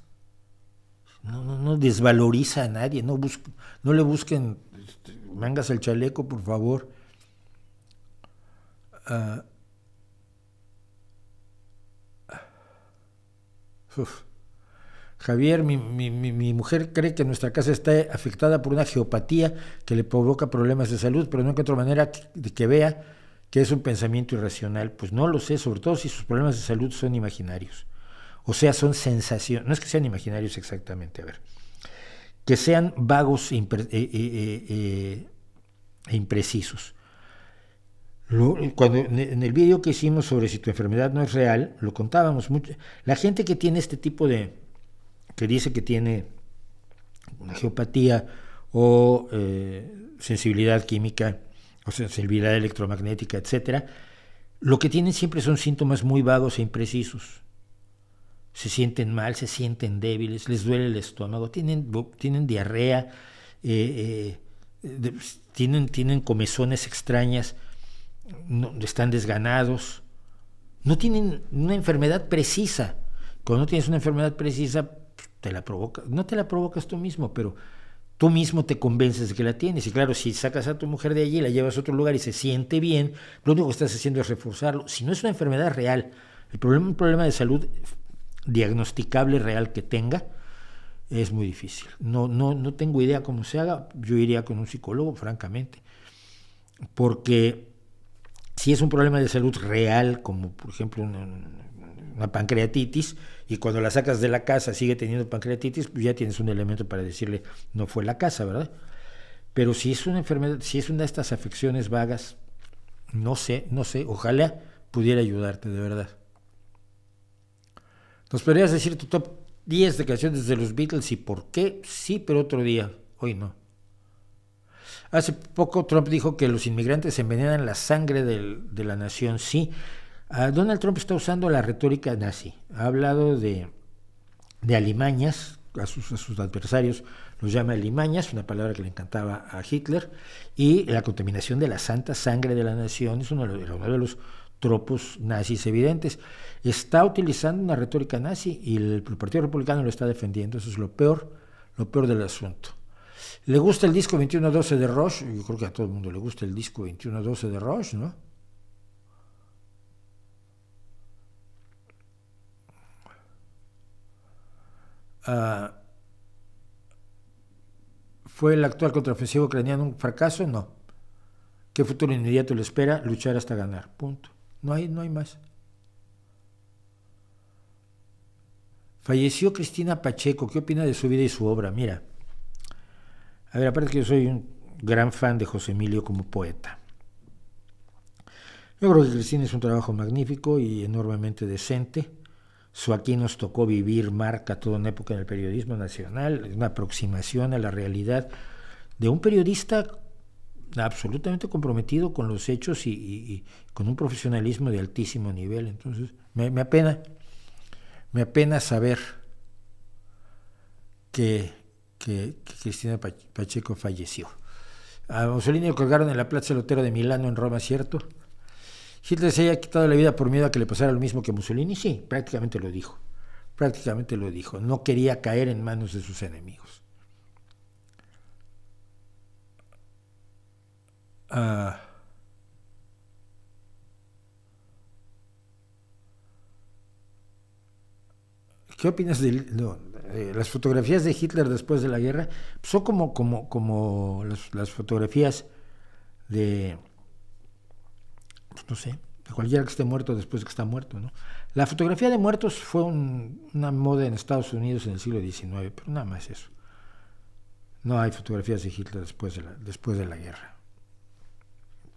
No desvaloriza a nadie, no le busquen mangas al chaleco, por favor. Javier, mi mujer cree que nuestra casa está afectada por una geopatía que le provoca problemas de salud, pero no encuentro manera de que vea que es un pensamiento irracional. Pues no lo sé, sobre todo si sus problemas de salud son imaginarios. O sea, son sensaciones, no es que sean imaginarios exactamente, a ver, que sean vagos e imprecisos. Cuando en el video que hicimos sobre si tu enfermedad no es real, lo contábamos mucho. La gente que tiene este tipo que dice que tiene una geopatía o sensibilidad química, o sensibilidad electromagnética, etcétera, lo que tienen siempre son síntomas muy vagos e imprecisos. Se sienten mal, se sienten débiles, les duele el estómago, tienen diarrea, tienen comezones extrañas, están desganados, no tienen una enfermedad precisa. Cuando no tienes una enfermedad precisa, no te la provocas tú mismo, pero tú mismo te convences de que la tienes. Y claro, si sacas a tu mujer de allí, la llevas a otro lugar y se siente bien, lo único que estás haciendo es reforzarlo. Si no es una enfermedad real, un problema de salud diagnosticable real que tenga, es muy difícil. No tengo idea cómo se haga. Yo iría con un psicólogo, francamente, porque si es un problema de salud real, como por ejemplo una pancreatitis, y cuando la sacas de la casa sigue teniendo pancreatitis, pues ya tienes un elemento para decirle no fue la casa, ¿verdad? Pero si es una enfermedad, si es una de estas afecciones vagas, no sé, ojalá pudiera ayudarte, de verdad. ¿Nos podrías decir tu top 10 de canciones de los Beatles y por qué? Sí, pero otro día, hoy no. Hace poco Trump dijo que los inmigrantes envenenan la sangre de la nación. Sí, Donald Trump está usando la retórica nazi. Ha hablado de alimañas, a sus adversarios los llama alimañas, una palabra que le encantaba a Hitler, y la contaminación de la santa sangre de la nación es uno de los tropos nazis evidentes. Está utilizando una retórica nazi y el Partido Republicano lo está defendiendo. Eso es lo peor del asunto. ¿Le gusta el disco 2112 de Rush? Yo creo que a todo el mundo le gusta el disco 2112 de Rush, ¿no? ¿Fue el actual contraofensiva ucraniano un fracaso? No. ¿Qué futuro inmediato le espera? Luchar hasta ganar. Punto. No hay más. Falleció Cristina Pacheco. ¿Qué opina de su vida y su obra? Mira, a ver, aparte que yo soy un gran fan de José Emilio como poeta. Yo creo que Cristina es un trabajo magnífico y enormemente decente. Su Aquí nos tocó vivir marca toda una época en el periodismo nacional, una aproximación a la realidad de un periodista absolutamente comprometido con los hechos y con un profesionalismo de altísimo nivel. Entonces, me apena saber que Cristina Pacheco falleció. A Mussolini lo colgaron en la Plaza Lotero de Milano, en Roma, ¿cierto? ¿Hitler se haya quitado la vida por miedo a que le pasara lo mismo que a Mussolini? Sí, prácticamente lo dijo. Prácticamente lo dijo. No quería caer en manos de sus enemigos. ¿Qué opinas de las fotografías de Hitler después de la guerra? Son como las fotografías de, no sé, de cualquiera que esté muerto después de que está muerto, ¿no? La fotografía de muertos fue una moda en Estados Unidos en el siglo XIX, pero nada más eso. No hay fotografías de Hitler después de la guerra.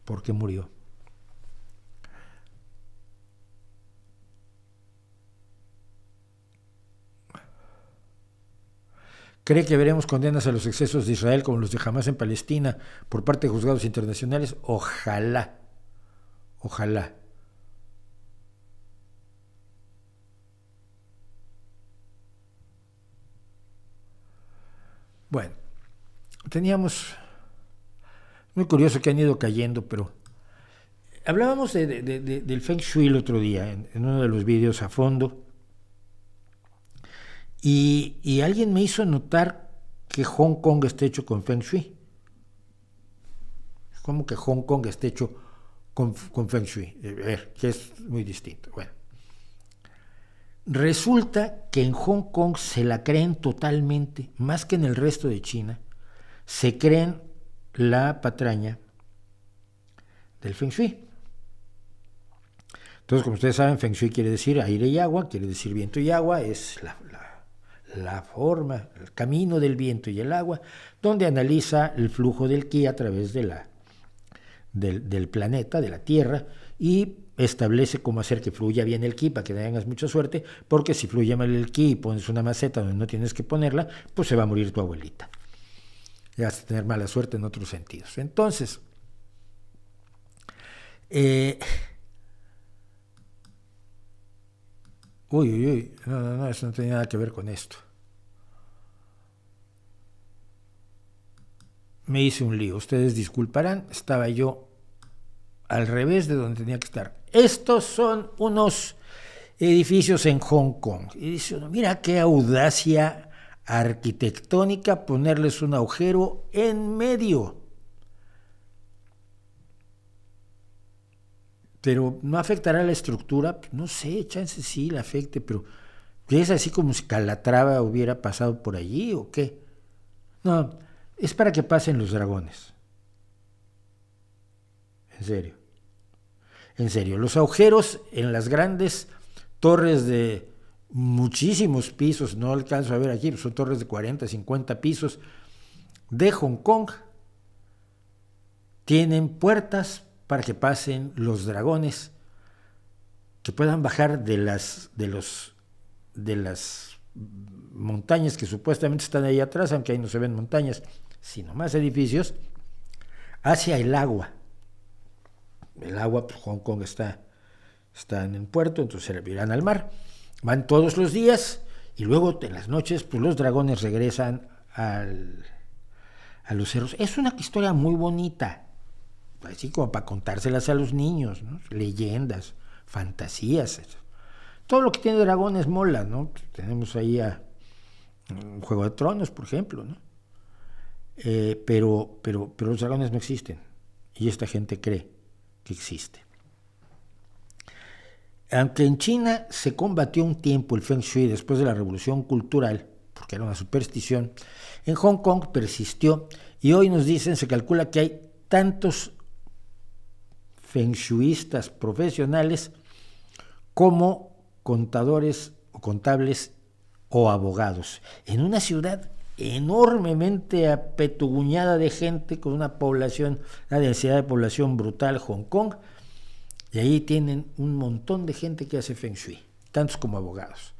¿Por qué murió? ¿Cree que veremos condenas a los excesos de Israel como los de Hamás en Palestina por parte de juzgados internacionales? Ojalá. Ojalá. Bueno, teníamos... Muy curioso que han ido cayendo, pero... Hablábamos del Feng Shui el otro día, en uno de los vídeos a fondo, y alguien me hizo notar que Hong Kong está hecho con Feng Shui. ¿Cómo que Hong Kong está hecho con Feng Shui? Que es muy distinto. Bueno, resulta que en Hong Kong se la creen totalmente, más que en el resto de China, se creen la patraña del Feng Shui. Entonces, como ustedes saben, Feng Shui quiere decir aire y agua, quiere decir viento y agua, es la forma, el camino del viento y el agua, donde analiza el flujo del ki a través del planeta, de la Tierra, y establece cómo hacer que fluya bien el ki para que tengas mucha suerte, porque si fluye mal el ki y pones una maceta donde no tienes que ponerla, pues se va a morir tu abuelita. Y vas a tener mala suerte en otros sentidos. Entonces, no, eso no tiene nada que ver con esto. Me hice un lío, ustedes disculparán, estaba yo al revés de donde tenía que estar. Estos son unos edificios en Hong Kong. Y dice uno, mira qué audacia arquitectónica ponerles un agujero en medio. Pero no afectará la estructura, no sé, chance sí la afecte, pero ¿es así como si Calatrava hubiera pasado por allí o qué? No, es para que pasen los dragones. En serio. En serio, los agujeros en las grandes torres de muchísimos pisos, no alcanzo a ver aquí, son torres de 40, 50 pisos de Hong Kong, tienen puertas para que pasen los dragones, que puedan bajar de las montañas que supuestamente están ahí atrás, aunque ahí no se ven montañas, sino más edificios, hacia el agua. El agua, pues Hong Kong está en el puerto, entonces se irán al mar. Van todos los días y luego en las noches, pues los dragones regresan a los cerros. Es una historia muy bonita, así como para contárselas a los niños, ¿no? Leyendas, fantasías. Todo lo que tiene dragones mola, ¿no? Tenemos ahí a Juego de Tronos, por ejemplo, ¿no? Pero los dragones no existen y esta gente cree que existe. Aunque en China se combatió un tiempo el Feng Shui después de la Revolución Cultural, porque era una superstición, en Hong Kong persistió y hoy nos dicen, se calcula que hay tantos Feng Shuistas profesionales como contadores o contables o abogados, en una ciudad enormemente apetuguñada de gente, con una densidad de población brutal, Hong Kong, y ahí tienen un montón de gente que hace Feng Shui, tantos como abogados.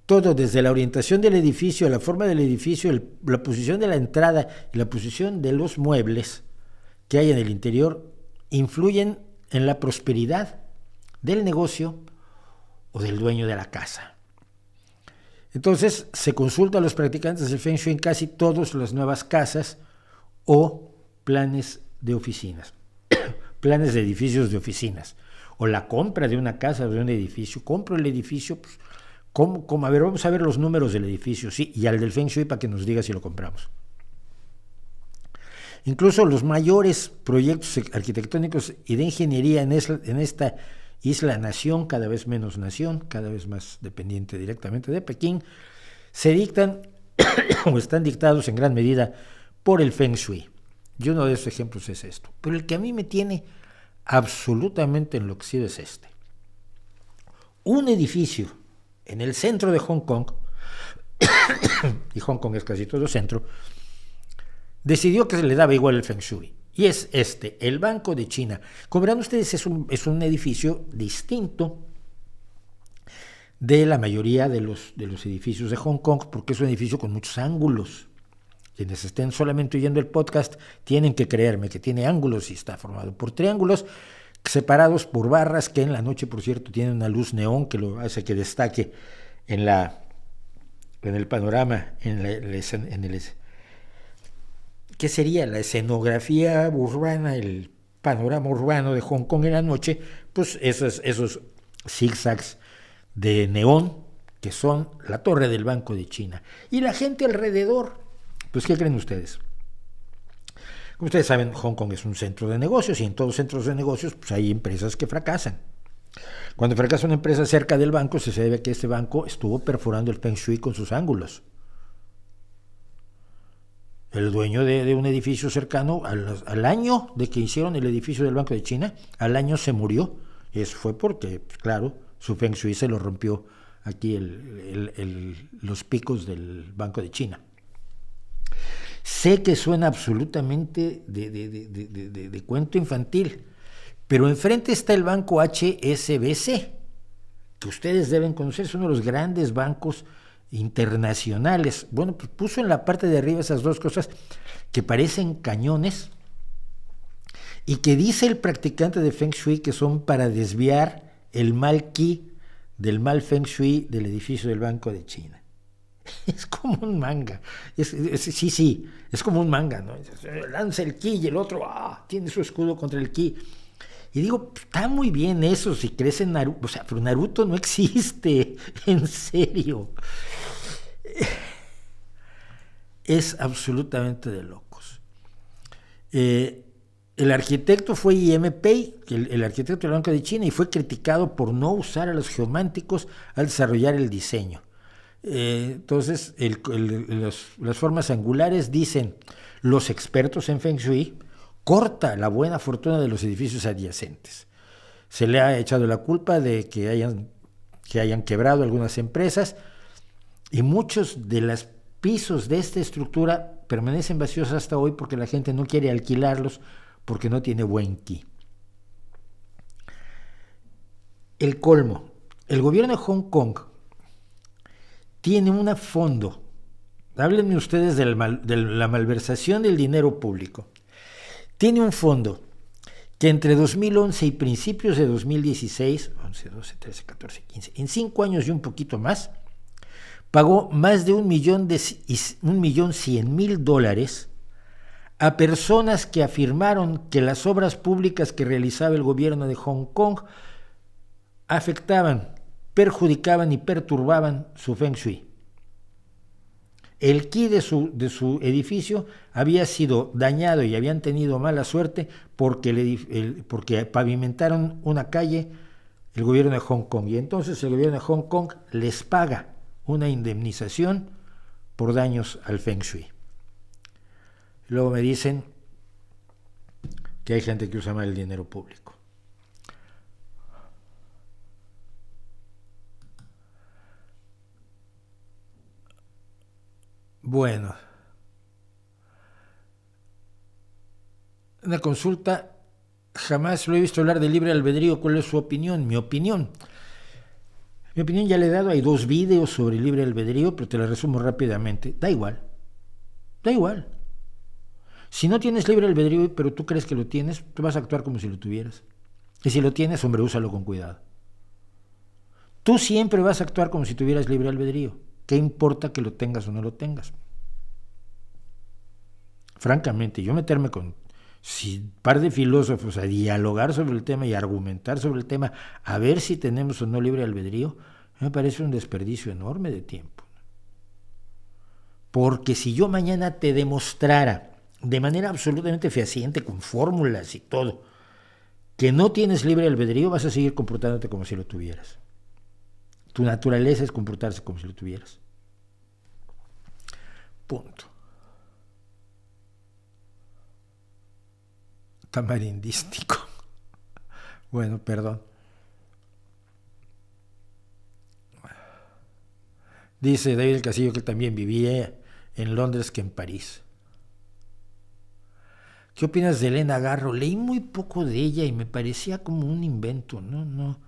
Todo, desde la orientación del edificio, la forma del edificio, la posición de la entrada y la posición de los muebles que hay en el interior, influyen en la prosperidad del negocio o del dueño de la casa. Entonces, se consulta a los practicantes del Feng Shui en casi todas las nuevas casas o planes de oficinas, planes de edificios de oficinas, o la compra de una casa o de un edificio. Compro el edificio, pues, a ver, vamos a ver los números del edificio, sí, y al del Feng Shui para que nos diga si lo compramos. Incluso los mayores proyectos arquitectónicos y de ingeniería en esta isla-nación, cada vez menos nación, cada vez más dependiente directamente de Pekín, se dictan o están dictados en gran medida por el Feng Shui. Y uno de esos ejemplos es esto. Pero el que a mí me tiene absolutamente enloquecido es este. Un edificio en el centro de Hong Kong, y Hong Kong es casi todo centro, decidió que se le daba igual el Feng Shui. Y es el Banco de China. Como verán ustedes, es un edificio distinto de la mayoría de los edificios de Hong Kong, porque es un edificio con muchos ángulos. Quienes estén solamente oyendo el podcast tienen que creerme que tiene ángulos y está formado por triángulos separados por barras que en la noche, por cierto, tienen una luz neón que lo hace que destaque en el panorama, ¿qué sería? La escenografía urbana, el panorama urbano de Hong Kong en la noche, pues esos zigzags de neón que son la torre del Banco de China. Y la gente alrededor, pues ¿qué creen ustedes? Como ustedes saben, Hong Kong es un centro de negocios y en todos los centros de negocios pues hay empresas que fracasan. Cuando fracasa una empresa cerca del banco, se debe a que este banco estuvo perforando el Feng Shui con sus ángulos. El dueño de un edificio cercano, al año de que hicieron el edificio del Banco de China, al año se murió. Y eso fue porque, pues, claro, su Feng Shui se lo rompió aquí los picos del Banco de China. Sé que suena absolutamente de cuento infantil, pero enfrente está el banco HSBC, que ustedes deben conocer, es uno de los grandes bancos internacionales. Bueno, pues puso en la parte de arriba esas dos cosas que parecen cañones y que dice el practicante de Feng Shui que son para desviar el mal ki del mal Feng Shui del edificio del Banco de China. Es como un manga. Sí, es como un manga, ¿no? Lanza el ki y el otro tiene su escudo contra el ki. Y digo, está muy bien eso si crees en Naruto. O sea, pero Naruto no existe, en serio. Es absolutamente de locos. El arquitecto fue Ime Pei, el arquitecto del Banco de China, y fue criticado por no usar a los geománticos al desarrollar el diseño. Entonces, las formas angulares, dicen los expertos en Feng Shui, corta la buena fortuna de los edificios adyacentes. Se le ha echado la culpa de que hayan quebrado algunas empresas y muchos de los pisos de esta estructura permanecen vacíos hasta hoy porque la gente no quiere alquilarlos porque no tiene buen ki. El colmo. El gobierno de Hong Kong tiene un fondo. Háblenme ustedes de la malversación del dinero público. Tiene un fondo que entre 2011 y principios de 2016, 11, 12, 13, 14, 15, en 5 años y un poquito más, pagó más de $1,100,000 a personas que afirmaron que las obras públicas que realizaba el gobierno de Hong Kong afectaban, perjudicaban y perturbaban su Feng Shui. El ki de su edificio había sido dañado y habían tenido mala suerte porque pavimentaron una calle el gobierno de Hong Kong. Y entonces el gobierno de Hong Kong les paga una indemnización por daños al Feng Shui. Luego me dicen que hay gente que usa mal el dinero público. Bueno, una consulta. Jamás lo he visto hablar de libre albedrío. ¿Cuál es su opinión? Mi opinión ya le he dado. Hay 2 videos sobre libre albedrío, pero te la resumo rápidamente. Da igual. Si no tienes libre albedrío, pero tú crees que lo tienes, tú vas a actuar como si lo tuvieras. Y si lo tienes, hombre, úsalo con cuidado. Tú siempre vas a actuar como si tuvieras libre albedrío. ¿Qué importa que lo tengas o no lo tengas? Francamente, yo meterme con par de filósofos a dialogar sobre el tema y a argumentar sobre el tema, a ver si tenemos o no libre albedrío, me parece un desperdicio enorme de tiempo. Porque si yo mañana te demostrara de manera absolutamente fehaciente, con fórmulas y todo, que no tienes libre albedrío, vas a seguir comportándote como si lo tuvieras. Tu naturaleza es comportarse como si lo tuvieras. Punto. Tamarindístico. Bueno, perdón. Dice David Castillo que también vivía en Londres que en París. ¿Qué opinas de Elena Garro? Leí muy poco de ella y me parecía como un invento, ¿no?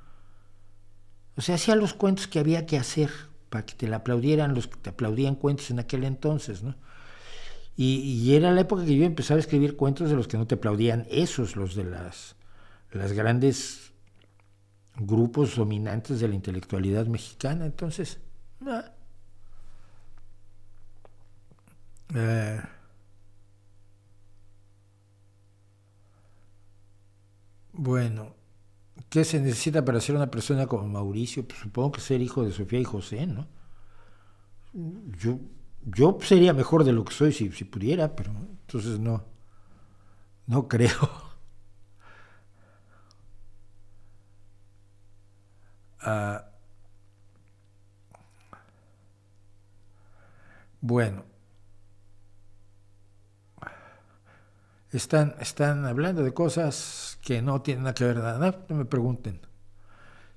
O sea, hacía los cuentos que había que hacer para que te la aplaudieran los que te aplaudían cuentos en aquel entonces, ¿no? Y era la época que yo empezaba a escribir cuentos de los que no te aplaudían, los de las grandes grupos dominantes de la intelectualidad mexicana. Entonces, bueno, ¿qué se necesita para ser una persona como Mauricio? Pues supongo que ser hijo de Sofía y José, ¿no? Yo sería mejor de lo que soy si pudiera, pero entonces no creo. Bueno, están hablando de cosas que no tienen nada que ver nada. No me pregunten.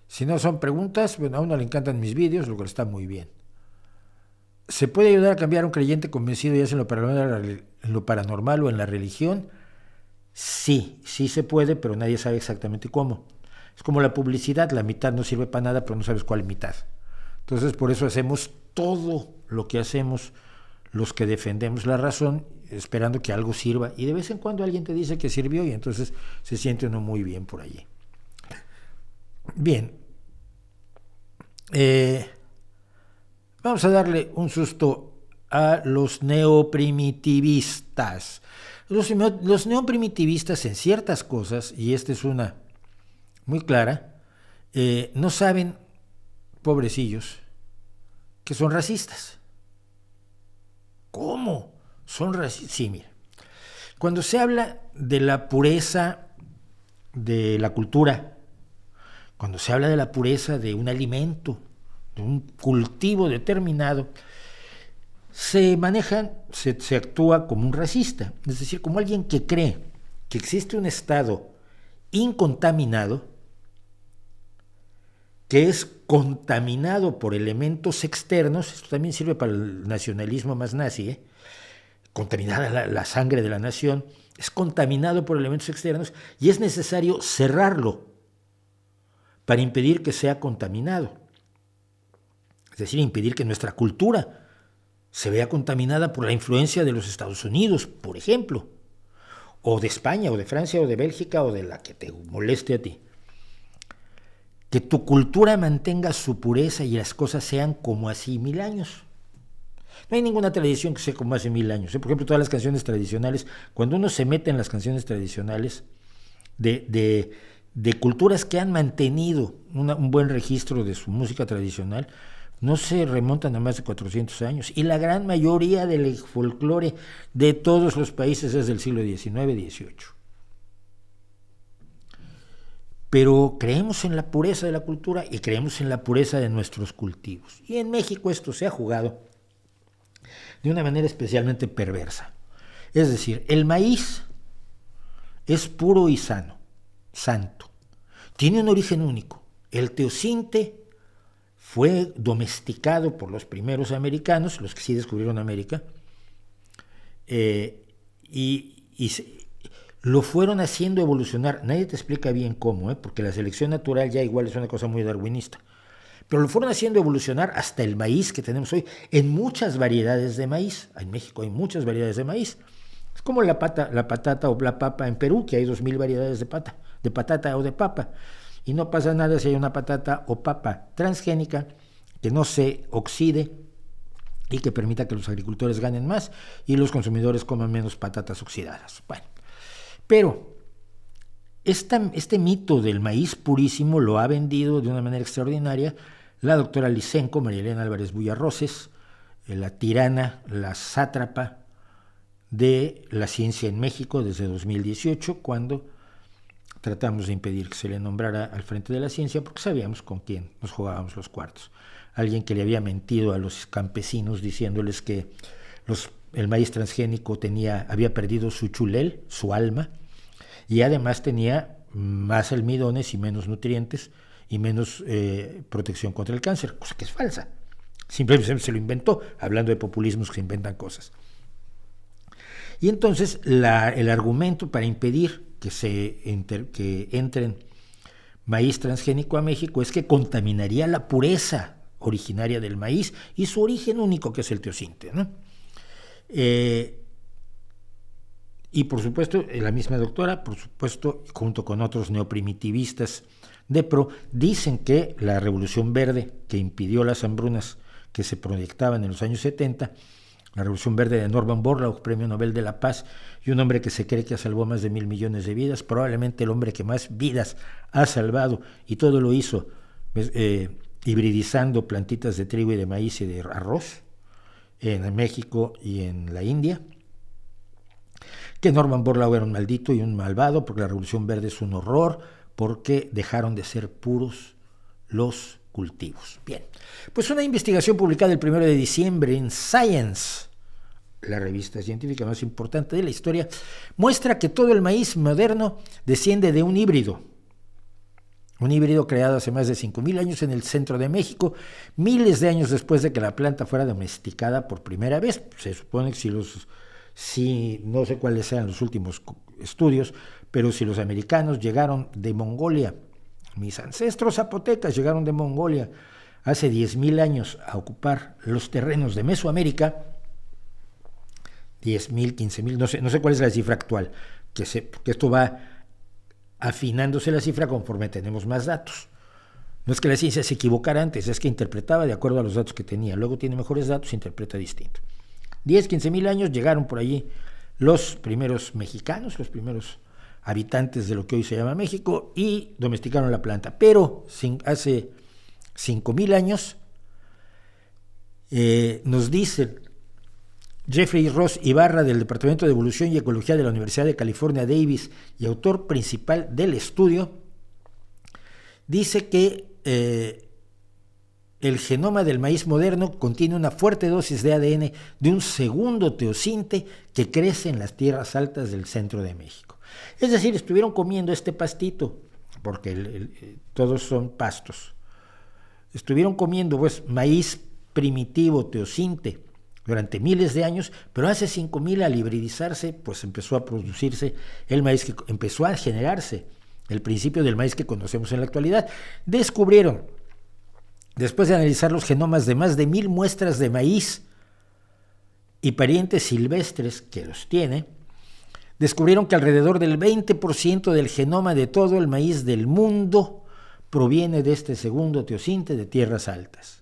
Si no son preguntas, bueno, a uno le encantan mis vídeos, lo cual está muy bien. ¿Se puede ayudar a cambiar a un creyente convencido ya sea en lo paranormal o en la religión? Sí se puede, pero nadie sabe exactamente cómo. Es como la publicidad, la mitad no sirve para nada, pero no sabes cuál mitad. Entonces, por eso hacemos todo lo que hacemos los que defendemos la razón, esperando que algo sirva. Y de vez en cuando alguien te dice que sirvió y entonces se siente uno muy bien por allí. Bien. Vamos a darle un susto a los neoprimitivistas. Los neoprimitivistas en ciertas cosas, y esta es una muy clara, no saben, pobrecillos, que son racistas. ¿Cómo? Son racistas. Sí, mira. Cuando se habla de la pureza de la cultura, cuando se habla de la pureza de un alimento, de un cultivo determinado, se actúa como un racista, es decir, como alguien que cree que existe un estado incontaminado, que es contaminado por elementos externos. Esto también sirve para el nacionalismo más nazi, contaminada la sangre de la nación, es contaminado por elementos externos y es necesario cerrarlo para impedir que sea contaminado. Es decir, impedir que nuestra cultura se vea contaminada por la influencia de los Estados Unidos, por ejemplo, o de España, o de Francia, o de Bélgica, o de la que te moleste a ti. Que tu cultura mantenga su pureza y las cosas sean como hace 1000 años. No hay ninguna tradición que sea como hace 1000 años. Por ejemplo, todas las canciones tradicionales, cuando uno se mete en las canciones tradicionales de culturas que han mantenido un buen registro de su música tradicional, no se remontan a más de 400 años. Y la gran mayoría del folclore de todos los países es del siglo XIX, XVIII. Pero creemos en la pureza de la cultura y creemos en la pureza de nuestros cultivos. Y en México esto se ha jugado de una manera especialmente perversa. Es decir, el maíz es puro y santo. Tiene un origen único. El teosinte fue domesticado por los primeros americanos, los que sí descubrieron América, lo fueron haciendo evolucionar. Nadie te explica bien cómo, porque la selección natural ya igual es una cosa muy darwinista. Pero lo fueron haciendo evolucionar hasta el maíz que tenemos hoy, en muchas variedades de maíz. En México hay muchas variedades de maíz. Es como la patata o la papa en Perú, que hay 2000 variedades de patata o de papa. Y no pasa nada si hay una patata o papa transgénica que no se oxide y que permita que los agricultores ganen más y los consumidores coman menos patatas oxidadas. Bueno, pero este mito del maíz purísimo lo ha vendido de una manera extraordinaria la doctora Lysenko, María Elena Álvarez Bullarroces, la tirana, la sátrapa de la ciencia en México desde 2018, cuando tratamos de impedir que se le nombrara al frente de la ciencia porque sabíamos con quién nos jugábamos los cuartos. Alguien que le había mentido a los campesinos diciéndoles que el maíz transgénico había perdido su chulel, su alma, y además tenía más almidones y menos nutrientes y menos protección contra el cáncer, cosa que es falsa. Simplemente se lo inventó, hablando de populismos que se inventan cosas. Y entonces el argumento para impedir que entren maíz transgénico a México es que contaminaría la pureza originaria del maíz y su origen único, que es el teosinte, ¿no? Y por supuesto, la misma doctora, por supuesto, junto con otros neoprimitivistas de pro, dicen que la Revolución Verde, que impidió las hambrunas que se proyectaban en los años 70, la Revolución Verde de Norman Borlaug, Premio Nobel de la Paz, y un hombre que se cree que salvó más de 1,000 millones de vidas, probablemente el hombre que más vidas ha salvado, y todo lo hizo hibridizando plantitas de trigo y de maíz y de arroz en México y en la India, que Norman Borlaug era un maldito y un malvado, porque la Revolución Verde es un horror, porque dejaron de ser puros los cultivos. Bien, pues una investigación publicada el 1 de diciembre en Science, la revista científica más importante de la historia, muestra que todo el maíz moderno desciende de un híbrido creado hace más de 5,000 años en el centro de México, miles de años después de que la planta fuera domesticada por primera vez. Se supone que no sé cuáles sean los últimos estudios, pero si los americanos llegaron de Mongolia, mis ancestros zapotecas llegaron de Mongolia hace 10,000 años a ocupar los terrenos de Mesoamérica, 10,000, 15,000, no sé cuál es la cifra actual, porque esto va afinándose la cifra conforme tenemos más datos. No es que la ciencia se equivocara antes, es que interpretaba de acuerdo a los datos que tenía, luego tiene mejores datos, interpreta distinto. 10, 15,000 años llegaron por allí los primeros mexicanos, los primeros habitantes de lo que hoy se llama México, y domesticaron la planta. Pero hace 5,000 años nos dice Jeffrey Ross Ibarra, del Departamento de Evolución y Ecología de la Universidad de California, Davis, y autor principal del estudio, dice que el genoma del maíz moderno contiene una fuerte dosis de ADN de un segundo teosinte que crece en las tierras altas del centro de México. Es decir, estuvieron comiendo este pastito, porque todos son pastos. Estuvieron comiendo pues maíz primitivo teosinte durante miles de años, pero hace 5,000 al hibridizarse, pues empezó a producirse el maíz, que empezó a generarse el principio del maíz que conocemos en la actualidad. Descubrieron, después de analizar los genomas de más de 1,000 muestras de maíz y parientes silvestres que los tiene, descubrieron que alrededor del 20% del genoma de todo el maíz del mundo proviene de este segundo teosinte de tierras altas.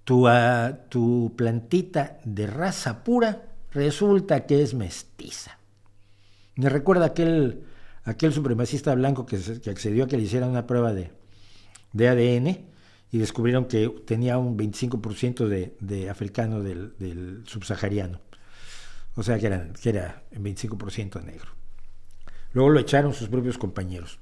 Tu plantita de raza pura resulta que es mestiza. Me recuerda aquel supremacista blanco que accedió a que le hicieran una prueba de ADN y descubrieron que tenía un 25% de africano del subsahariano. O sea que era 25% negro. Luego lo echaron sus propios compañeros.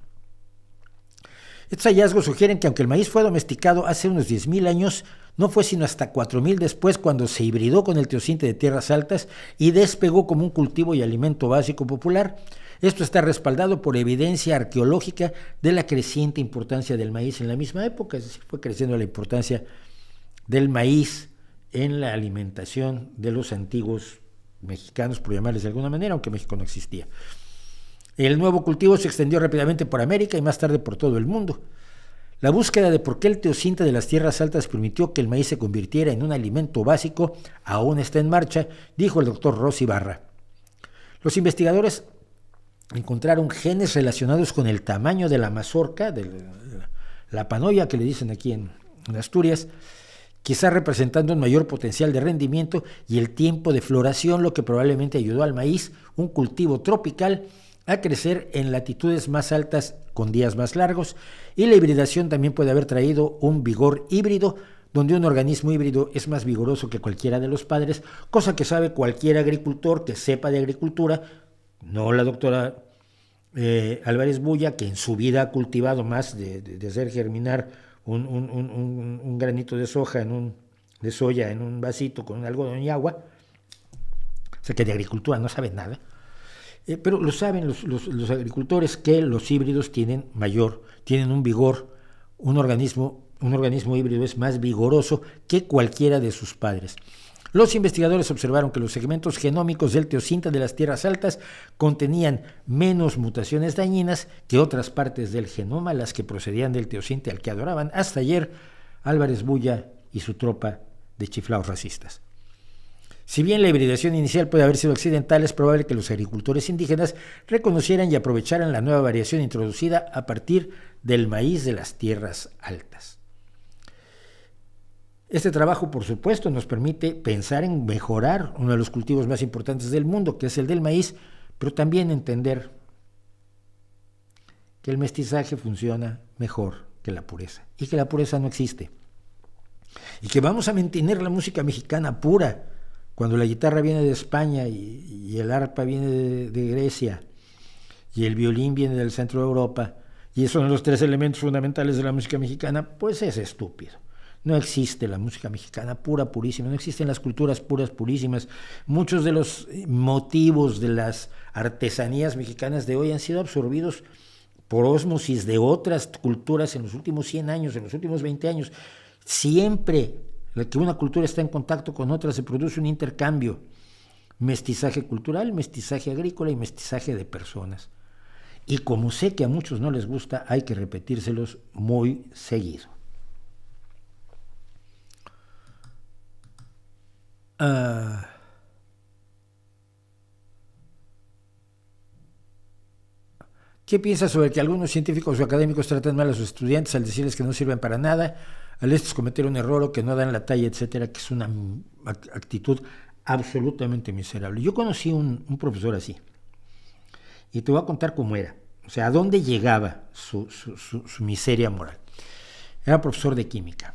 Estos hallazgos sugieren que aunque el maíz fue domesticado hace unos 10,000 años, no fue sino hasta 4,000 después cuando se hibridó con el teosinte de tierras altas y despegó como un cultivo y alimento básico popular. Esto está respaldado por evidencia arqueológica de la creciente importancia del maíz en la misma época, es decir, fue creciendo la importancia del maíz en la alimentación de los antiguos mexicanos, por llamarles de alguna manera, aunque México no existía. El nuevo cultivo se extendió rápidamente por América y más tarde por todo el mundo. La búsqueda de por qué el teosinte de las tierras altas permitió que el maíz se convirtiera en un alimento básico aún está en marcha, dijo el doctor Ross Ibarra. Los investigadores encontraron genes relacionados con el tamaño de la mazorca, de la panoya que le dicen aquí en Asturias, quizás representando un mayor potencial de rendimiento y el tiempo de floración, lo que probablemente ayudó al maíz, un cultivo tropical, a crecer en latitudes más altas con días más largos, y la hibridación también puede haber traído un vigor híbrido, donde un organismo híbrido es más vigoroso que cualquiera de los padres, cosa que sabe cualquier agricultor que sepa de agricultura, no la doctora Álvarez Bulla, que en su vida ha cultivado más de hacer germinar un granito de soja, de soya en un vasito con un algodón y agua, o sea que de agricultura no sabe nada. Pero lo saben los agricultores que los híbridos tienen un vigor, un organismo híbrido es más vigoroso que cualquiera de sus padres. Los investigadores observaron que los segmentos genómicos del teosinte de las tierras altas contenían menos mutaciones dañinas que otras partes del genoma, las que procedían del teosinte al que adoraban hasta ayer Álvarez Bulla y su tropa de chiflaos racistas. Si bien la hibridación inicial puede haber sido accidental, es probable que los agricultores indígenas reconocieran y aprovecharan la nueva variación introducida a partir del maíz de las tierras altas. Este trabajo, por supuesto, nos permite pensar en mejorar uno de los cultivos más importantes del mundo, que es el del maíz, pero también entender que el mestizaje funciona mejor que la pureza y que la pureza no existe. Y que vamos a mantener la música mexicana pura, cuando la guitarra viene de España y el arpa viene de Grecia y el violín viene del centro de Europa, y esos son los tres elementos fundamentales de la música mexicana, pues es estúpido. No existe la música mexicana pura, purísima, no existen las culturas puras, purísimas. Muchos de los motivos de las artesanías mexicanas de hoy han sido absorbidos por ósmosis de otras culturas en los últimos 100 años, en los últimos 20 años. Siempre que una cultura está en contacto con otra se produce un intercambio, mestizaje cultural, mestizaje agrícola y mestizaje de personas. Y como sé que a muchos no les gusta, hay que repetírselos muy seguido. ¿Qué piensas sobre que algunos científicos o académicos tratan mal a sus estudiantes al decirles que no sirven para nada, al estos cometer un error o que no dan la talla, etcétera, que es una actitud absolutamente miserable? Yo conocí un profesor así, y te voy a contar cómo era, o sea, a dónde llegaba su miseria moral. Era profesor de química.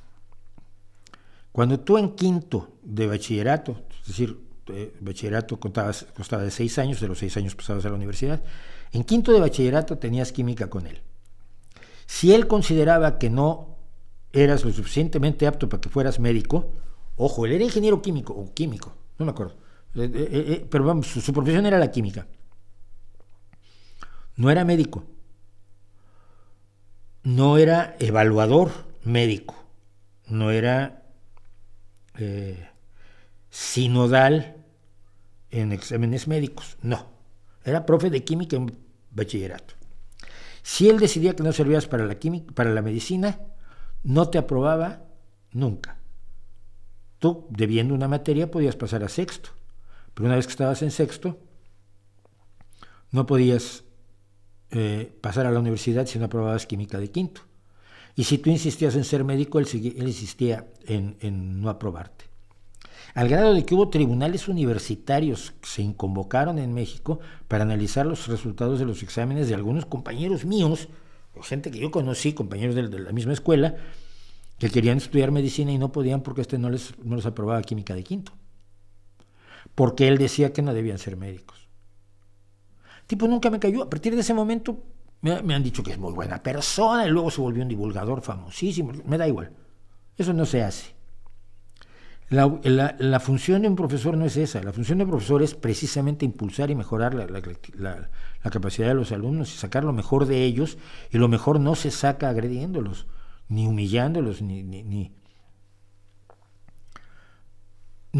Cuando tú en quinto de bachillerato, es decir, bachillerato constaba de 6 años, de los 6 años pasados a la universidad, en quinto de bachillerato tenías química con él. Si él consideraba que no eras lo suficientemente apto para que fueras médico, ojo, él era ingeniero químico, o químico, no me acuerdo, pero vamos, su profesión era la química. No era médico, no era evaluador médico, no era sinodal en exámenes médicos, no, era profe de química en bachillerato. Si él decidía que no servías para la química, para la medicina, no te aprobaba nunca. Tú, debiendo una materia, podías pasar a sexto, pero una vez que estabas en sexto, no podías pasar a la universidad si no aprobabas química de quinto. Y si tú insistías en ser médico, él insistía en no aprobarte. Al grado de que hubo tribunales universitarios que se convocaron en México para analizar los resultados de los exámenes de algunos compañeros míos, o gente que yo conocí, compañeros de la misma escuela, que querían estudiar medicina y no podían porque no les aprobaba química de quinto. Porque él decía que no debían ser médicos. Tipo, nunca me cayó. A partir de ese momento me han dicho que es muy buena persona y luego se volvió un divulgador famosísimo. Me da igual. Eso no se hace. La función de un profesor no es esa. La función de un profesor es precisamente impulsar y mejorar la capacidad de los alumnos y sacar lo mejor de ellos, y lo mejor no se saca agrediéndolos, ni humillándolos, ni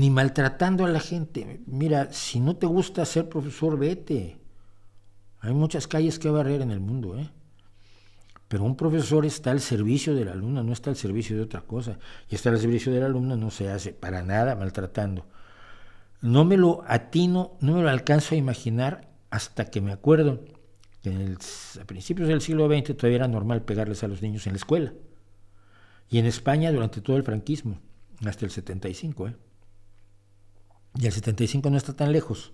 maltratando a la gente. Mira, si no te gusta ser profesor, vete. Hay muchas calles que barrer en el mundo, ¿eh? Pero un profesor está al servicio del alumno, no está al servicio de otra cosa. Y estar al servicio del alumno no se hace para nada maltratando. No me lo atino, no me lo alcanzo a imaginar hasta que me acuerdo que a principios del siglo XX todavía era normal pegarles a los niños en la escuela. Y en España durante todo el franquismo, hasta el 75, ¿eh? Y el 75 no está tan lejos.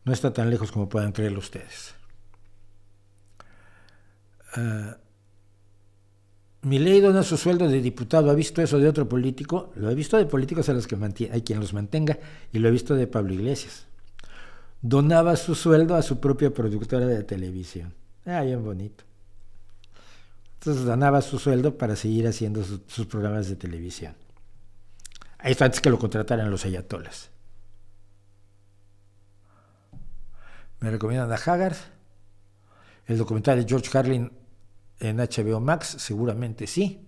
No está tan lejos como puedan creerlo ustedes. Milei dona su sueldo de diputado. ¿Ha visto eso de otro político? Lo he visto de políticos a los que hay quien los mantenga, y lo he visto de Pablo Iglesias. Donaba su sueldo a su propia productora de televisión. Bien bonito. Entonces donaba su sueldo para seguir haciendo sus programas de televisión. Esto antes que lo contrataran los ayatolas. Me recomiendan a Haggard. El documental de George Carlin en HBO Max, seguramente sí.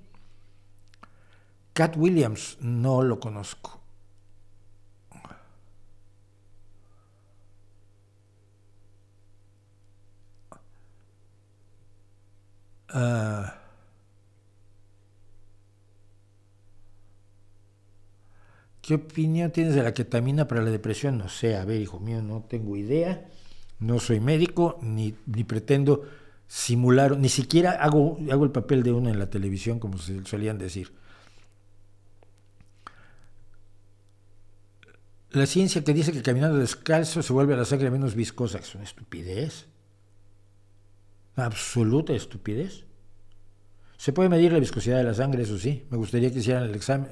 Cat Williams, no lo conozco. ¿Qué opinión tienes de la ketamina para la depresión? No sé, a ver, hijo mío, no tengo idea. No soy médico, ni pretendo simular, ni siquiera hago el papel de uno en la televisión, como se solían decir. La ciencia que dice que caminando descalzo se vuelve la sangre menos viscosa, es una estupidez. Absoluta estupidez. Se puede medir la viscosidad de la sangre, eso sí. Me gustaría que hicieran el examen.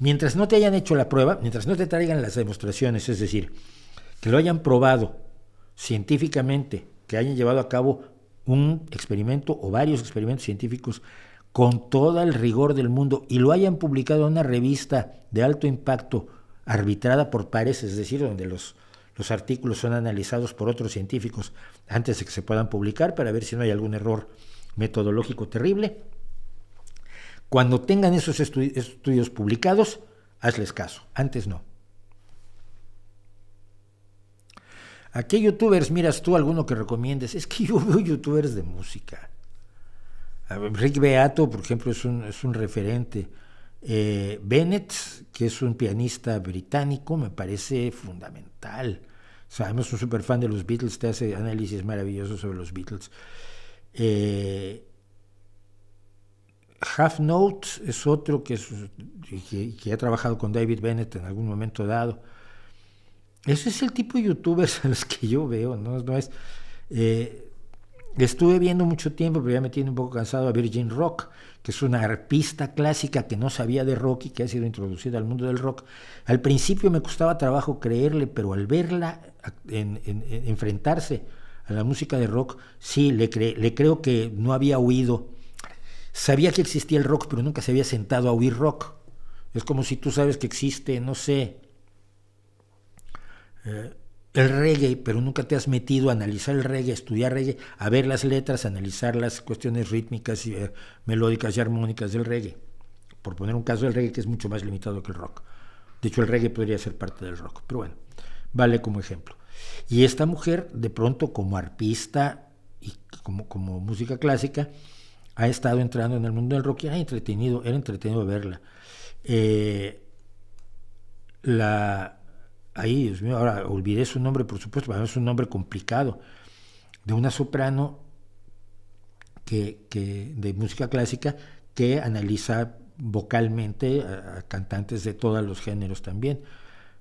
Mientras no te hayan hecho la prueba, mientras no te traigan las demostraciones, es decir, que lo hayan probado científicamente, que hayan llevado a cabo un experimento o varios experimentos científicos con todo el rigor del mundo y lo hayan publicado en una revista de alto impacto arbitrada por pares, es decir, donde los artículos son analizados por otros científicos antes de que se puedan publicar para ver si no hay algún error metodológico terrible. Cuando tengan esos estudios publicados, hazles caso, antes no. ¿A qué youtubers miras tú, alguno que recomiendes? Es que yo veo youtubers de música. Rick Beato, por ejemplo, es un referente. Bennett, que es un pianista británico, me parece fundamental. Sabemos, un súper fan de los Beatles, te hace análisis maravillosos sobre los Beatles. Half Note es otro que ha trabajado con David Bennett en algún momento dado. Ese es el tipo de youtubers a los que yo veo, no es... estuve viendo mucho tiempo, pero ya me tiene un poco cansado, a Virgin Rock, que es una arpista clásica que no sabía de rock y que ha sido introducida al mundo del rock. Al principio me costaba trabajo creerle, pero al verla enfrentarse a la música de rock, sí, le creo que no había oído. Sabía que existía el rock, pero nunca se había sentado a oír rock. Es como si tú sabes que existe, no sé, el reggae, pero nunca te has metido a analizar el reggae, a estudiar reggae, a ver las letras, a analizar las cuestiones rítmicas y melódicas y armónicas del reggae. Por poner un caso del reggae, que es mucho más limitado que el rock. De hecho, el reggae podría ser parte del rock, pero bueno, vale como ejemplo. Y esta mujer, de pronto, como arpista y como música clásica, ha estado entrando en el mundo del rock y era entretenido verla. Ahí, Dios mío, ahora olvidé su nombre, por supuesto, pero es un nombre complicado, de una soprano de música clásica que analiza vocalmente a cantantes de todos los géneros también.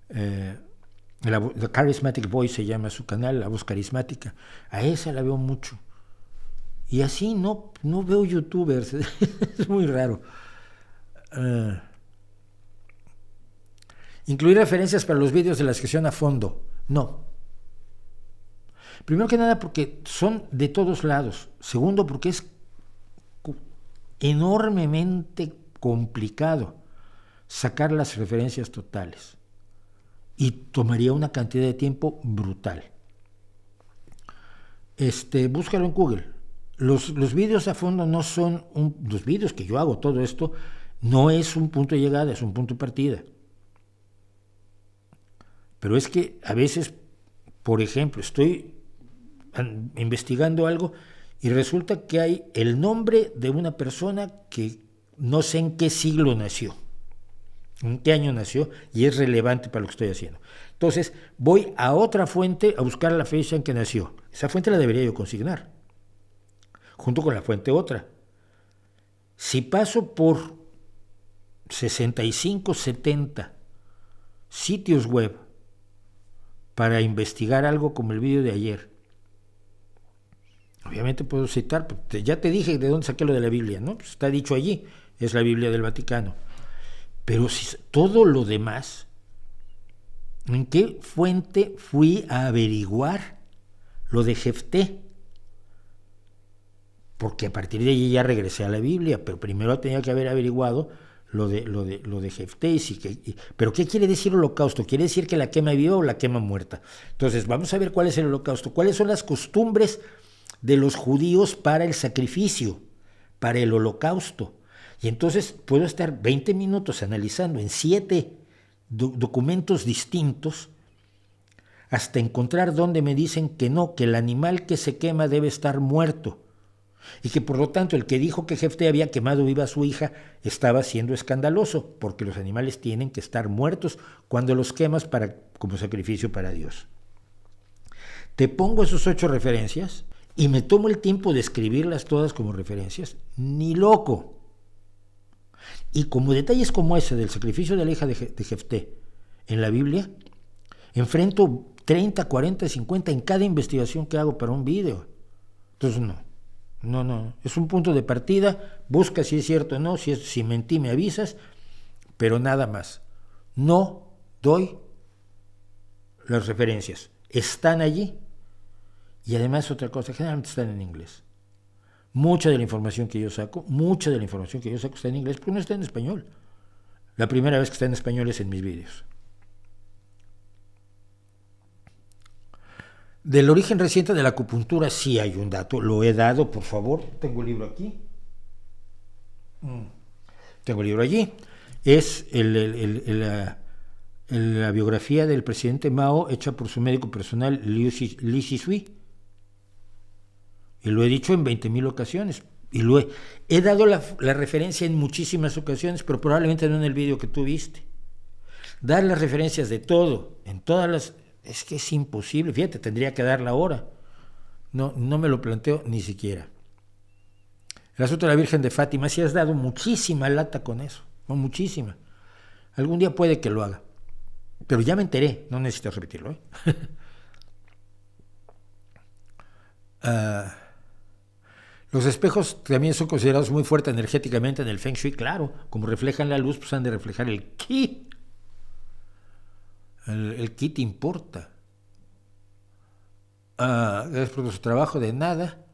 The Charismatic Voice se llama su canal, La Voz Carismática. A esa la veo mucho. Y así no veo youtubers, es muy raro. Incluir referencias para los vídeos de la sección a fondo. No. Primero que nada porque son de todos lados. Segundo porque es enormemente complicado. sacar las referencias totales y tomaría una cantidad de tiempo brutal. Búscalo en Google. Los vídeos a fondo no son los vídeos que yo hago, todo esto no es un punto de llegada, es un punto de partida. Pero es que a veces, por ejemplo, estoy investigando algo y resulta que hay el nombre de una persona que no sé en qué siglo nació, en qué año nació, y es relevante para lo que estoy haciendo. Entonces voy a otra fuente a buscar la fecha en que nació. Esa fuente la debería yo consignar, junto con la fuente otra. Si paso por 65, 70 sitios web para investigar algo como el vídeo de ayer, obviamente puedo citar, ya te dije de dónde saqué lo de la Biblia, ¿no? Pues está dicho allí, es la Biblia del Vaticano. Pero si todo lo demás, ¿en qué fuente fui a averiguar lo de Jefté? Porque a partir de allí ya regresé a la Biblia, pero primero tenía que haber averiguado lo de Jefté. Pero ¿qué quiere decir holocausto? ¿Quiere decir que la quema viva o la quema muerta? Entonces vamos a ver cuál es el holocausto, cuáles son las costumbres de los judíos para el sacrificio, para el holocausto. Y entonces puedo estar 20 minutos analizando en 7 documentos distintos hasta encontrar donde me dicen que no, que el animal que se quema debe estar muerto y que por lo tanto el que dijo que Jefté había quemado viva a su hija estaba siendo escandaloso, porque los animales tienen que estar muertos cuando los quemas como sacrificio para Dios. Te pongo esos 8 referencias y me tomo el tiempo de escribirlas todas como referencias, ni loco. Y como detalles como ese del sacrificio de la hija de Jefté en la Biblia, enfrento 30, 40, 50 en cada investigación que hago para un video. Entonces no, es un punto de partida, busca si es cierto o no, si mentí me avisas, pero nada más. No doy las referencias, están allí, y además otra cosa, generalmente están en inglés. Mucha de la información que yo saco está en inglés, porque no está en español. La primera vez que está en español es en mis vídeos. Del origen reciente de la acupuntura sí hay un dato, lo he dado, por favor, tengo el libro aquí. Tengo el libro allí. Es la biografía del presidente Mao hecha por su médico personal Li Zhisui. Y lo he dicho en 20,000 ocasiones. Y he dado la referencia en muchísimas ocasiones, pero probablemente no en el vídeo que tú viste. Dar las referencias de todo, en todas las... Es que es imposible, fíjate, tendría que darla ahora. No me lo planteo ni siquiera. El asunto de la Virgen de Fátima, sí has dado muchísima lata con eso, muchísima. Algún día puede que lo haga, pero ya me enteré, no necesito repetirlo. Los espejos también son considerados muy fuertes energéticamente en el Feng Shui, claro, como reflejan la luz, pues han de reflejar el Qi. El Qi te importa. Gracias por su trabajo, de nada.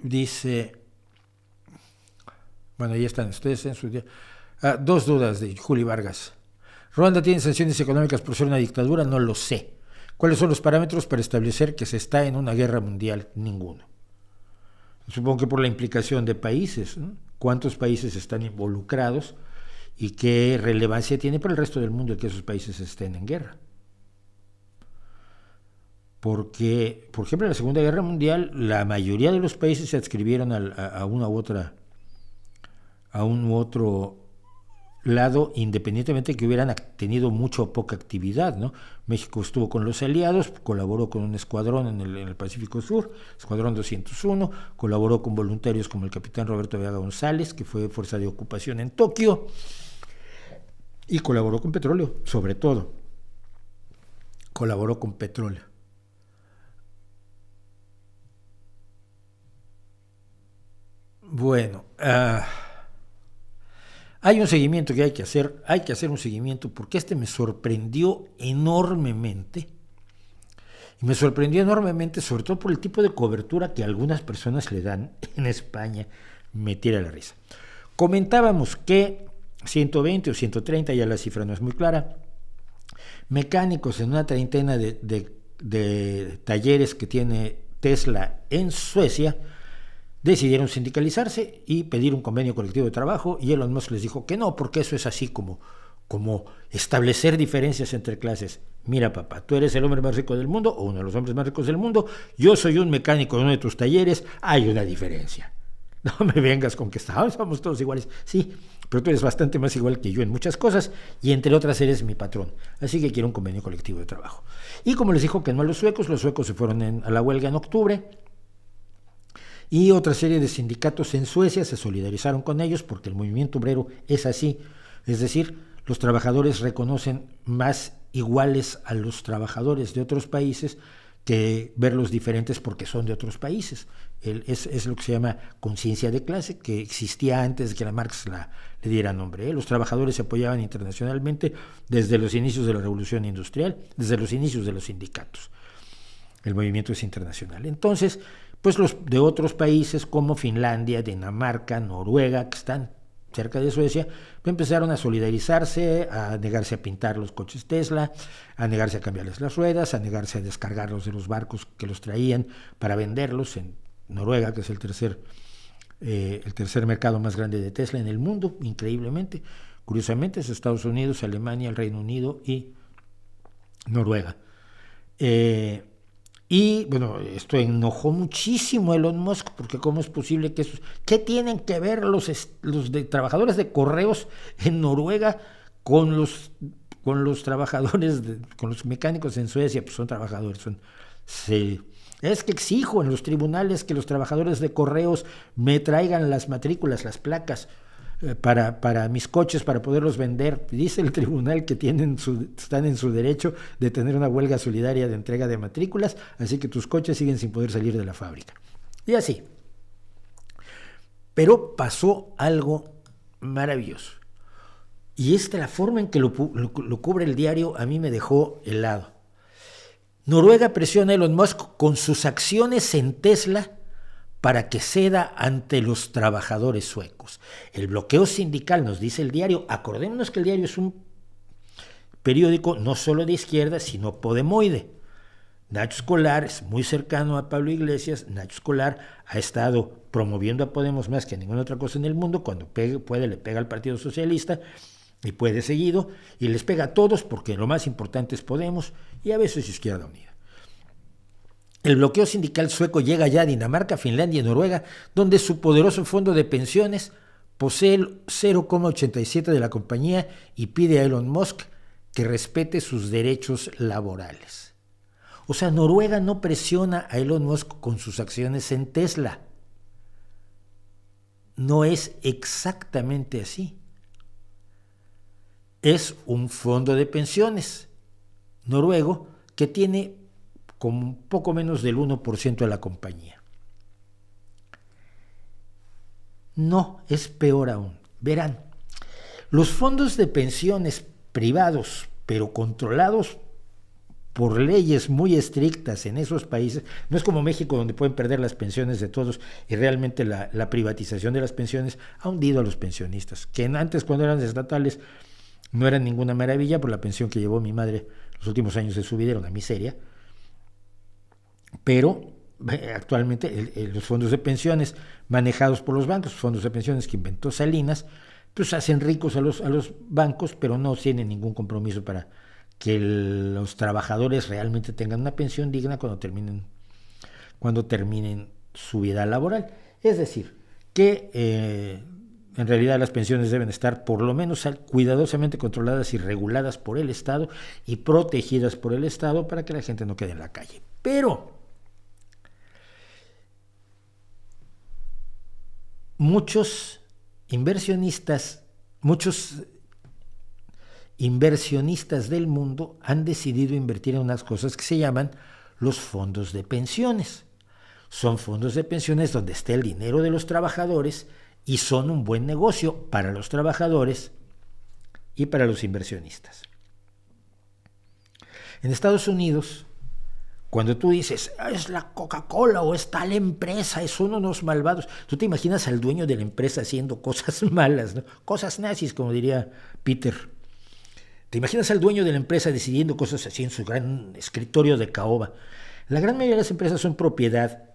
Dice, bueno, ahí están ustedes en su día. 2 dudas de Juli Vargas. ¿Ruanda tiene sanciones económicas por ser una dictadura? No lo sé. ¿Cuáles son los parámetros para establecer que se está en una guerra mundial? Ninguno. Supongo que por la implicación de países, ¿no? ¿Cuántos países están involucrados? ¿Y qué relevancia tiene para el resto del mundo el que esos países estén en guerra? Porque, por ejemplo, en la Segunda Guerra Mundial, la mayoría de los países se adscribieron a un u otro lado, independientemente de que hubieran tenido mucha o poca actividad, ¿no? México estuvo con los aliados, colaboró con un escuadrón en el Pacífico Sur, Escuadrón 201, colaboró con voluntarios como el capitán Roberto Vega González, que fue fuerza de ocupación en Tokio, y colaboró con petróleo, sobre todo. Colaboró con petróleo. Bueno, hay un seguimiento que hay que hacer un seguimiento, porque me sorprendió enormemente, y me sorprendió enormemente sobre todo por el tipo de cobertura que algunas personas le dan en España, me tira la risa. Comentábamos que 120 o 130, ya la cifra no es muy clara, mecánicos en una treintena de talleres que tiene Tesla en Suecia decidieron sindicalizarse y pedir un convenio colectivo de trabajo, y Elon Musk les dijo que no, porque eso es así como establecer diferencias entre clases. Mira, papá, tú eres el hombre más rico del mundo, o uno de los hombres más ricos del mundo, yo soy un mecánico en uno de tus talleres, hay una diferencia. No me vengas con que somos todos iguales. Sí, pero tú eres bastante más igual que yo en muchas cosas, y entre otras eres mi patrón. Así que quiero un convenio colectivo de trabajo. Y como les dijo que no a los suecos se fueron a la huelga en octubre, y otra serie de sindicatos en Suecia se solidarizaron con ellos porque el movimiento obrero es así. Es decir, los trabajadores reconocen más iguales a los trabajadores de otros países que verlos diferentes porque son de otros países. Es lo que se llama conciencia de clase, que existía antes de que la Marx le diera nombre. Los trabajadores se apoyaban internacionalmente desde los inicios de la Revolución Industrial, desde los inicios de los sindicatos. El movimiento es internacional. Entonces, pues los de otros países como Finlandia, Dinamarca, Noruega, que están cerca de Suecia, empezaron a solidarizarse, a negarse a pintar los coches Tesla, a negarse a cambiarles las ruedas, a negarse a descargarlos de los barcos que los traían para venderlos en Noruega, que es el tercer mercado más grande de Tesla en el mundo, increíblemente. Curiosamente es Estados Unidos, Alemania, el Reino Unido y Noruega. Y bueno, esto enojó muchísimo a Elon Musk, porque cómo es posible que ¿qué tienen que ver los trabajadores de correos en Noruega con los trabajadores, con los mecánicos en Suecia? Pues son trabajadores, es que exijo en los tribunales que los trabajadores de correos me traigan las matrículas, las placas, para mis coches, para poderlos vender. Dice el tribunal que están en su derecho de tener una huelga solidaria de entrega de matrículas, así que tus coches siguen sin poder salir de la fábrica. Y así. Pero pasó algo maravilloso. Y la forma en que lo cubre el diario a mí me dejó helado. Noruega presiona a Elon Musk con sus acciones en Tesla para que ceda ante los trabajadores suecos. El bloqueo sindical, nos dice el diario, acordémonos que el diario es un periódico no solo de izquierda, sino podemoide. Nacho Escolar es muy cercano a Pablo Iglesias. Nacho Escolar ha estado promoviendo a Podemos más que a ninguna otra cosa en el mundo. Cuando puede, le pega al Partido Socialista, y puede seguido, y les pega a todos porque lo más importante es Podemos y a veces Izquierda Unida. El bloqueo sindical sueco llega ya a Dinamarca, Finlandia y Noruega, donde su poderoso fondo de pensiones posee el 0,87% de la compañía y pide a Elon Musk que respete sus derechos laborales. O sea, Noruega no presiona a Elon Musk con sus acciones en Tesla. No es exactamente así. Es un fondo de pensiones noruego que tiene con poco menos del 1% de la compañía. No, es peor aún. Verán, los fondos de pensiones privados, pero controlados por leyes muy estrictas en esos países, no es como México, donde pueden perder las pensiones de todos, y realmente la privatización de las pensiones ha hundido a los pensionistas, que antes, cuando eran estatales, no eran ninguna maravilla. Por la pensión que llevó mi madre los últimos años de su vida era una miseria. Pero actualmente los fondos de pensiones manejados por los bancos, fondos de pensiones que inventó Salinas, pues hacen ricos a los bancos, pero no tienen ningún compromiso para que los trabajadores realmente tengan una pensión digna cuando terminen su vida laboral. Es decir, que en realidad las pensiones deben estar por lo menos cuidadosamente controladas y reguladas por el Estado y protegidas por el Estado para que la gente no quede en la calle. Pero muchos inversionistas del mundo han decidido invertir en unas cosas que se llaman los fondos de pensiones. Son fondos de pensiones donde está el dinero de los trabajadores y son un buen negocio para los trabajadores y para los inversionistas. En Estados Unidos, Cuando tú dices, es la Coca-Cola o es tal empresa, son unos malvados, tú te imaginas al dueño de la empresa haciendo cosas malas, ¿no? Cosas nazis, como diría Peter. Te imaginas al dueño de la empresa decidiendo cosas así en su gran escritorio de caoba. La gran mayoría de las empresas son propiedad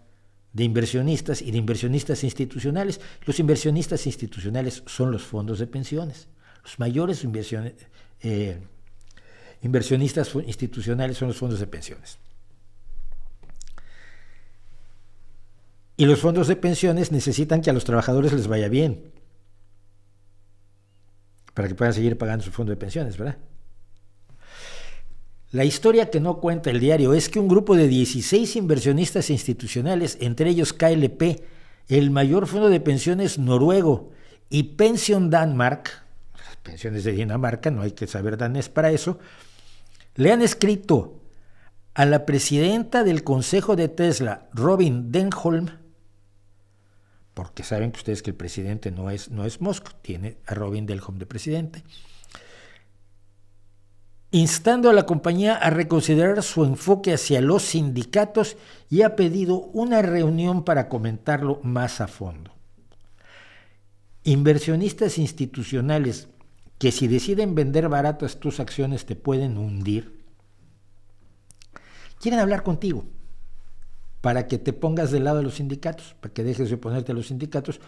de inversionistas y de inversionistas institucionales. Los inversionistas institucionales son los fondos de pensiones. Los mayores inversionistas institucionales son los fondos de pensiones. Y los fondos de pensiones necesitan que a los trabajadores les vaya bien para que puedan seguir pagando su fondo de pensiones, ¿verdad? La historia que no cuenta el diario es que un grupo de 16 inversionistas institucionales, entre ellos KLP, el mayor fondo de pensiones noruego, y Pension Danmark, las pensiones de Dinamarca, no hay que saber danés para eso, le han escrito a la presidenta del consejo de Tesla, Robin Denholm, porque saben que ustedes que el presidente no es Musk, tiene a Robin Denholm de presidente, instando a la compañía a reconsiderar su enfoque hacia los sindicatos y ha pedido una reunión para comentarlo más a fondo. Inversionistas institucionales que si deciden vender baratas tus acciones te pueden hundir, quieren hablar contigo para que te pongas del lado de los sindicatos, para que dejes de oponerte a los sindicatos,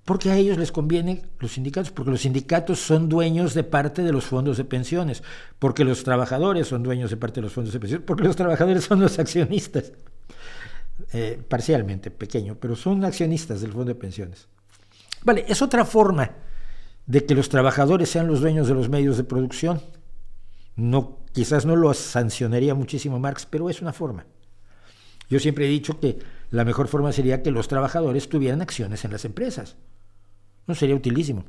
porque a ellos les conviene los sindicatos, porque los sindicatos son dueños de parte de los fondos de pensiones, porque los trabajadores son dueños de parte de los fondos de pensiones, porque los trabajadores son los accionistas, parcialmente, pequeño, pero son accionistas del fondo de pensiones. Vale, es otra forma de que los trabajadores sean los dueños de los medios de producción. No, quizás no lo sancionaría muchísimo Marx, pero es una forma. Yo siempre he dicho que la mejor forma sería que los trabajadores tuvieran acciones en las empresas. No sería utilísimo.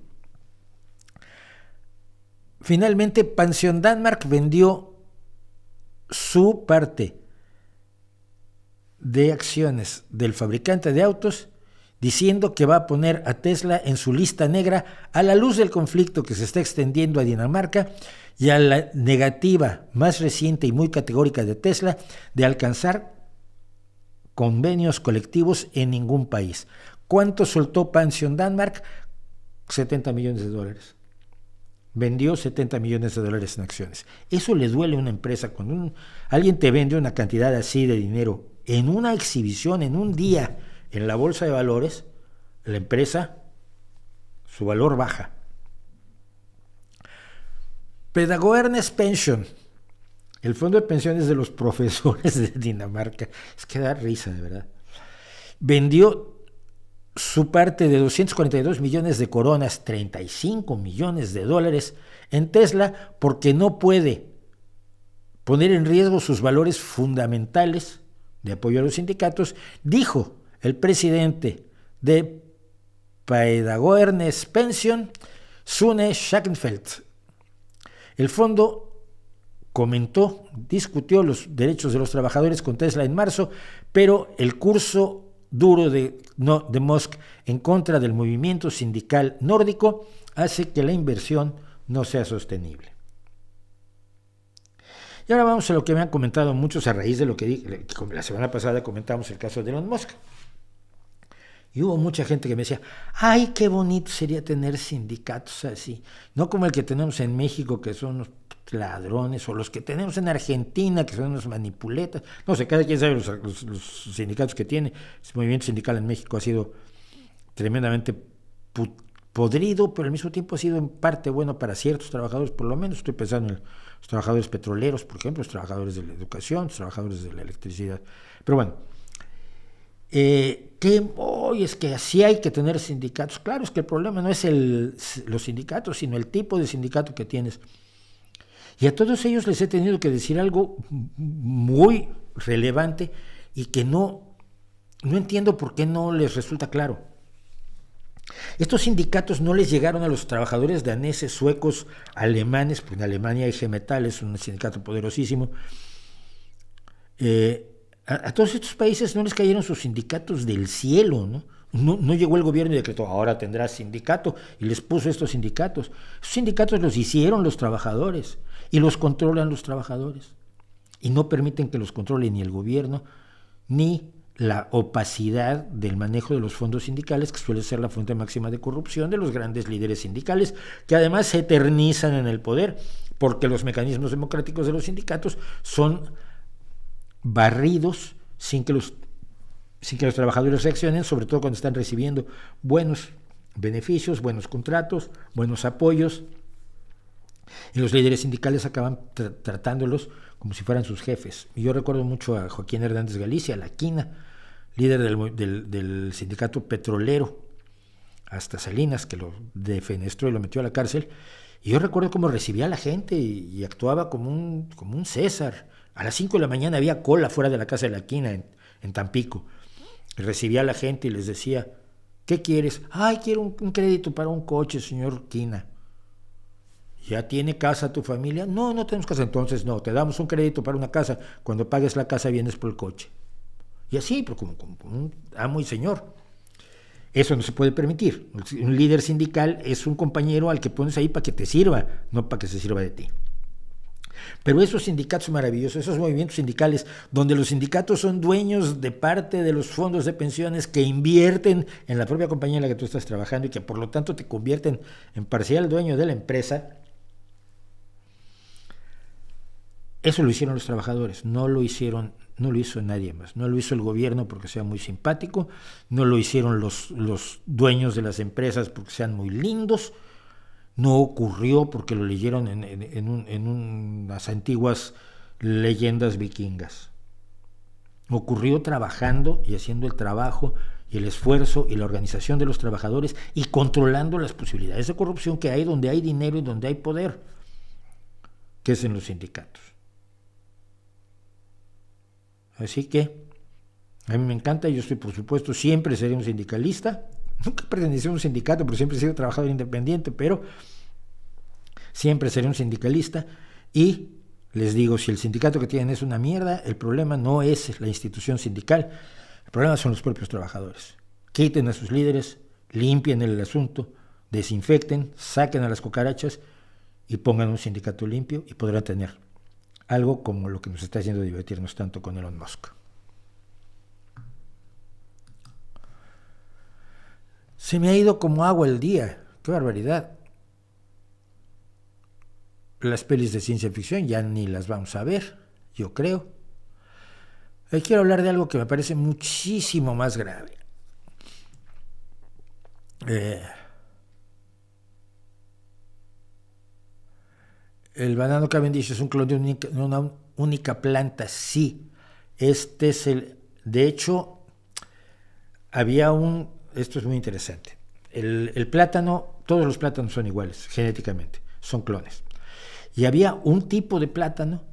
Finalmente, Pension Danmark vendió su parte de acciones del fabricante de autos, diciendo que va a poner a Tesla en su lista negra a la luz del conflicto que se está extendiendo a Dinamarca y a la negativa más reciente y muy categórica de Tesla de alcanzar convenios colectivos en ningún país. ¿Cuánto soltó Pension Danmark? $70 millones. Vendió $70 millones en acciones. Eso le duele a una empresa. Cuando alguien te vende una cantidad así de dinero en una exhibición, en un día, en la bolsa de valores, la empresa, su valor baja. Pedagogernes Pension, el fondo de pensiones de los profesores de Dinamarca, es que da risa, de verdad, vendió su parte de 242 millones de coronas, $35 millones en Tesla, porque no puede poner en riesgo sus valores fundamentales de apoyo a los sindicatos, dijo el presidente de Pedagogernes Pension, Sune Schackenfeldt. El fondo discutió los derechos de los trabajadores con Tesla en marzo, pero el curso duro de Musk en contra del movimiento sindical nórdico hace que la inversión no sea sostenible. Y ahora vamos a lo que me han comentado muchos a raíz de lo que dije. La semana pasada comentamos el caso de Elon Musk. Y hubo mucha gente que me decía, ay, qué bonito sería tener sindicatos así, no como el que tenemos en México, que son unos ladrones, o los que tenemos en Argentina, que son unos manipuletas. No sé, cada quien sabe los sindicatos que tiene. El movimiento sindical en México ha sido tremendamente podrido, pero al mismo tiempo ha sido en parte bueno para ciertos trabajadores, por lo menos estoy pensando en los trabajadores petroleros, por ejemplo, los trabajadores de la educación, los trabajadores de la electricidad. Pero bueno, es que así hay que tener sindicatos. Claro, es que el problema no es los sindicatos, sino el tipo de sindicato que tienes. Y a todos ellos les he tenido que decir algo muy relevante y que no entiendo por qué no les resulta claro. Estos sindicatos no les llegaron a los trabajadores daneses, suecos, alemanes, porque en Alemania IG Metall es un sindicato poderosísimo. A todos estos países no les cayeron sus sindicatos del cielo, ¿no? No llegó el gobierno y decretó, ahora tendrás sindicato, y les puso estos sindicatos. Esos sindicatos los hicieron los trabajadores y los controlan los trabajadores. y no permiten que los controle ni el gobierno ni la opacidad del manejo de los fondos sindicales, que suele ser la fuente máxima de corrupción de los grandes líderes sindicales, que además se eternizan en el poder, porque los mecanismos democráticos de los sindicatos son barridos sin que los trabajadores reaccionen, sobre todo cuando están recibiendo buenos beneficios, buenos contratos, buenos apoyos, y los líderes sindicales acaban tratándolos como si fueran sus jefes. Y yo recuerdo mucho a Joaquín Hernández Galicia, la Quina, líder del sindicato petrolero, hasta Salinas, que lo defenestró y lo metió a la cárcel. Y yo recuerdo cómo recibía a la gente y actuaba como un César. A las 5 de la mañana había cola fuera de la casa de la Quina en Tampico. Y recibía a la gente y les decía, ¿qué quieres? Ay, quiero un crédito para un coche, señor Quina. ¿Ya tiene casa tu familia? No, no tenemos casa. Entonces no, te damos un crédito para una casa. Cuando pagues la casa vienes por el coche. Y así, pero como un amo y señor. Eso no se puede permitir. Un líder sindical es un compañero al que pones ahí para que te sirva, no para que se sirva de ti. Pero esos sindicatos maravillosos, esos movimientos sindicales, donde los sindicatos son dueños de parte de los fondos de pensiones que invierten en la propia compañía en la que tú estás trabajando y que por lo tanto te convierten en parcial dueño de la empresa, eso lo hicieron los trabajadores, no lo hizo nadie más, no lo hizo el gobierno porque sea muy simpático, no lo hicieron los dueños de las empresas porque sean muy lindos, no ocurrió porque lo leyeron en unas antiguas leyendas vikingas. Ocurrió trabajando y haciendo el trabajo y el esfuerzo y la organización de los trabajadores y controlando las posibilidades de corrupción que hay donde hay dinero y donde hay poder, que es en los sindicatos. Así que a mí me encanta, yo estoy, por supuesto, siempre seré un sindicalista. Nunca pertenecí a un sindicato, pero siempre he sido trabajador independiente, pero siempre seré un sindicalista. Y les digo, si el sindicato que tienen es una mierda, el problema no es la institución sindical, el problema son los propios trabajadores. Quiten a sus líderes, limpien el asunto, desinfecten, saquen a las cucarachas y pongan un sindicato limpio y podrán tener algo como lo que nos está haciendo divertirnos tanto con Elon Musk. Se me ha ido como agua el día, qué barbaridad. Las pelis de ciencia ficción ya ni las vamos a ver, yo creo. Quiero hablar de algo que me parece muchísimo más grave. El banano Cavendish es un clon de una única planta, sí. Este es de hecho, esto es muy interesante. El plátano, todos los plátanos son iguales, genéticamente, son clones. Y había un tipo de plátano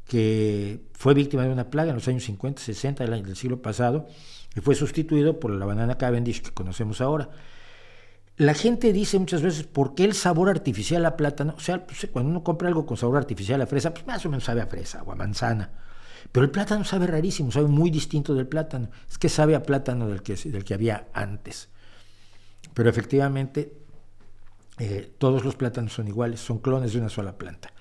que fue víctima de una plaga en los años 50, 60 del siglo pasado, y fue sustituido por la banana Cavendish que conocemos ahora. La gente dice muchas veces, ¿por qué el sabor artificial a plátano? O sea, pues, cuando uno compra algo con sabor artificial a fresa, pues más o menos sabe a fresa o a manzana. Pero el plátano sabe rarísimo, sabe muy distinto del plátano. Es que sabe a plátano del que había antes. Pero efectivamente, todos los plátanos son iguales, son clones de una sola planta.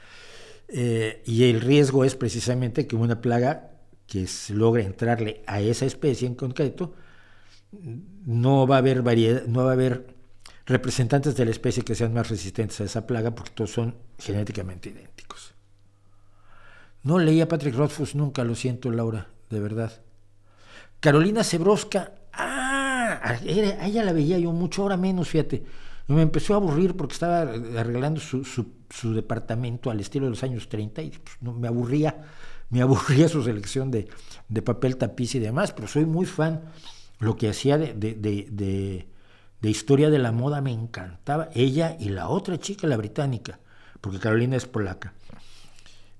Y el riesgo es precisamente que una plaga que se logre entrarle a esa especie en concreto, no va a haber variedad, no va a haber representantes de la especie que sean más resistentes a esa plaga porque todos son genéticamente idénticos. No leí a Patrick Rothfuss nunca, lo siento, Laura, de verdad. Carolina Zebrowska, a ella la veía yo mucho, ahora menos, fíjate. Me empezó a aburrir porque estaba arreglando su departamento al estilo de los años 30 y pues, no, me aburría su selección de papel tapiz y demás, pero soy muy fan. Lo que hacía de historia de la moda me encantaba. Ella y la otra chica, la británica, porque Carolina es polaca.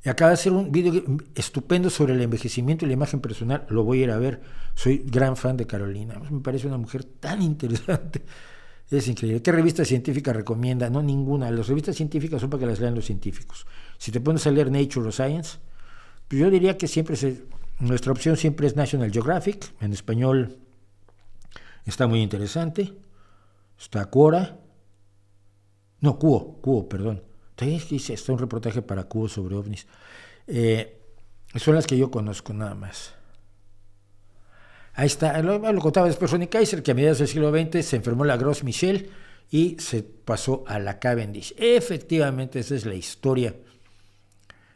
Y acaba de hacer un video estupendo sobre el envejecimiento y la imagen personal. Lo voy a ir a ver. Soy gran fan de Carolina. Me parece una mujer tan interesante. Es increíble. ¿Qué revista científica recomienda? No, ninguna. Las revistas científicas son para que las lean los científicos. Si te pones a leer Nature o Science, pues yo diría que nuestra opción siempre es National Geographic. En español está muy interesante. Está Quora. No, Cuo, perdón. Está un reportaje para Cuo sobre ovnis. Son las que yo conozco nada más. Ahí está, lo contaba después Ronnie Kaiser, que a mediados del siglo XX se enfermó la Gros Michel y se pasó a la Cavendish. Efectivamente, esa es la historia.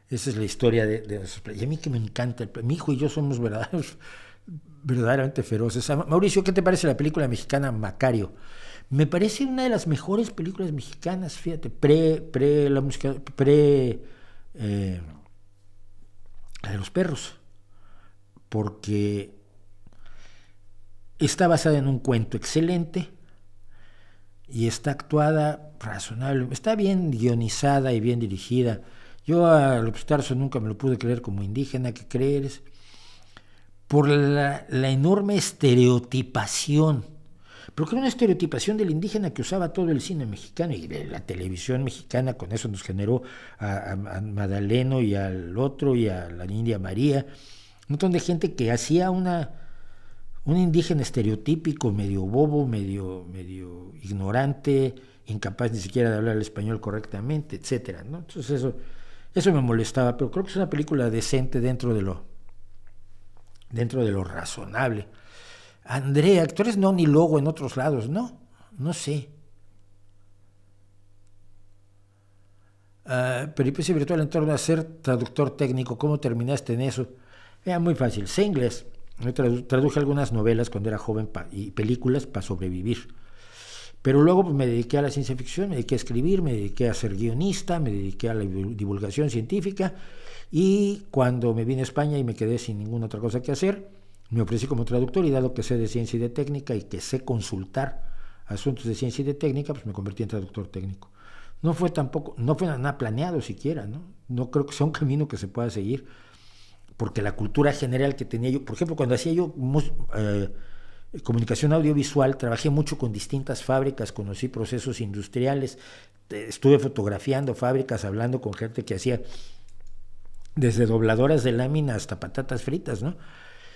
Esa es la historia de esos players. Y a mí que me encanta, mi hijo y yo somos verdaderamente feroces. Mauricio, ¿qué te parece la película mexicana Macario? Me parece una de las mejores películas mexicanas, fíjate, la música, la de los perros, porque está basada en un cuento excelente y está actuada razonable, está bien guionizada y bien dirigida. Yo a López Tarso nunca me lo pude creer como indígena, ¿qué crees? Por la enorme estereotipación, pero que era una estereotipación del indígena que usaba todo el cine mexicano y de la televisión mexicana. Con eso nos generó a Madaleno y al otro y a la India María, un montón de gente que hacía un indígena estereotípico, medio bobo, medio ignorante, incapaz ni siquiera de hablar el español correctamente, etcétera, ¿no? Entonces eso me molestaba, pero creo que es una película decente dentro de lo razonable. Andrea, actores no, ni Logo en otros lados, no sé. Peripecia virtual en torno a ser traductor técnico, ¿cómo terminaste en eso? Muy fácil, sé inglés. Traduje algunas novelas cuando era joven y películas para sobrevivir. Pero luego pues, me dediqué a la ciencia ficción, me dediqué a escribir, me dediqué a ser guionista, me dediqué a la divulgación científica, y cuando me vine a España y me quedé sin ninguna otra cosa que hacer, me ofrecí como traductor, y dado que sé de ciencia y de técnica y que sé consultar asuntos de ciencia y de técnica, pues me convertí en traductor técnico. No fue nada planeado siquiera, no creo que sea un camino que se pueda seguir, porque la cultura general que tenía yo, por ejemplo, cuando hacía yo comunicación audiovisual, trabajé mucho con distintas fábricas, conocí procesos industriales, estuve fotografiando fábricas, hablando con gente que hacía desde dobladoras de lámina hasta patatas fritas, ¿no?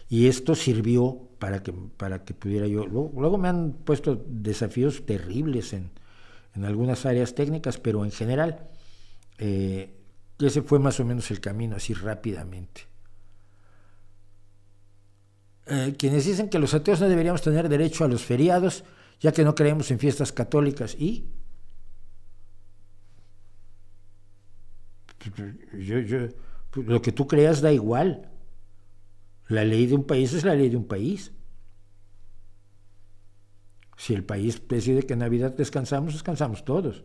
Y esto sirvió para que pudiera yo. Luego me han puesto desafíos terribles en algunas áreas técnicas, pero en general ese fue más o menos el camino, así rápidamente. Quienes dicen que los ateos no deberíamos tener derecho a los feriados, ya que no creemos en fiestas católicas. Y lo que tú creas da igual. La ley de un país es la ley de un país. Si el país decide que en Navidad descansamos todos.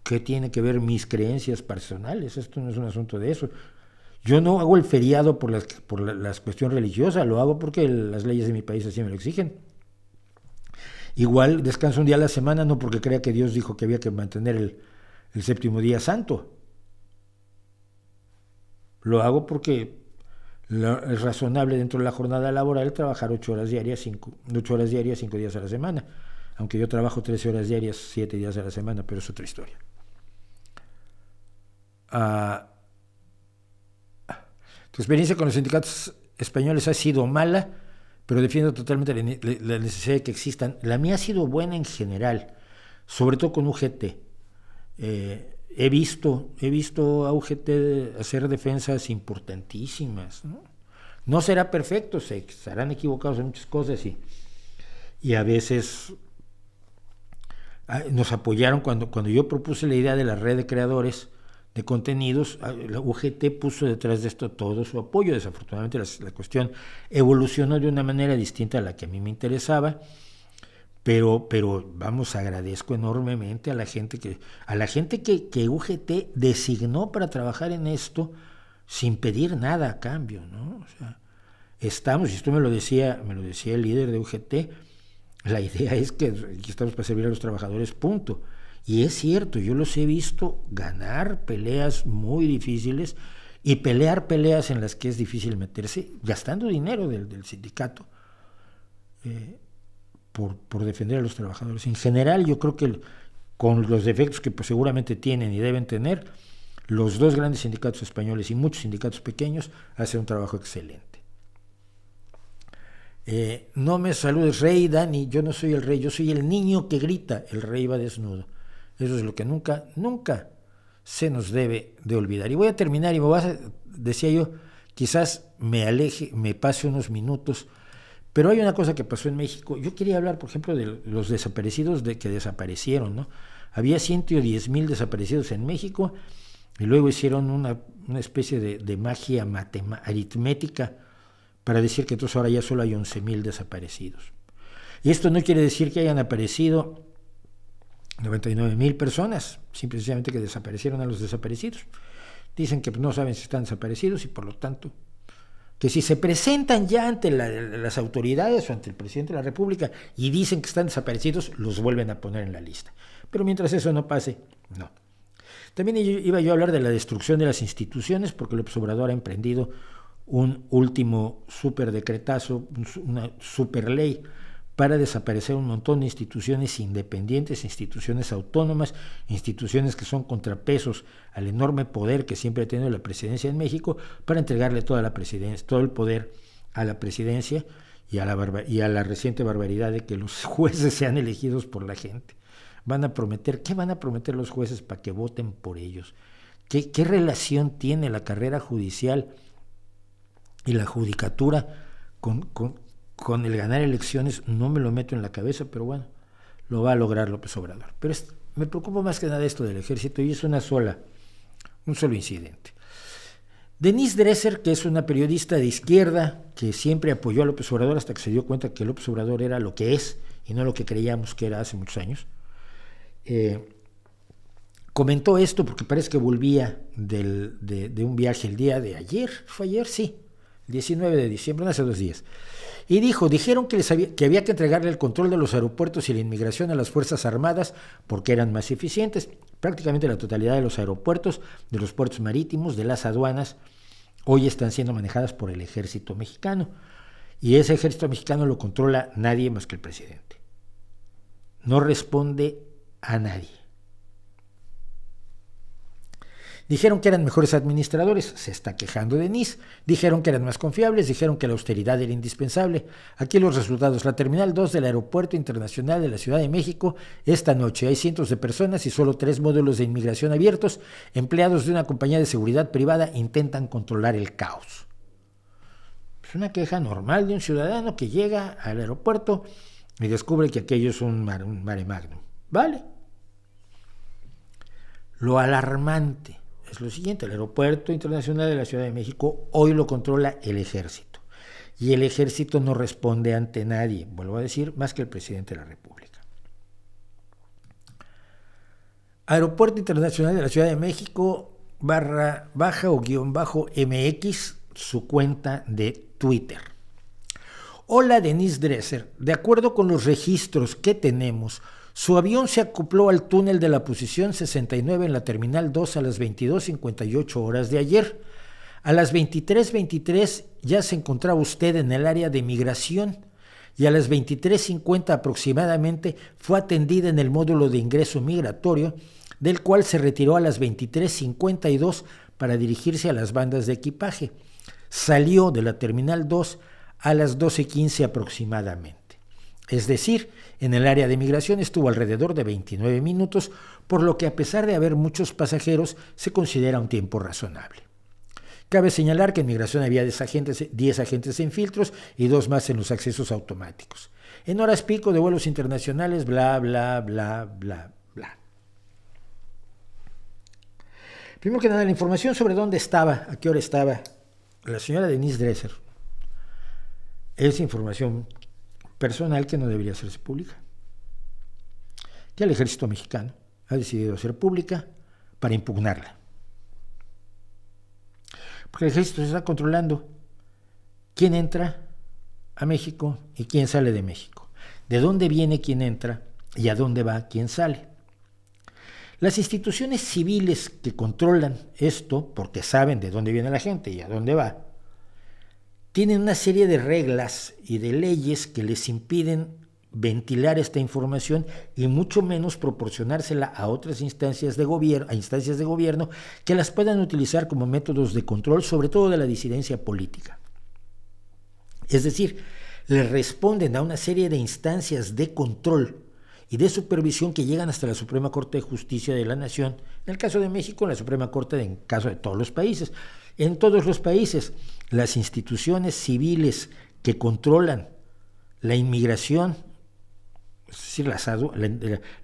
¿Qué tiene que ver mis creencias personales? Esto no es un asunto de eso. Yo no hago el feriado por la cuestión religiosa, lo hago porque las leyes de mi país así me lo exigen. Igual descanso un día a la semana, no porque crea que Dios dijo que había que mantener el séptimo día santo. Lo hago porque es razonable dentro de la jornada laboral trabajar 8 horas diarias, 5 días a la semana. Aunque yo trabajo 13 horas diarias, 7 días a la semana, pero es otra historia. Tu experiencia con los sindicatos españoles ha sido mala, pero defiendo totalmente la necesidad de que existan. La mía ha sido buena en general, sobre todo con UGT. He visto a UGT hacer defensas importantísimas, ¿no? No será perfecto, se estarán equivocados en muchas cosas y a veces nos apoyaron cuando yo propuse la idea de la red de creadores de contenidos. La UGT puso detrás de esto todo su apoyo. Desafortunadamente la cuestión evolucionó de una manera distinta a la que a mí me interesaba, pero vamos, agradezco enormemente a la gente que UGT designó para trabajar en esto sin pedir nada a cambio, ¿no? O sea, estamos, y esto me lo decía el líder de UGT, la idea es que aquí estamos para servir a los trabajadores, punto. Y es cierto, yo los he visto ganar peleas muy difíciles y pelear peleas en las que es difícil meterse, gastando dinero del sindicato por defender a los trabajadores. En general, yo creo que con los defectos que pues, seguramente tienen y deben tener, los dos grandes sindicatos españoles y muchos sindicatos pequeños hacen un trabajo excelente. No me saludes, rey, Dani, yo no soy el rey, yo soy el niño que grita, el rey va desnudo. Eso es lo que nunca se nos debe de olvidar. Y voy a terminar y decía yo, quizás me pase unos minutos, pero hay una cosa que pasó en México. Yo quería hablar, por ejemplo, de los desaparecidos que desaparecieron, ¿no? Había 110,000 desaparecidos en México y luego hicieron una especie de magia aritmética para decir que entonces ahora ya solo hay 11,000 desaparecidos. Y esto no quiere decir que hayan aparecido 99,000 personas, simplemente que desaparecieron a los desaparecidos. Dicen que no saben si están desaparecidos y por lo tanto que si se presentan ya ante las autoridades o ante el presidente de la República y dicen que están desaparecidos, los vuelven a poner en la lista. Pero mientras eso no pase, no. También iba yo a hablar de la destrucción de las instituciones, porque López Obrador ha emprendido un último superdecretazo, una superley para desaparecer un montón de instituciones independientes, instituciones autónomas, instituciones que son contrapesos al enorme poder que siempre ha tenido la presidencia en México, para entregarle todo el poder a la presidencia y a la reciente barbaridad de que los jueces sean elegidos por la gente. ¿Qué van a prometer los jueces para que voten por ellos? ¿Qué relación tiene la carrera judicial y la judicatura con el ganar elecciones? No me lo meto en la cabeza, pero bueno, lo va a lograr López Obrador. Pero me preocupa más que nada esto del ejército, y es un solo incidente. Denise Dresser, que es una periodista de izquierda que siempre apoyó a López Obrador hasta que se dio cuenta que López Obrador era lo que es y no lo que creíamos que era hace muchos años, comentó esto porque parece que volvía de un viaje el día de ayer, ¿fue ayer? Sí, el 19 de diciembre, hace 2 días. Y dijeron que había que entregarle el control de los aeropuertos y la inmigración a las Fuerzas Armadas porque eran más eficientes. Prácticamente la totalidad de los aeropuertos, de los puertos marítimos, de las aduanas, hoy están siendo manejadas por el ejército mexicano. Y ese ejército mexicano lo controla nadie más que el presidente. No responde a nadie. Dijeron que eran mejores administradores, se está quejando Denise. Dijeron que eran más confiables, dijeron que la austeridad era indispensable. Aquí los resultados: la Terminal 2 del Aeropuerto Internacional de la Ciudad de México, esta noche hay cientos de personas y solo 3 módulos de inmigración abiertos. Empleados de una compañía de seguridad privada intentan controlar el caos. Es una queja normal de un ciudadano que llega al aeropuerto y descubre que aquello es un mare magnum. ¿Vale? Lo alarmante es lo siguiente: el Aeropuerto Internacional de la Ciudad de México hoy lo controla el ejército, y el ejército no responde ante nadie, vuelvo a decir, más que el presidente de la República. Aeropuerto Internacional de la Ciudad de México _baja o _MX, su cuenta de Twitter. Hola Denise Dresser, de acuerdo con los registros que tenemos, su avión se acopló al túnel de la posición 69 en la Terminal 2 a las 22:58 horas de ayer. A las 23:23 ya se encontraba usted en el área de migración y a las 23:50 aproximadamente fue atendida en el módulo de ingreso migratorio, del cual se retiró a las 23:52 para dirigirse a las bandas de equipaje. Salió de la Terminal 2 a las 12:15 aproximadamente. Es decir, en el área de migración estuvo alrededor de 29 minutos, por lo que a pesar de haber muchos pasajeros, se considera un tiempo razonable. Cabe señalar que en migración había 10 agentes en filtros y 2 más en los accesos automáticos. En horas pico de vuelos internacionales, bla, bla, bla, bla, bla. Primero que nada, la información sobre dónde estaba, a qué hora estaba la señora Denise Dresser es información personal que no debería hacerse pública. Ya el ejército mexicano ha decidido hacer pública para impugnarla. Porque el ejército se está controlando quién entra a México y quién sale de México, de dónde viene quién entra y a dónde va quién sale. Las instituciones civiles que controlan esto, porque saben de dónde viene la gente y a dónde va, tienen una serie de reglas y de leyes que les impiden ventilar esta información y mucho menos proporcionársela a otras instancias de gobierno que las puedan utilizar como métodos de control, sobre todo de la disidencia política. Es decir, le responden a una serie de instancias de control y de supervisión que llegan hasta la Suprema Corte de Justicia de la Nación, en el caso de México, la Suprema Corte en el caso de todos los países. En todos los países, las instituciones civiles que controlan la inmigración, es decir, la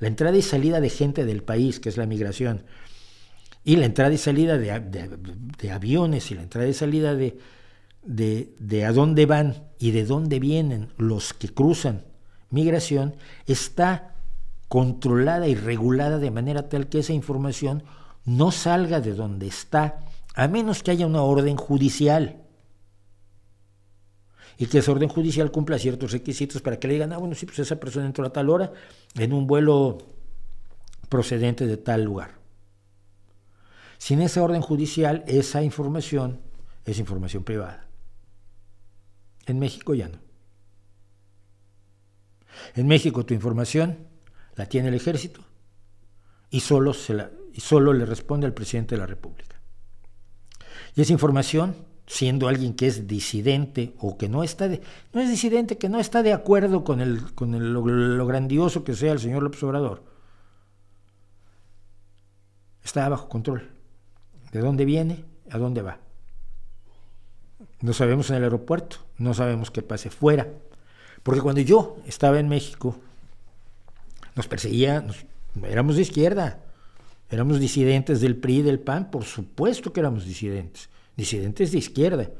entrada y salida de gente del país, que es la migración, y la entrada y salida de aviones, y la entrada y salida de a dónde van y de dónde vienen los que cruzan migración, está controlada y regulada de manera tal que esa información no salga de donde está, a menos que haya una orden judicial. Y que esa orden judicial cumpla ciertos requisitos para que le digan, bueno, sí, pues esa persona entró a tal hora en un vuelo procedente de tal lugar. Sin esa orden judicial, esa información es información privada. En México ya no. En México tu información la tiene el ejército y solo le responde al presidente de la República. Y esa información, siendo alguien que es disidente o que no es disidente, que no está de acuerdo con lo grandioso que sea el señor López Obrador, está bajo control. ¿De dónde viene? ¿A dónde va? No sabemos en el aeropuerto, no sabemos qué pase fuera. Porque cuando yo estaba en México, nos perseguía, éramos de izquierda, éramos disidentes del PRI y del PAN, por supuesto que éramos disidentes de izquierda.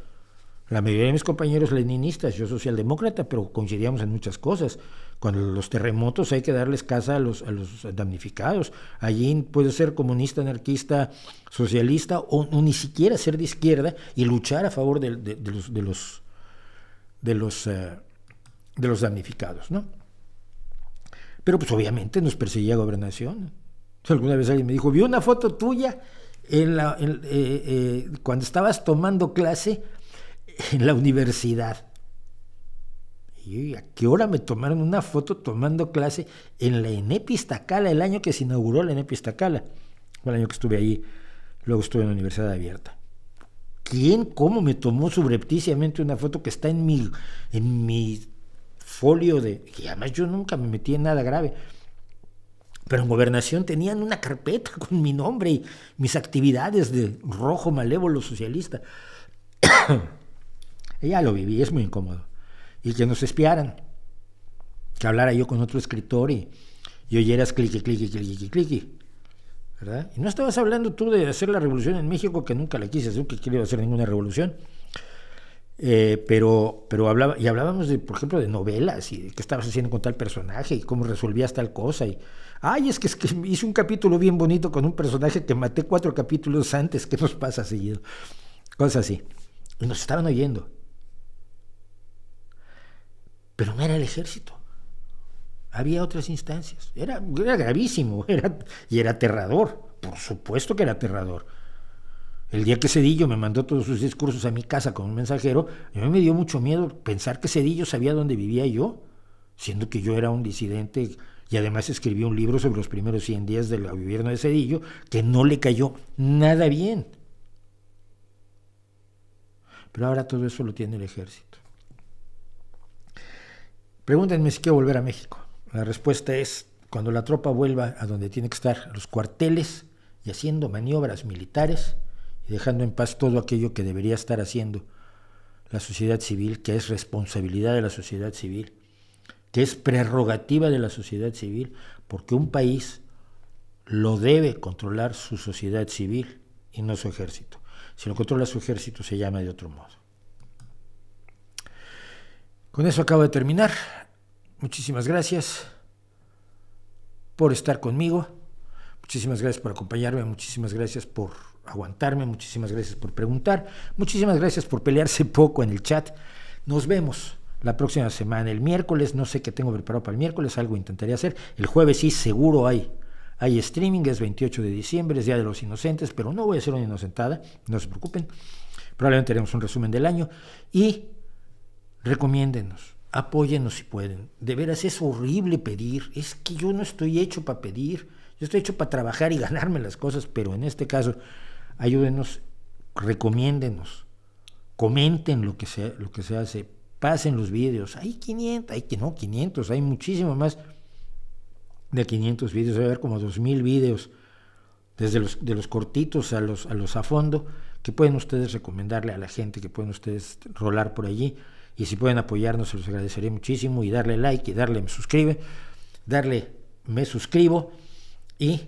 La mayoría de mis compañeros leninistas, yo socialdemócrata, pero coincidíamos en muchas cosas. Cuando los terremotos hay que darles casa a los damnificados. Allí puedes ser comunista, anarquista, socialista o ni siquiera ser de izquierda y luchar a favor de los damnificados, ¿no? Pero pues obviamente nos perseguía Gobernación. Alguna vez alguien me dijo, vi una foto tuya cuando estabas tomando clase en la universidad. ¿Y a qué hora me tomaron una foto tomando clase en la ENEP Iztacala, el año que se inauguró la ENEP Iztacala? Fue el año que estuve ahí, luego estuve en la Universidad Abierta. ¿Cómo me tomó subrepticiamente una foto que está en mi folio y además yo nunca me metí en nada grave? Pero en Gobernación tenían una carpeta con mi nombre y mis actividades de rojo malévolo socialista. Y ya lo viví, es muy incómodo. Y que nos espiaran, que hablara yo con otro escritor y oyeras cliqui, ¿verdad? Y no estabas hablando tú de hacer la revolución en México, que nunca la quise hacer, que quiero hacer ninguna revolución. Pero hablábamos de, por ejemplo, de novelas y de qué estabas haciendo con tal personaje y cómo resolvías tal cosa. Y es que hice un capítulo bien bonito con un personaje que maté 4 capítulos antes. ¿Qué nos pasa seguido? Cosas así. Y nos estaban oyendo. Pero no era el ejército. Había otras instancias. Era gravísimo. Y era aterrador. Por supuesto que era aterrador. El día que Zedillo me mandó todos sus discursos a mi casa con un mensajero, a mí me dio mucho miedo pensar que Zedillo sabía dónde vivía yo, siendo que yo era un disidente y además escribí un libro sobre los primeros 100 días del gobierno de Zedillo, que no le cayó nada bien. Pero ahora todo eso lo tiene el ejército. Pregúntenme si quiero volver a México. La respuesta es, cuando la tropa vuelva a donde tiene que estar, a los cuarteles, y haciendo maniobras militares, y dejando en paz todo aquello que debería estar haciendo la sociedad civil, que es responsabilidad de la sociedad civil, que es prerrogativa de la sociedad civil, porque un país lo debe controlar su sociedad civil y no su ejército. Si lo controla su ejército se llama de otro modo. Con eso acabo de terminar. Muchísimas gracias por estar conmigo. Muchísimas gracias por acompañarme. Muchísimas gracias por aguantarme. Muchísimas gracias por preguntar. Muchísimas gracias por pelearse poco en el chat. Nos vemos la próxima semana. El miércoles, no sé qué tengo preparado para el miércoles. Algo intentaré hacer. El jueves sí, seguro hay streaming. Es 28 de diciembre, es Día de los Inocentes, pero no voy a hacer una inocentada. No se preocupen. Probablemente haremos un resumen del año. Y recomiéndenos, apóyennos si pueden. De veras es horrible pedir, es que yo no estoy hecho para pedir, yo estoy hecho para trabajar y ganarme las cosas, pero en este caso, ayúdenos, recomiéndenos, comenten lo que se hace, pasen los vídeos, hay 500, hay muchísimo más de 500 videos, debe haber como 2000 videos, desde de los cortitos a los a fondo, que pueden ustedes recomendarle a la gente, que pueden ustedes rolar por allí, y si pueden apoyarnos se los agradeceré muchísimo, y darle like, y darle me suscribo, y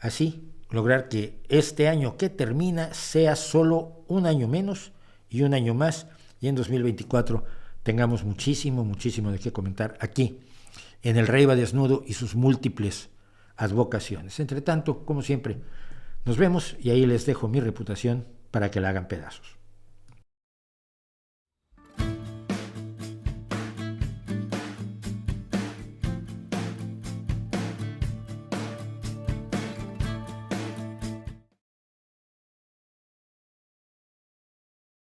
así lograr que este año que termina sea solo un año menos y un año más, y en 2024 tengamos muchísimo de qué comentar aquí en El Rey va Desnudo y sus múltiples advocaciones. Entre tanto, como siempre, nos vemos, y ahí les dejo mi reputación para que la hagan pedazos.